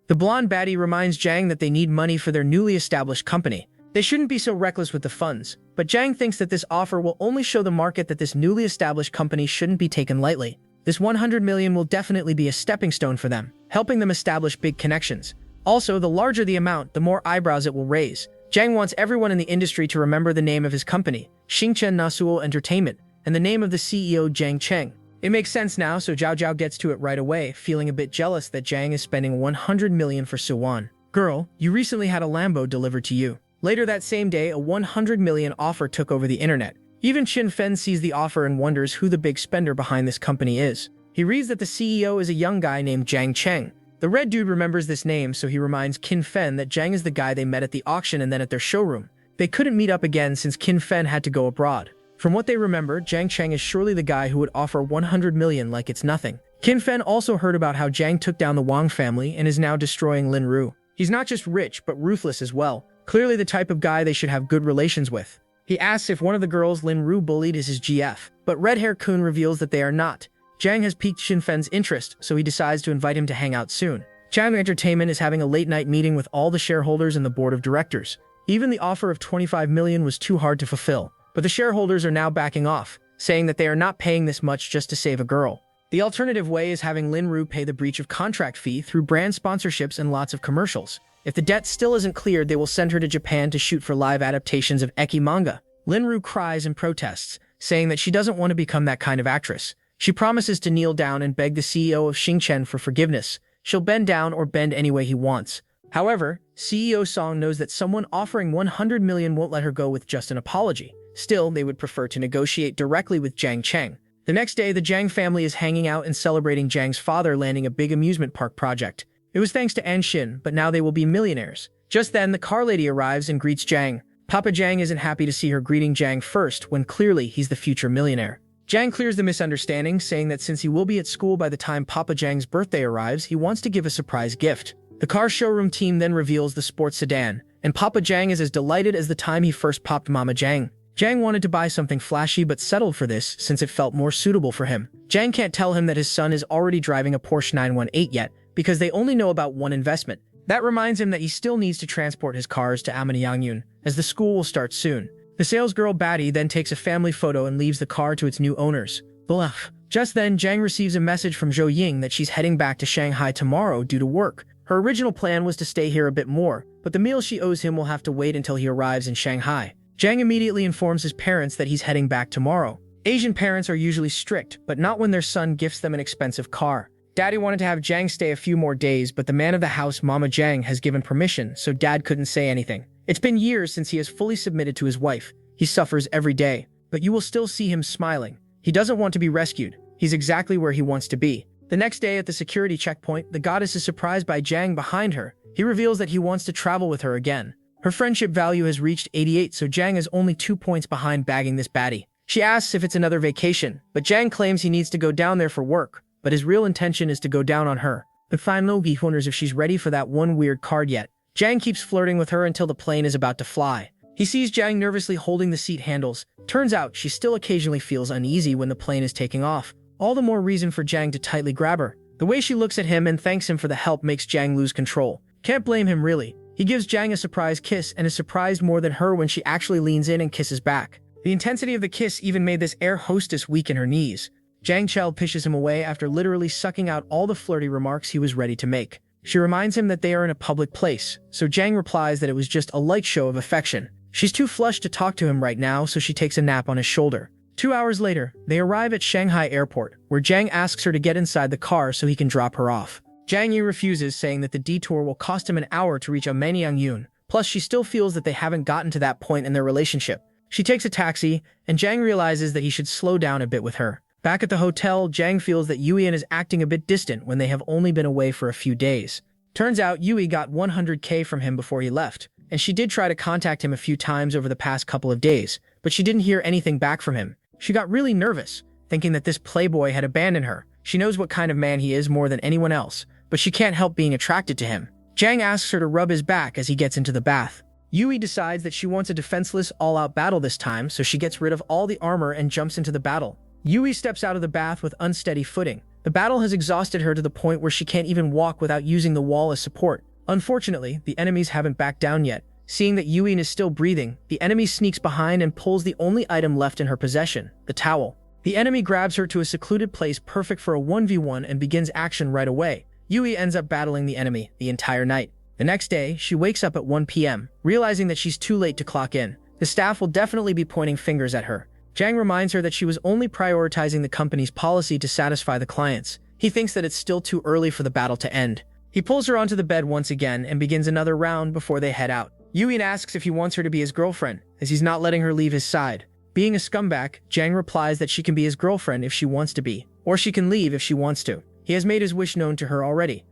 The blonde baddie reminds Zhang that they need money for their newly established company. They shouldn't be so reckless with the funds, but Zhang thinks that this offer will only show the market that this newly established company shouldn't be taken lightly. This 100 million will definitely be a stepping stone for them, helping them establish big connections. Also, the larger the amount, the more eyebrows it will raise. Jang wants everyone in the industry to remember the name of his company, Xingchen Nasuo Entertainment, and the name of the CEO, Jang Cheng. It makes sense now, so Zhao Zhao gets to it right away, feeling a bit jealous that Jang is spending 100 million for Suwon. Girl, you recently had a Lambo delivered to you. Later that same day, a 100 million offer took over the internet. Even Qin Fen sees the offer and wonders who the big spender behind this company is. He reads that the CEO is a young guy named Jang Cheng. The red dude remembers this name, so he reminds Qin Fen that Jang is the guy they met at the auction and then at their showroom. They couldn't meet up again since Qin Fen had to go abroad. From what they remember, Jang Cheng is surely the guy who would offer 100 million like it's nothing. Qin Fen also heard about how Jang took down the Wang family and is now destroying Lin Ru. He's not just rich, but ruthless as well. Clearly the type of guy they should have good relations with. He asks if one of the girls Lin Ru bullied is his GF, but Red Hair Kun reveals that they are not. Jang has piqued Qin Fen's interest, so he decides to invite him to hang out soon. Jang Entertainment is having a late-night meeting with all the shareholders and the board of directors. Even the offer of 25 million was too hard to fulfill. But the shareholders are now backing off, saying that they are not paying this much just to save a girl. The alternative way is having Lin Ru pay the breach of contract fee through brand sponsorships and lots of commercials. If the debt still isn't cleared, they will send her to Japan to shoot for live adaptations of Eki manga. Lin Ru cries and protests, saying that she doesn't want to become that kind of actress. She promises to kneel down and beg the CEO of Xingchen for forgiveness. She'll bend down or bend any way he wants. However, CEO Song knows that someone offering 100 million won't let her go with just an apology. Still, they would prefer to negotiate directly with Jang Cheng. The next day, the Jang family is hanging out and celebrating Jang's father landing a big amusement park project. It was thanks to An Shin, but now they will be millionaires. Just then, the car lady arrives and greets Jang. Papa Jang isn't happy to see her greeting Jang first, when clearly he's the future millionaire. Jang clears the misunderstanding, saying that since he will be at school by the time Papa Jang's birthday arrives, he wants to give a surprise gift. The car showroom team then reveals the sports sedan, and Papa Jang is as delighted as the time he first popped Mama Jang. Jang wanted to buy something flashy but settled for this since it felt more suitable for him. Jang can't tell him that his son is already driving a Porsche 918 yet, because they only know about one investment. That reminds him that he still needs to transport his cars to Amanyanghyun, as the school will start soon. The salesgirl Batty then takes a family photo and leaves the car to its new owners. Bluff. Just then, Jang receives a message from Zhou Ying that she's heading back to Shanghai tomorrow due to work. Her original plan was to stay here a bit more, but the meal she owes him will have to wait until he arrives in Shanghai. Jang immediately informs his parents that he's heading back tomorrow. Asian parents are usually strict, but not when their son gifts them an expensive car. Daddy wanted to have Jang stay a few more days, but the man of the house, Mama Jang, has given permission, so Dad couldn't say anything. It's been years since he has fully submitted to his wife. He suffers every day, but you will still see him smiling. He doesn't want to be rescued. He's exactly where he wants to be. The next day at the security checkpoint, the goddess is surprised by Jang behind her. He reveals that he wants to travel with her again. Her friendship value has reached 88, so Jang is only 2 points behind bagging this baddie. She asks if it's another vacation, but Jang claims he needs to go down there for work, but his real intention is to go down on her. But finally, he wonders if she's ready for that one weird card yet. Jang keeps flirting with her until the plane is about to fly. He sees Jang nervously holding the seat handles. Turns out she still occasionally feels uneasy when the plane is taking off. All the more reason for Jang to tightly grab her. The way she looks at him and thanks him for the help makes Jang lose control. Can't blame him really. He gives Jang a surprise kiss and is surprised more than her when she actually leans in and kisses back. The intensity of the kiss even made this air hostess weak in her knees. Jang Chell pushes him away after literally sucking out all the flirty remarks he was ready to make. She reminds him that they are in a public place, so Jang replies that it was just a light show of affection. She's too flushed to talk to him right now, so she takes a nap on his shoulder. 2 hours later, they arrive at Shanghai Airport, where Jang asks her to get inside the car so he can drop her off. Jang Yi refuses, saying that the detour will cost him an hour to reach Amanyanghyun. Plus, she still feels that they haven't gotten to that point in their relationship. She takes a taxi, and Jang realizes that he should slow down a bit with her. Back at the hotel, Jang feels that Yuian is acting a bit distant when they have only been away for a few days. Turns out Yui got 100k from him before he left, and she did try to contact him a few times over the past couple of days, but she didn't hear anything back from him. She got really nervous, thinking that this playboy had abandoned her. She knows what kind of man he is more than anyone else, but she can't help being attracted to him. Jang asks her to rub his back as he gets into the bath. Yui decides that she wants a defenseless, all-out battle this time, so she gets rid of all the armor and jumps into the battle. Yui steps out of the bath with unsteady footing. The battle has exhausted her to the point where she can't even walk without using the wall as support. Unfortunately, the enemies haven't backed down yet. Seeing that Yui is still breathing, the enemy sneaks behind and pulls the only item left in her possession, the towel. The enemy grabs her to a secluded place perfect for a 1v1 and begins action right away. Yui ends up battling the enemy the entire night. The next day, she wakes up at 1 p.m., realizing that she's too late to clock in. The staff will definitely be pointing fingers at her. Jang reminds her that she was only prioritizing the company's policy to satisfy the clients. He thinks that it's still too early for the battle to end. He pulls her onto the bed once again and begins another round before they head out. Yui asks if he wants her to be his girlfriend, as he's not letting her leave his side. Being a scumbag, Jang replies that she can be his girlfriend if she wants to be, or she can leave if she wants to. He has made his wish known to her already.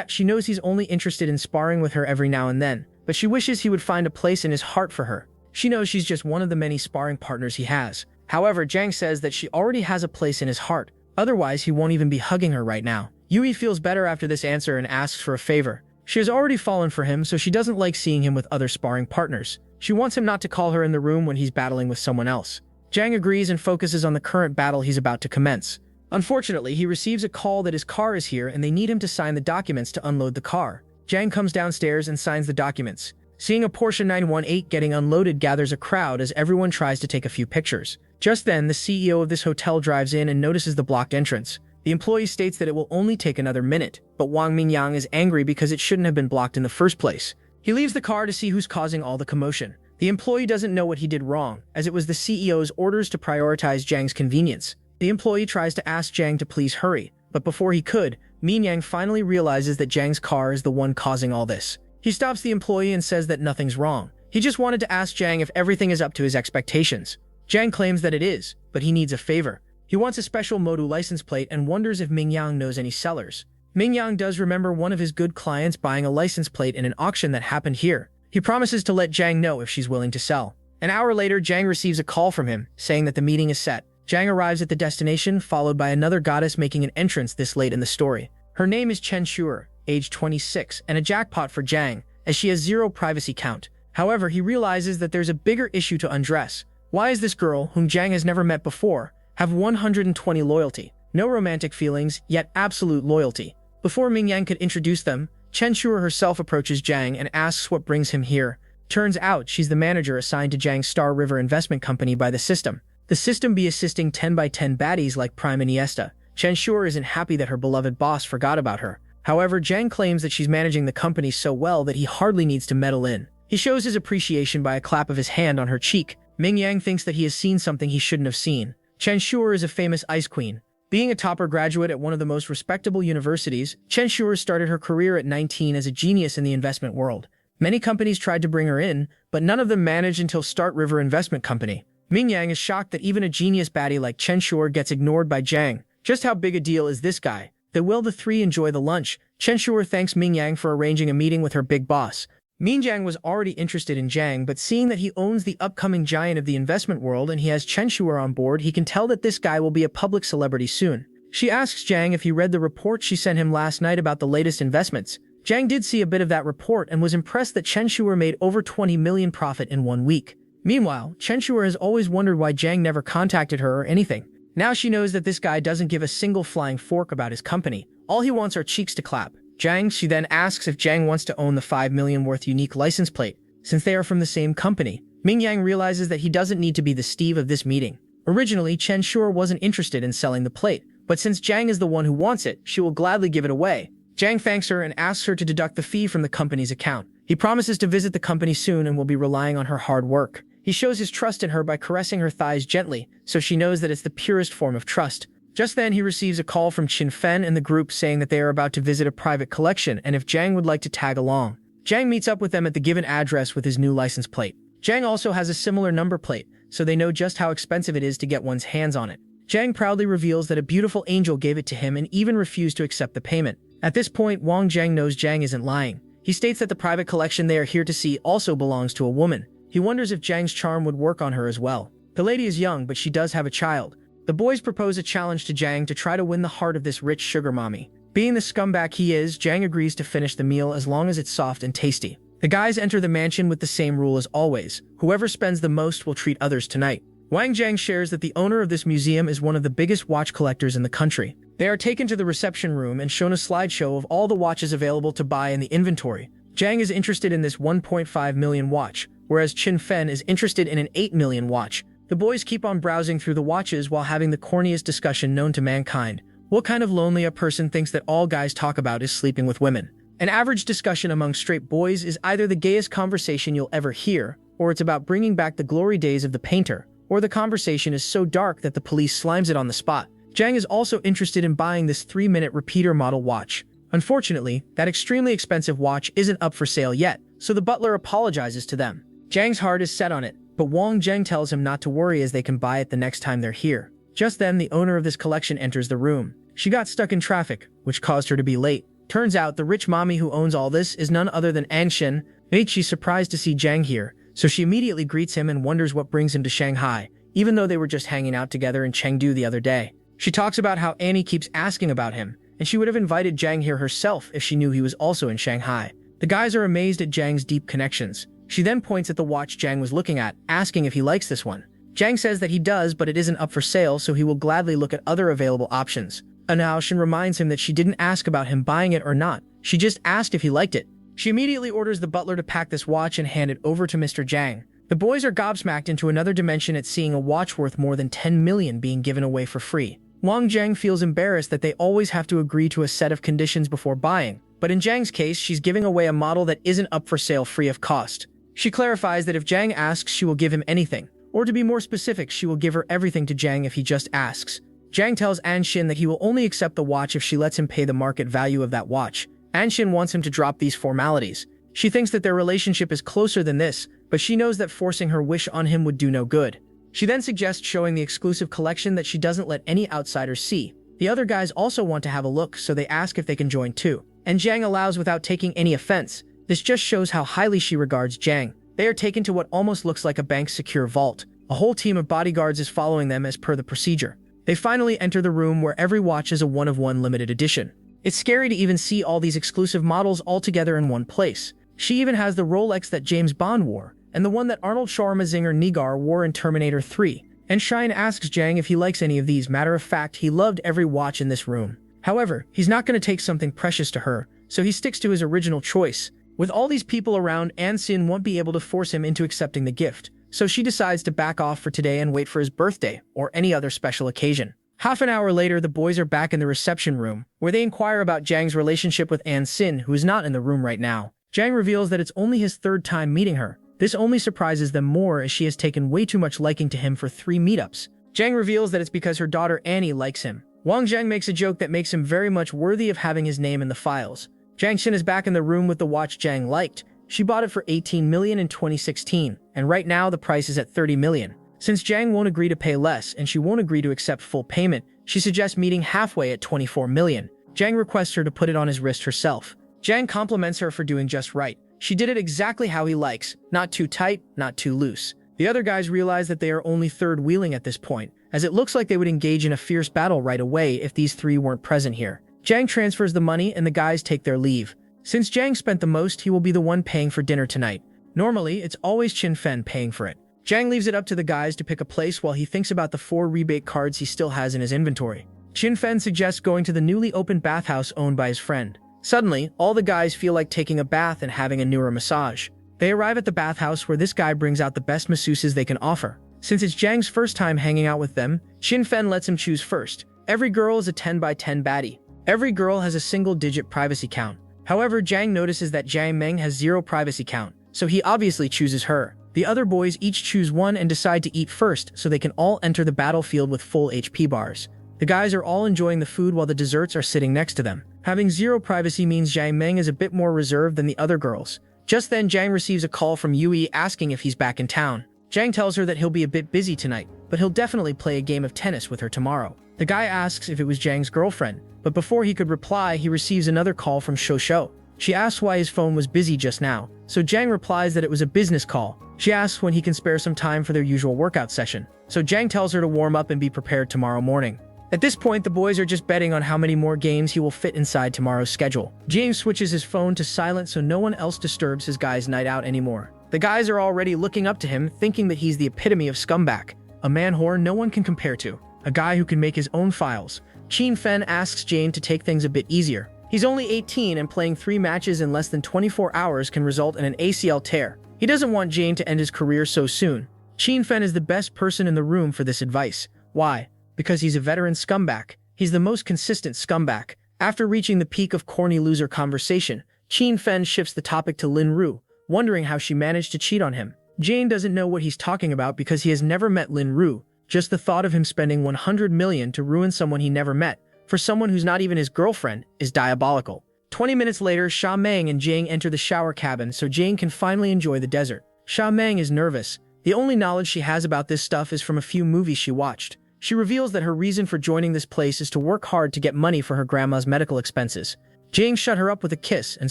She knows he's only interested in sparring with her every now and then, but she wishes he would find a place in his heart for her. She knows she's just one of the many sparring partners he has. However, Jang says that she already has a place in his heart, otherwise he won't even be hugging her right now. Yui feels better after this answer and asks for a favor. She has already fallen for him, so she doesn't like seeing him with other sparring partners. She wants him not to call her in the room when he's battling with someone else. Jang agrees and focuses on the current battle he's about to commence. Unfortunately, he receives a call that his car is here and they need him to sign the documents to unload the car. Jang comes downstairs and signs the documents. Seeing a Porsche 918 getting unloaded gathers a crowd as everyone tries to take a few pictures. Just then, the CEO of this hotel drives in and notices the blocked entrance. The employee states that it will only take another minute, but Wang Mingyang is angry because it shouldn't have been blocked in the first place. He leaves the car to see who's causing all the commotion. The employee doesn't know what he did wrong, as it was the CEO's orders to prioritize Jang's convenience. The employee tries to ask Jang to please hurry, but before he could, Mingyang finally realizes that Jang's car is the one causing all this. He stops the employee and says that nothing's wrong. He just wanted to ask Jang if everything is up to his expectations. Jang claims that it is, but he needs a favor. He wants a special Modu license plate and wonders if Mingyang knows any sellers. Mingyang does remember one of his good clients buying a license plate in an auction that happened here. He promises to let Jang know if she's willing to sell. An hour later, Jang receives a call from him, saying that the meeting is set. Jang arrives at the destination, followed by another goddess making an entrance this late in the story. Her name is Chen Shuer, age 26, and a jackpot for Jang, as she has 0 privacy count. However, he realizes that there's a bigger issue to undress. Why is this girl, whom Jang has never met before, have 120 loyalty? No romantic feelings, yet absolute loyalty. Before Mingyang could introduce them, Chen Shuer herself approaches Jang and asks what brings him here. Turns out she's the manager assigned to Jang's Star River investment company by the system. The system be assisting 10 by 10 baddies like Prime Iniesta. Chen Shuer isn't happy that her beloved boss forgot about her. However, Jang claims that she's managing the company so well that he hardly needs to meddle in. He shows his appreciation by a clap of his hand on her cheek. Mingyang thinks that he has seen something he shouldn't have seen. Chen Shuer is a famous ice queen. Being a topper graduate at one of the most respectable universities, Chen Shuer started her career at 19 as a genius in the investment world. Many companies tried to bring her in, but none of them managed until Start River Investment Company. Mingyang is shocked that even a genius baddie like Chen Shuer gets ignored by Jang. Just how big a deal is this guy? That will the three enjoy the lunch? Chen Shuer thanks Mingyang for arranging a meeting with her big boss. Mingyang was already interested in Jang, but seeing that he owns the upcoming giant of the investment world and he has Chen Shuer on board, he can tell that this guy will be a public celebrity soon. She asks Jang if he read the report she sent him last night about the latest investments. Jang did see a bit of that report and was impressed that Chen Shuer made over 20 million profit in 1 week. Meanwhile, Chen Shuer has always wondered why Jang never contacted her or anything. Now she knows that this guy doesn't give a single flying fork about his company. All he wants are cheeks to clap. She then asks if Jang wants to own the 5 million worth unique license plate, since they are from the same company. Mingyang realizes that he doesn't need to be the Steve of this meeting. Originally, Chen Shuer wasn't interested in selling the plate, but since Jang is the one who wants it, she will gladly give it away. Jang thanks her and asks her to deduct the fee from the company's account. He promises to visit the company soon and will be relying on her hard work. He shows his trust in her by caressing her thighs gently, so she knows that it's the purest form of trust. Just then, he receives a call from Qin Fen and the group saying that they are about to visit a private collection and if Jang would like to tag along. Jang meets up with them at the given address with his new license plate. Jang also has a similar number plate, so they know just how expensive it is to get one's hands on it. Jang proudly reveals that a beautiful angel gave it to him and even refused to accept the payment. At this point, Wang Jang knows Jang isn't lying. He states that the private collection they are here to see also belongs to a woman. He wonders if Jang's charm would work on her as well. The lady is young, but she does have a child. The boys propose a challenge to Jang to try to win the heart of this rich sugar mommy. Being the scumbag he is, Jang agrees to finish the meal as long as it's soft and tasty. The guys enter the mansion with the same rule as always. Whoever spends the most will treat others tonight. Wang Jang shares that the owner of this museum is one of the biggest watch collectors in the country. They are taken to the reception room and shown a slideshow of all the watches available to buy in the inventory. Jang is interested in this 1.5 million watch, whereas Qin Fen is interested in an 8 million watch. The boys keep on browsing through the watches while having the corniest discussion known to mankind. What kind of lonely a person thinks that all guys talk about is sleeping with women? An average discussion among straight boys is either the gayest conversation you'll ever hear, or it's about bringing back the glory days of the painter, or the conversation is so dark that the police slimes it on the spot. Jang is also interested in buying this 3-minute repeater model watch. Unfortunately, that extremely expensive watch isn't up for sale yet, so the butler apologizes to them. Jang's heart is set on it, but Wang Zheng tells him not to worry as they can buy it the next time they're here. Just then, the owner of this collection enters the room. She got stuck in traffic, which caused her to be late. Turns out the rich mommy who owns all this is none other than Anshin. She's surprised to see Jang here, so she immediately greets him and wonders what brings him to Shanghai, even though they were just hanging out together in Chengdu the other day. She talks about how Annie keeps asking about him, and she would have invited Jang here herself if she knew he was also in Shanghai. The guys are amazed at Jang's deep connections. She then points at the watch Jang was looking at, asking if he likes this one. Jang says that he does, but it isn't up for sale, so he will gladly look at other available options. Anaoshin reminds him that she didn't ask about him buying it or not. She just asked if he liked it. She immediately orders the butler to pack this watch and hand it over to Mr. Jang. The boys are gobsmacked into another dimension at seeing a watch worth more than 10 million being given away for free. Wang Zheng feels embarrassed that they always have to agree to a set of conditions before buying, but in Zhang's case, she's giving away a model that isn't up for sale free of cost. She clarifies that if Zhang asks, she will give him anything. Or to be more specific, she will give her everything to Zhang if he just asks. Zhang tells Anshin that he will only accept the watch if she lets him pay the market value of that watch. Anshin wants him to drop these formalities. She thinks that their relationship is closer than this, but she knows that forcing her wish on him would do no good. She then suggests showing the exclusive collection that she doesn't let any outsiders see. The other guys also want to have a look, so they ask if they can join too. And Zhang allows without taking any offense. This just shows how highly she regards Zhang. They are taken to what almost looks like a bank's secure vault. A whole team of bodyguards is following them as per the procedure. They finally enter the room where every watch is a one-of-one limited edition. It's scary to even see all these exclusive models all together in one place. She even has the Rolex that James Bond wore, and the one that Arnold Schwarzenegger Negar wore in Terminator 3. And Shine asks Zhang if he likes any of these. Matter of fact, he loved every watch in this room. However, he's not going to take something precious to her, so he sticks to his original choice. With all these people around, Ansin won't be able to force him into accepting the gift, so she decides to back off for today and wait for his birthday or any other special occasion. Half an hour later, the boys are back in the reception room, where they inquire about Zhang's relationship with Ansin, who is not in the room right now. Zhang reveals that it's only his third time meeting her. This only surprises them more as she has taken way too much liking to him for 3 meetups. Zhang reveals that it's because her daughter Annie likes him. Wang Zheng makes a joke that makes him very much worthy of having his name in the files. Zhang Xin is back in the room with the watch Zhang liked. She bought it for 18 million in 2016, and right now the price is at 30 million. Since Zhang won't agree to pay less and she won't agree to accept full payment, she suggests meeting halfway at 24 million. Zhang requests her to put it on his wrist herself. Zhang compliments her for doing just right. She did it exactly how he likes, not too tight, not too loose. The other guys realize that they are only third wheeling at this point, as it looks like they would engage in a fierce battle right away if these three weren't present here. Zhang transfers the money and the guys take their leave. Since Zhang spent the most, he will be the one paying for dinner tonight. Normally, it's always Qin Fen paying for it. Zhang leaves it up to the guys to pick a place while he thinks about the 4 rebate cards he still has in his inventory. Qin Fen suggests going to the newly opened bathhouse owned by his friend. Suddenly, all the guys feel like taking a bath and having a neuro massage. They arrive at the bathhouse where this guy brings out the best masseuses they can offer. Since it's Zhang's first time hanging out with them, Qin Fen lets him choose first. Every girl is a 10 by 10 baddie. Every girl has a single-digit privacy count. However, Zhang notices that Jiang Meng has 0 privacy count, so he obviously chooses her. The other boys each choose one and decide to eat first so they can all enter the battlefield with full HP bars. The guys are all enjoying the food while the desserts are sitting next to them. Having 0 privacy means Jiang Meng is a bit more reserved than the other girls. Just then, Zhang receives a call from Yui asking if he's back in town. Zhang tells her that he'll be a bit busy tonight, but he'll definitely play a game of tennis with her tomorrow. The guy asks if it was Zhang's girlfriend, but before he could reply, he receives another call from Shou. She asks why his phone was busy just now, so Zhang replies that it was a business call. She asks when he can spare some time for their usual workout session, so Zhang tells her to warm up and be prepared tomorrow morning. At this point, the boys are just betting on how many more games he will fit inside tomorrow's schedule. James switches his phone to silent so no one else disturbs his guy's night out anymore. The guys are already looking up to him, thinking that he's the epitome of scumbag. A man whore no one can compare to. A guy who can make his own files. Qin Fen asks Jane to take things a bit easier. He's only 18 and playing 3 matches in less than 24 hours can result in an ACL tear. He doesn't want Jane to end his career so soon. Qin Fen is the best person in the room for this advice. Why? Because he's a veteran scumbag. He's the most consistent scumbag. After reaching the peak of corny loser conversation, Qin Fen shifts the topic to Lin Ru, wondering how she managed to cheat on him. Jane doesn't know what he's talking about because he has never met Lin Ru. Just the thought of him spending 100 million to ruin someone he never met, for someone who's not even his girlfriend, is diabolical. 20 minutes later, Sha Meng and Jane enter the shower cabin so Jane can finally enjoy the desert. Sha Meng is nervous. The only knowledge she has about this stuff is from a few movies she watched. She reveals that her reason for joining this place is to work hard to get money for her grandma's medical expenses. Jane shut her up with a kiss and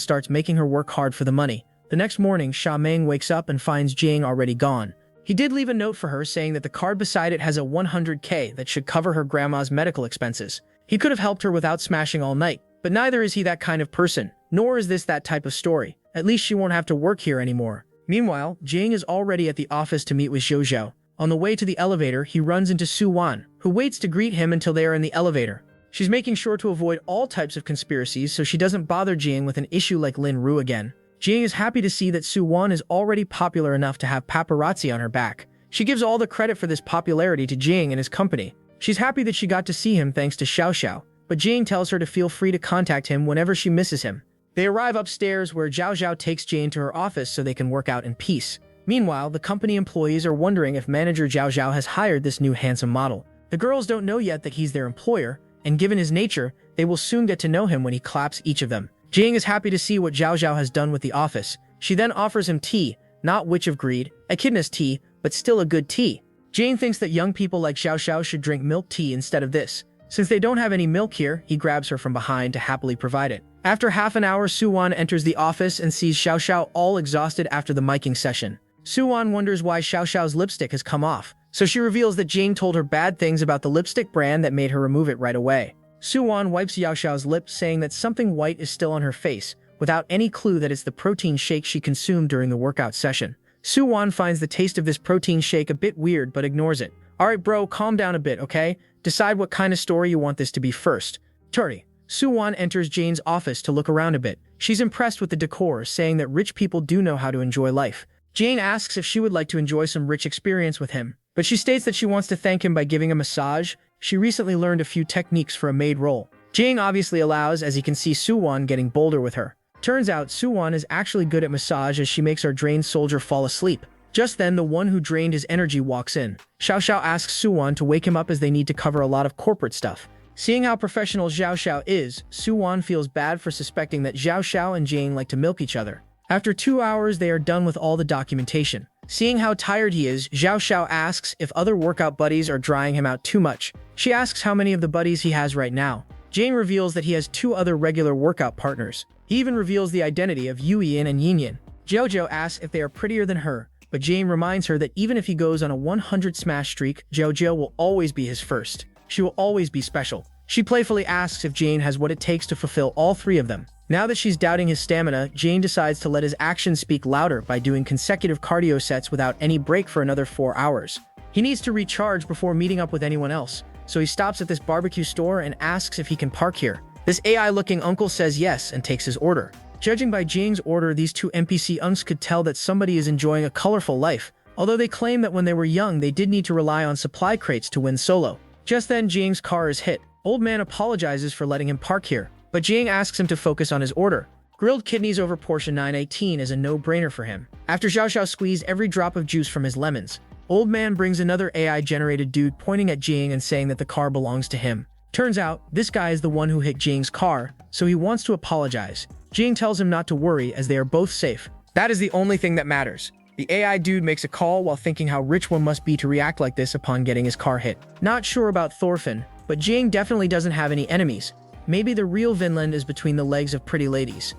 starts making her work hard for the money. The next morning, Sha Meng wakes up and finds Jane already gone. He did leave a note for her saying that the card beside it has a 100K that should cover her grandma's medical expenses. He could have helped her without smashing all night, but neither is he that kind of person, nor is this that type of story. At least she won't have to work here anymore. Meanwhile, Jane is already at the office to meet with Zhou Zhou. On the way to the elevator, he runs into Su Wan, who waits to greet him until they are in the elevator. She's making sure to avoid all types of conspiracies so she doesn't bother Jane with an issue like Lin Ru again. Jane is happy to see that Su Wan is already popular enough to have paparazzi on her back. She gives all the credit for this popularity to Jane and his company. She's happy that she got to see him thanks to Xiao Xiao, but Jane tells her to feel free to contact him whenever she misses him. They arrive upstairs where Zhao Zhao takes Jane to her office so they can work out in peace. Meanwhile, the company employees are wondering if manager Zhao Zhao has hired this new handsome model. The girls don't know yet that he's their employer, and given his nature, they will soon get to know him when he claps each of them. Jane is happy to see what Zhao Zhao has done with the office. She then offers him tea, not Witch of Greed, echidna's tea, but still a good tea. Jane thinks that young people like Xiao Xiao should drink milk tea instead of this. Since they don't have any milk here, he grabs her from behind to happily provide it. After half an hour, Su Wan enters the office and sees Xiao Xiao all exhausted after the miking session. Su Wan wonders why Xiao Xiao's lipstick has come off, so she reveals that Jane told her bad things about the lipstick brand that made her remove it right away. Su Wan wipes Xiao Xiao's lips, saying that something white is still on her face, without any clue that it's the protein shake she consumed during the workout session. Su Wan finds the taste of this protein shake a bit weird but ignores it. Alright bro, calm down a bit, okay? Decide what kind of story you want this to be first. Turi. Su Wan enters Jane's office to look around a bit. She's impressed with the decor, saying that rich people do know how to enjoy life. Jane asks if she would like to enjoy some rich experience with him, but she states that she wants to thank him by giving a massage. She recently learned a few techniques for a maid role. Jane obviously allows, as he can see Su Wan getting bolder with her. Turns out Su Wan is actually good at massage, as she makes our drained soldier fall asleep. Just then, the one who drained his energy walks in. Xiao Xiao asks Su Wan to wake him up as they need to cover a lot of corporate stuff. Seeing how professional Xiao Xiao is, Su Wan feels bad for suspecting that Xiao Xiao and Jane like to milk each other. After 2 hours, they are done with all the documentation. Seeing how tired he is, Xiao Xiao asks if other workout buddies are drying him out too much. She asks how many of the buddies he has right now. Jane reveals that he has 2 other regular workout partners. He even reveals the identity of Yu Yin and Yin Yin. Jojo asks if they are prettier than her, but Jane reminds her that even if he goes on a 100 smash streak, Jojo will always be his first. She will always be special. She playfully asks if Jane has what it takes to fulfill all 3 of them. Now that she's doubting his stamina, Jane decides to let his actions speak louder by doing consecutive cardio sets without any break for another 4 hours. He needs to recharge before meeting up with anyone else, so he stops at this barbecue store and asks if he can park here. This AI-looking uncle says yes and takes his order. Judging by Jane's order, these 2 NPC unks could tell that somebody is enjoying a colorful life, although they claim that when they were young they did need to rely on supply crates to win solo. Just then, Jane's car is hit. Old man apologizes for letting him park here, but Jane asks him to focus on his order. Grilled kidneys over portion 918 is a no-brainer for him. After Xiao Xiao squeezed every drop of juice from his lemons, Old man brings another AI-generated dude pointing at Jane and saying that the car belongs to him. Turns out, this guy is the one who hit Jane's car, so he wants to apologize. Jane tells him not to worry as they are both safe. That is the only thing that matters. The AI dude makes a call while thinking how rich one must be to react like this upon getting his car hit. Not sure about Thorfinn, but Jane definitely doesn't have any enemies. Maybe the real Vinland is between the legs of pretty ladies.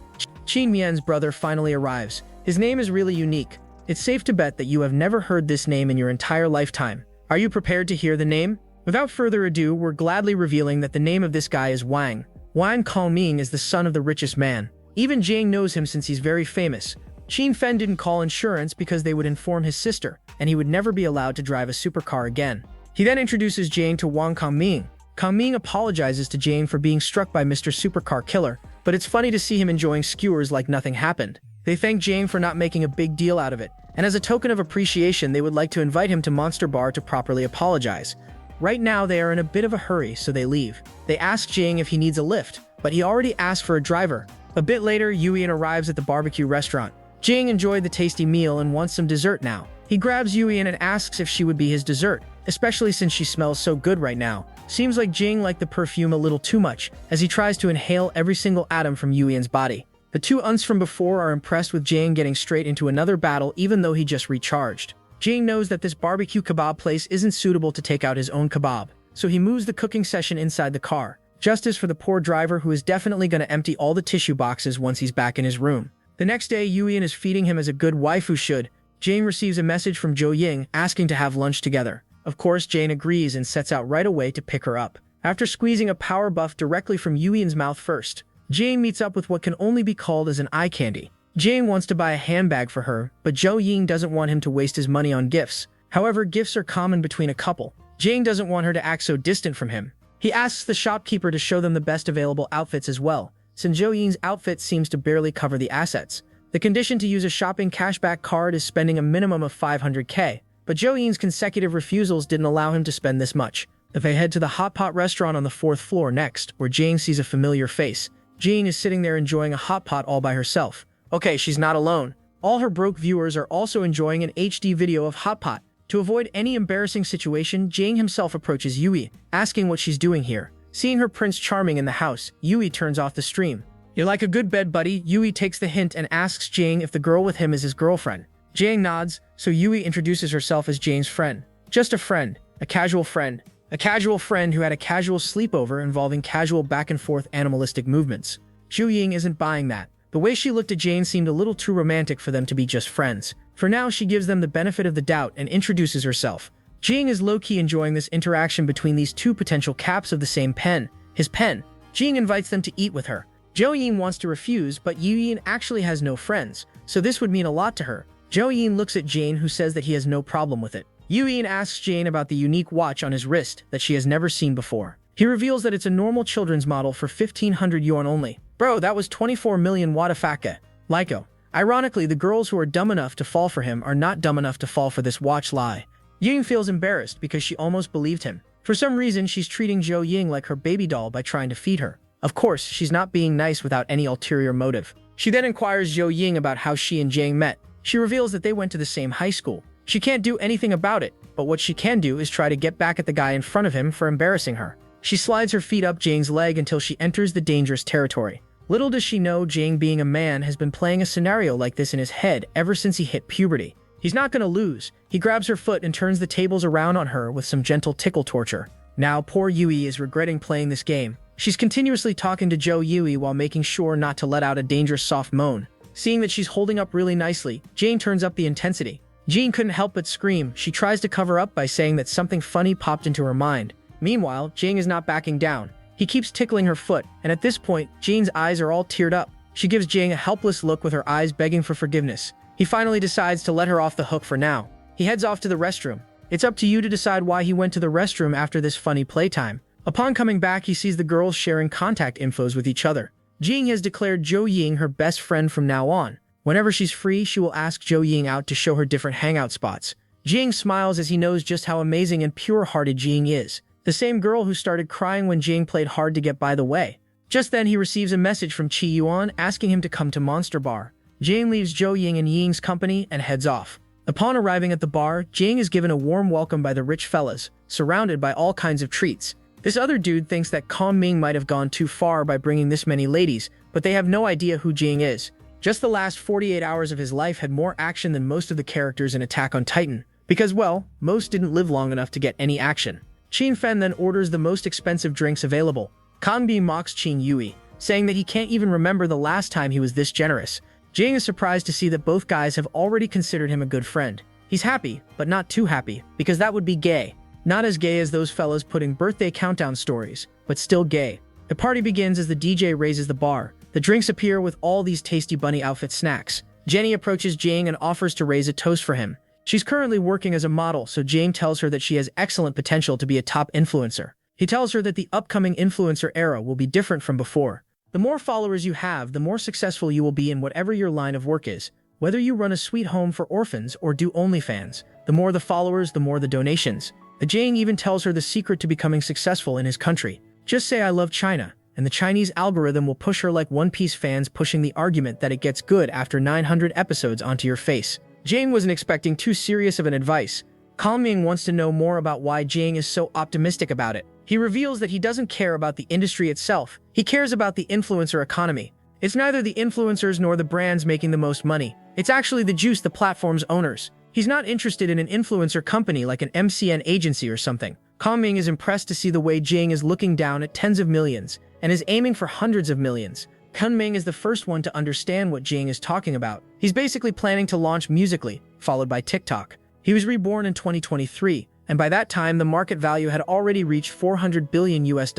Qin Mian's brother finally arrives. His name is really unique. It's safe to bet that you have never heard this name in your entire lifetime. Are you prepared to hear the name? Without further ado, we're gladly revealing that the name of this guy is Wang. Wang Kaoming is the son of the richest man. Even Jane knows him since he's very famous. Qin Fen didn't call insurance because they would inform his sister, and he would never be allowed to drive a supercar again. He then introduces Jane to Wang Kaoming. Kaoming apologizes to Jane for being struck by Mr. Supercar Killer, but it's funny to see him enjoying skewers like nothing happened. They thank Jane for not making a big deal out of it, and as a token of appreciation, they would like to invite him to Monster Bar to properly apologize. Right now, they are in a bit of a hurry, so they leave. They ask Jane if he needs a lift, but he already asked for a driver. A bit later, Yuian arrives at the barbecue restaurant. Jing enjoyed the tasty meal and wants some dessert now. He grabs Yuian and asks if she would be his dessert, especially since she smells so good right now. Seems like Jing liked the perfume a little too much, as he tries to inhale every single atom from Yuian's body. The two unts from before are impressed with Jing getting straight into another battle even though he just recharged. Jing knows that this barbecue kebab place isn't suitable to take out his own kebab, so he moves the cooking session inside the car. Justice for the poor driver who is definitely going to empty all the tissue boxes once he's back in his room. The next day, Yuian is feeding him as a good waifu should. Jane receives a message from Jo Ying asking to have lunch together. Of course, Jane agrees and sets out right away to pick her up. After squeezing a power buff directly from Yuian's mouth first, Jane meets up with what can only be called as an eye candy. Jane wants to buy a handbag for her, but Jo Ying doesn't want him to waste his money on gifts. However, gifts are common between a couple. Jane doesn't want her to act so distant from him. He asks the shopkeeper to show them the best available outfits as well, since Jo Ying's outfit seems to barely cover the assets. The condition to use a shopping cashback card is spending a minimum of 500k, but Jo Ying's consecutive refusals didn't allow him to spend this much. They head to the hot pot restaurant on the 4th floor next, where Jane sees a familiar face. Jane is sitting there enjoying a hot pot all by herself. Okay, she's not alone. All her broke viewers are also enjoying an HD video of hot pot. To avoid any embarrassing situation, Jane himself approaches Yui, asking what she's doing here. Seeing her Prince Charming in the house, Yui turns off the stream. "You're like a good bed buddy." Yui takes the hint and asks Jane if the girl with him is his girlfriend. Jane nods, so Yui introduces herself as Jane's friend. Just a friend, a casual friend. A casual friend who had a casual sleepover involving casual back-and-forth animalistic movements. Zhu Ying isn't buying that. The way she looked at Jane seemed a little too romantic for them to be just friends. For now, she gives them the benefit of the doubt and introduces herself. Jing is low-key enjoying this interaction between these two potential caps of the same pen, his pen. Jing invites them to eat with her. Jo Ying wants to refuse, but Yuian actually has no friends, so this would mean a lot to her. Jo Ying looks at Jane, who says that he has no problem with it. Yuian asks Jane about the unique watch on his wrist that she has never seen before. He reveals that it's a normal children's model for 1,500 yuan only. Bro, that was 24 million watafaka. Lyco. Ironically, the girls who are dumb enough to fall for him are not dumb enough to fall for this watch lie. Ying feels embarrassed because she almost believed him. For some reason, she's treating Jo Ying like her baby doll by trying to feed her. Of course, she's not being nice without any ulterior motive. She then inquires Jo Ying about how she and Jang met. She reveals that they went to the same high school. She can't do anything about it, but what she can do is try to get back at the guy in front of him for embarrassing her. She slides her feet up Jang's leg until she enters the dangerous territory. Little does she know, Jang, being a man, has been playing a scenario like this in his head ever since he hit puberty. He's not gonna lose. He grabs her foot and turns the tables around on her with some gentle tickle torture. Now, poor Yui is regretting playing this game. She's continuously talking to Jo Yui while making sure not to let out a dangerous soft moan. Seeing that she's holding up really nicely, Jane turns up the intensity. Jane couldn't help but scream. She tries to cover up by saying that something funny popped into her mind. Meanwhile, Jane is not backing down. He keeps tickling her foot, and at this point, Jane's eyes are all teared up. She gives Jane a helpless look with her eyes begging for forgiveness. He finally decides to let her off the hook for now. He heads off to the restroom. It's up to you to decide why he went to the restroom after this funny playtime. Upon coming back, he sees the girls sharing contact infos with each other. Jing has declared Jo Ying her best friend from now on. Whenever she's free, she will ask Jo Ying out to show her different hangout spots. Jing smiles as he knows just how amazing and pure-hearted Jing is. The same girl who started crying when Jing played hard to get by the way. Just then, he receives a message from Chi Yuan asking him to come to Monster Bar. Jing leaves Jo Ying in Ying's company and heads off. Upon arriving at the bar, Jing is given a warm welcome by the rich fellas, surrounded by all kinds of treats. This other dude thinks that Kong Ming might have gone too far by bringing this many ladies, but they have no idea who Jing is. Just the last 48 hours of his life had more action than most of the characters in Attack on Titan, because, well, most didn't live long enough to get any action. Qin Fen then orders the most expensive drinks available. Kang Bi mocks Qin Yui, saying that he can't even remember the last time he was this generous. Jing is surprised to see that both guys have already considered him a good friend. He's happy, but not too happy, because that would be gay. Not as gay as those fellas putting birthday countdown stories, but still gay. The party begins as the DJ raises the bar. The drinks appear with all these tasty bunny outfit snacks. Jenny approaches Jing and offers to raise a toast for him. She's currently working as a model, so Jing tells her that she has excellent potential to be a top influencer. He tells her that the upcoming influencer era will be different from before. The more followers you have, the more successful you will be in whatever your line of work is. Whether you run a sweet home for orphans or do OnlyFans, the more the followers, the more the donations. The Jing even tells her the secret to becoming successful in his country. Just say I love China, and the Chinese algorithm will push her like One Piece fans pushing the argument that it gets good after 900 episodes onto your face. Jang wasn't expecting too serious of an advice. Kangming wants to know more about why Jang is so optimistic about it. He reveals that he doesn't care about the industry itself. He cares about the influencer economy. It's neither the influencers nor the brands making the most money. It's actually the juice the platform's owners. He's not interested in an influencer company like an MCN agency or something. Kangming is impressed to see the way Jang is looking down at tens of millions and is aiming for hundreds of millions. Kangming is the first one to understand what Jang is talking about. He's basically planning to launch Musical.ly, followed by TikTok. He was reborn in 2023, and by that time the market value had already reached $400 billion US.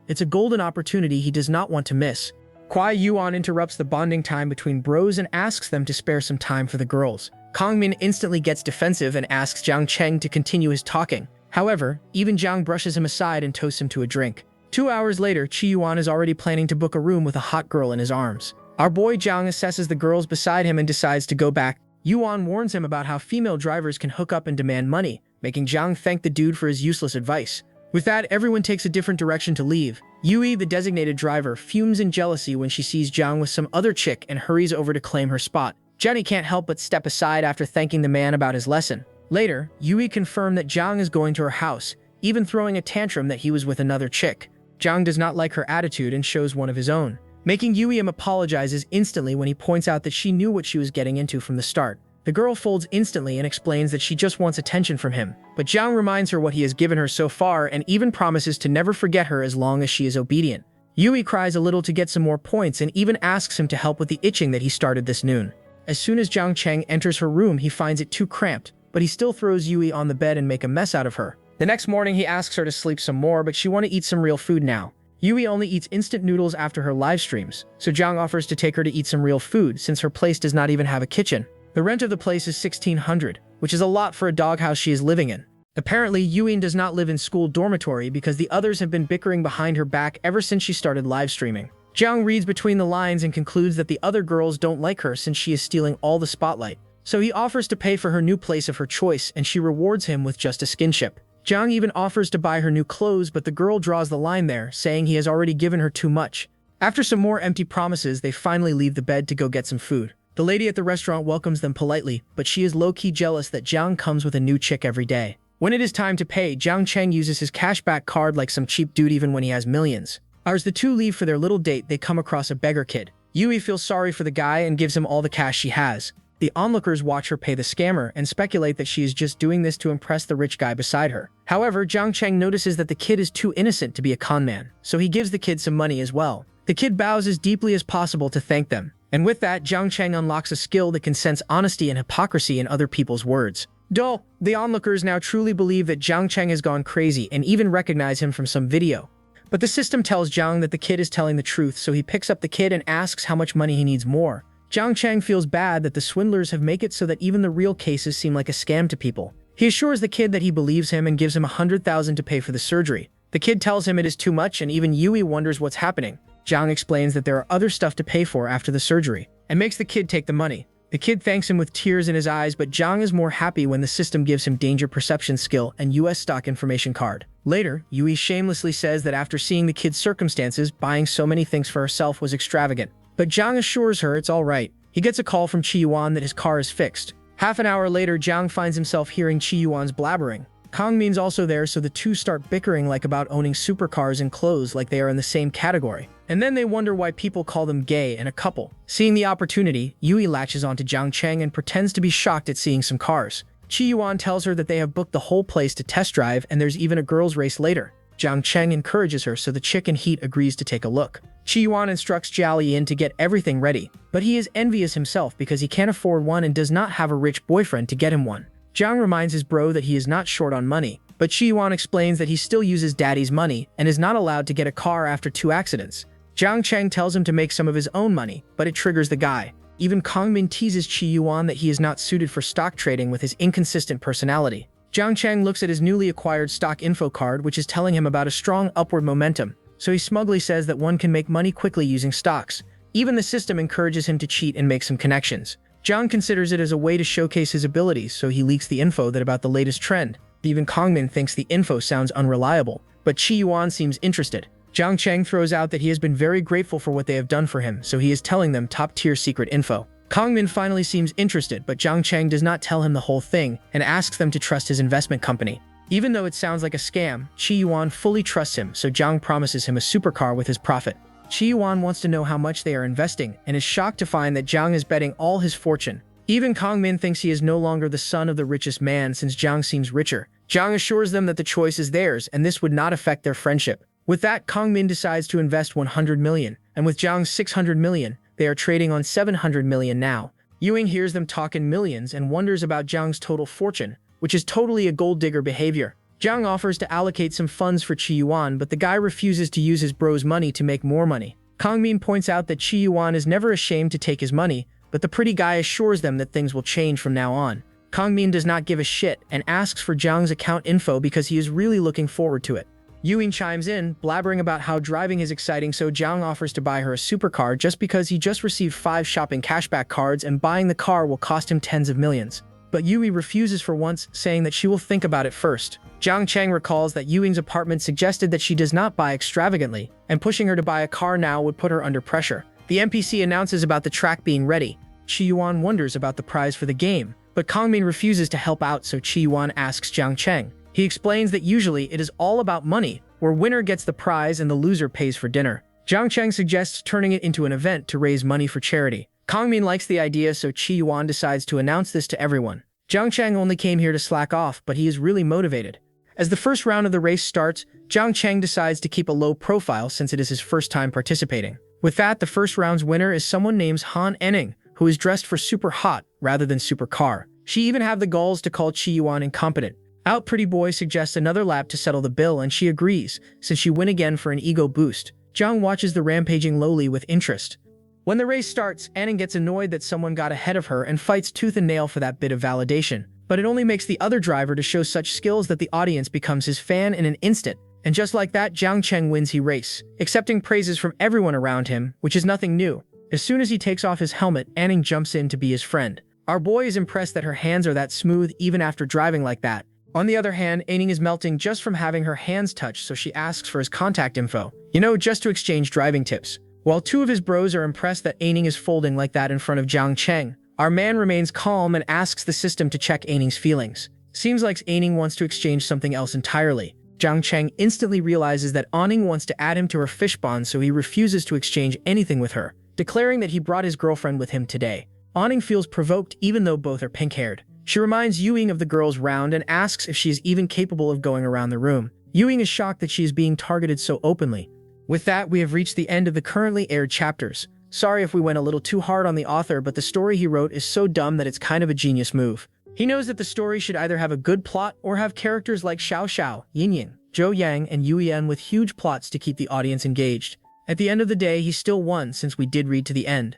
It's a golden opportunity he does not want to miss. Kwai Yuan interrupts the bonding time between bros and asks them to spare some time for the girls. Kangmin instantly gets defensive and asks Jiang Cheng to continue his talking. However, even Jiang brushes him aside and toasts him to a drink. 2 hours later, Chi Yuan is already planning to book a room with a hot girl in his arms. Our boy Jiang assesses the girls beside him and decides to go back. Yuan warns him about how female drivers can hook up and demand money, making Jiang thank the dude for his useless advice. With that, everyone takes a different direction to leave. Yui, the designated driver, fumes in jealousy when she sees Jiang with some other chick and hurries over to claim her spot. Jenny can't help but step aside after thanking the man about his lesson. Later, Yui confirmed that Jiang is going to her house, even throwing a tantrum that he was with another chick. Jiang does not like her attitude and shows one of his own, making Yui apologizes instantly when he points out that she knew what she was getting into from the start. The girl folds instantly and explains that she just wants attention from him, but Jiang reminds her what he has given her so far and even promises to never forget her as long as she is obedient. Yui cries a little to get some more points and even asks him to help with the itching that he started this noon. As soon as Jiang Cheng enters her room, he finds it too cramped, but he still throws Yui on the bed and make a mess out of her. The next morning, he asks her to sleep some more, but she wants to eat some real food now. Yui only eats instant noodles after her live streams, so Jiang offers to take her to eat some real food since her place does not even have a kitchen. The rent of the place is $1,600, which is a lot for a doghouse she is living in. Apparently, Yui does not live in school dormitory because the others have been bickering behind her back ever since she started live streaming. Jiang reads between the lines and concludes that the other girls don't like her since she is stealing all the spotlight. So he offers to pay for her new place of her choice and she rewards him with just a skinship. Jiang even offers to buy her new clothes, but the girl draws the line there, saying he has already given her too much. After some more empty promises, they finally leave the bed to go get some food. The lady at the restaurant welcomes them politely, but she is low-key jealous that Jiang comes with a new chick every day. When it is time to pay, Jiang Cheng uses his cashback card like some cheap dude even when he has millions. As the two leave for their little date, they come across a beggar kid. Yui feels sorry for the guy and gives him all the cash she has. The onlookers watch her pay the scammer and speculate that she is just doing this to impress the rich guy beside her. However, Jiang Cheng notices that the kid is too innocent to be a con man, so he gives the kid some money as well. The kid bows as deeply as possible to thank them. And with that, Jiang Cheng unlocks a skill that can sense honesty and hypocrisy in other people's words. The onlookers now truly believe that Jiang Cheng has gone crazy and even recognize him from some video. But the system tells Jiang that the kid is telling the truth, so he picks up the kid and asks how much money he needs more. Jiang Cheng feels bad that the swindlers have made it so that even the real cases seem like a scam to people. He assures the kid that he believes him and gives him $100,000 to pay for the surgery. The kid tells him it is too much and even Yui wonders what's happening. Jiang explains that there are other stuff to pay for after the surgery and makes the kid take the money. The kid thanks him with tears in his eyes, but Jiang is more happy when the system gives him danger perception skill and US stock information card. Later, Yui shamelessly says that after seeing the kid's circumstances, buying so many things for herself was extravagant. But Jiang assures her it's all right. He gets a call from Chi Yuan that his car is fixed. Half an hour later, Jiang finds himself hearing Chi Yuan's blabbering. Kangmin's also there, so the two start bickering like about owning supercars and clothes like they are in the same category. And then they wonder why people call them gay and a couple. Seeing the opportunity, Yui latches onto Jiang Cheng and pretends to be shocked at seeing some cars. Chi Yuan tells her that they have booked the whole place to test drive and there's even a girls' race later. Jiang Cheng encourages her, so the chick in heat agrees to take a look. Chi Yuan instructs Jiao Yin to get everything ready, but he is envious himself because he can't afford one and does not have a rich boyfriend to get him one. Jiang reminds his bro that he is not short on money, but Chi Yuan explains that he still uses daddy's money and is not allowed to get a car after 2 accidents. Jiang Cheng tells him to make some of his own money, but it triggers the guy. Even Kangmin teases Chi Yuan that he is not suited for stock trading with his inconsistent personality. Jiang Cheng looks at his newly acquired stock info card, which is telling him about a strong upward momentum, so he smugly says that one can make money quickly using stocks. Even the system encourages him to cheat and make some connections. Jiang considers it as a way to showcase his abilities, so he leaks the info that about the latest trend. Even Kangmin thinks the info sounds unreliable, but Chi Yuan seems interested. Jiang Cheng throws out that he has been very grateful for what they have done for him, so he is telling them top-tier secret info. Kongmin finally seems interested, but Jiang Cheng does not tell him the whole thing and asks them to trust his investment company. Even though it sounds like a scam, Chi Yuan fully trusts him, so Jiang promises him a supercar with his profit. Chi Yuan wants to know how much they are investing and is shocked to find that Jiang is betting all his fortune. Even Kongmin thinks he is no longer the son of the richest man since Jiang seems richer. Jiang assures them that the choice is theirs and this would not affect their friendship. With that, Kongmin decides to invest 100 million, and with Jiang's 600 million, they are trading on 700 million now. Ewing hears them talk in millions and wonders about Jiang's total fortune, which is totally a gold digger behavior. Jiang offers to allocate some funds for Chi Yuan, but the guy refuses to use his bro's money to make more money. Kongmin points out that Chi Yuan is never ashamed to take his money, but the pretty guy assures them that things will change from now on. Kongmin does not give a shit and asks for Jiang's account info because he is really looking forward to it. Ewing chimes in, blabbering about how driving is exciting, so Jiang offers to buy her a supercar just because he just received 5 shopping cashback cards and buying the car will cost him tens of millions. But Yui refuses for once, saying that she will think about it first. Jiang Cheng recalls that Ewing's apartment suggested that she does not buy extravagantly, and pushing her to buy a car now would put her under pressure. The NPC announces about the track being ready. Chi Yuan wonders about the prize for the game, but Kongmin refuses to help out, so Chi Yuan asks Jiang Cheng. He explains that usually it is all about money, where winner gets the prize and the loser pays for dinner. Jiang Cheng suggests turning it into an event to raise money for charity. Kongmin likes the idea, so Chi Yuan decides to announce this to everyone. Jiang Cheng only came here to slack off, but he is really motivated. As the first round of the race starts, Jiang Cheng decides to keep a low profile since it is his first time participating. With that, the first round's winner is someone named Han Enning, who is dressed for super hot rather than super car. She even have the gulls to call Chi Yuan incompetent. Out Pretty Boy suggests another lap to settle the bill and she agrees, since she win again for an ego boost. Jiang watches the rampaging lowly with interest. When the race starts, Anning gets annoyed that someone got ahead of her and fights tooth and nail for that bit of validation. But it only makes the other driver to show such skills that the audience becomes his fan in an instant. And just like that, Jiang Cheng wins the race, accepting praises from everyone around him, which is nothing new. As soon as he takes off his helmet, Anning jumps in to be his friend. Our boy is impressed that her hands are that smooth even after driving like that. On the other hand, Anning is melting just from having her hands touched, so she asks for his contact info. Just to exchange driving tips. While 2 of his bros are impressed that Anning is folding like that in front of Jiang Cheng, our man remains calm and asks the system to check Anning's feelings. Seems like Anning wants to exchange something else entirely. Jiang Cheng instantly realizes that Anning wants to add him to her fish bond, so he refuses to exchange anything with her, declaring that he brought his girlfriend with him today. Anning feels provoked even though both are pink-haired. She reminds Ewing of the girls' round and asks if she is even capable of going around the room. Ewing is shocked that she is being targeted so openly. With that, we have reached the end of the currently aired chapters. Sorry if we went a little too hard on the author, but the story he wrote is so dumb that it's kind of a genius move. He knows that the story should either have a good plot or have characters like Xiao Xiao, Yin Ying, Zhou Yang, and Yu Yan with huge plots to keep the audience engaged. At the end of the day, he still won since we did read to the end.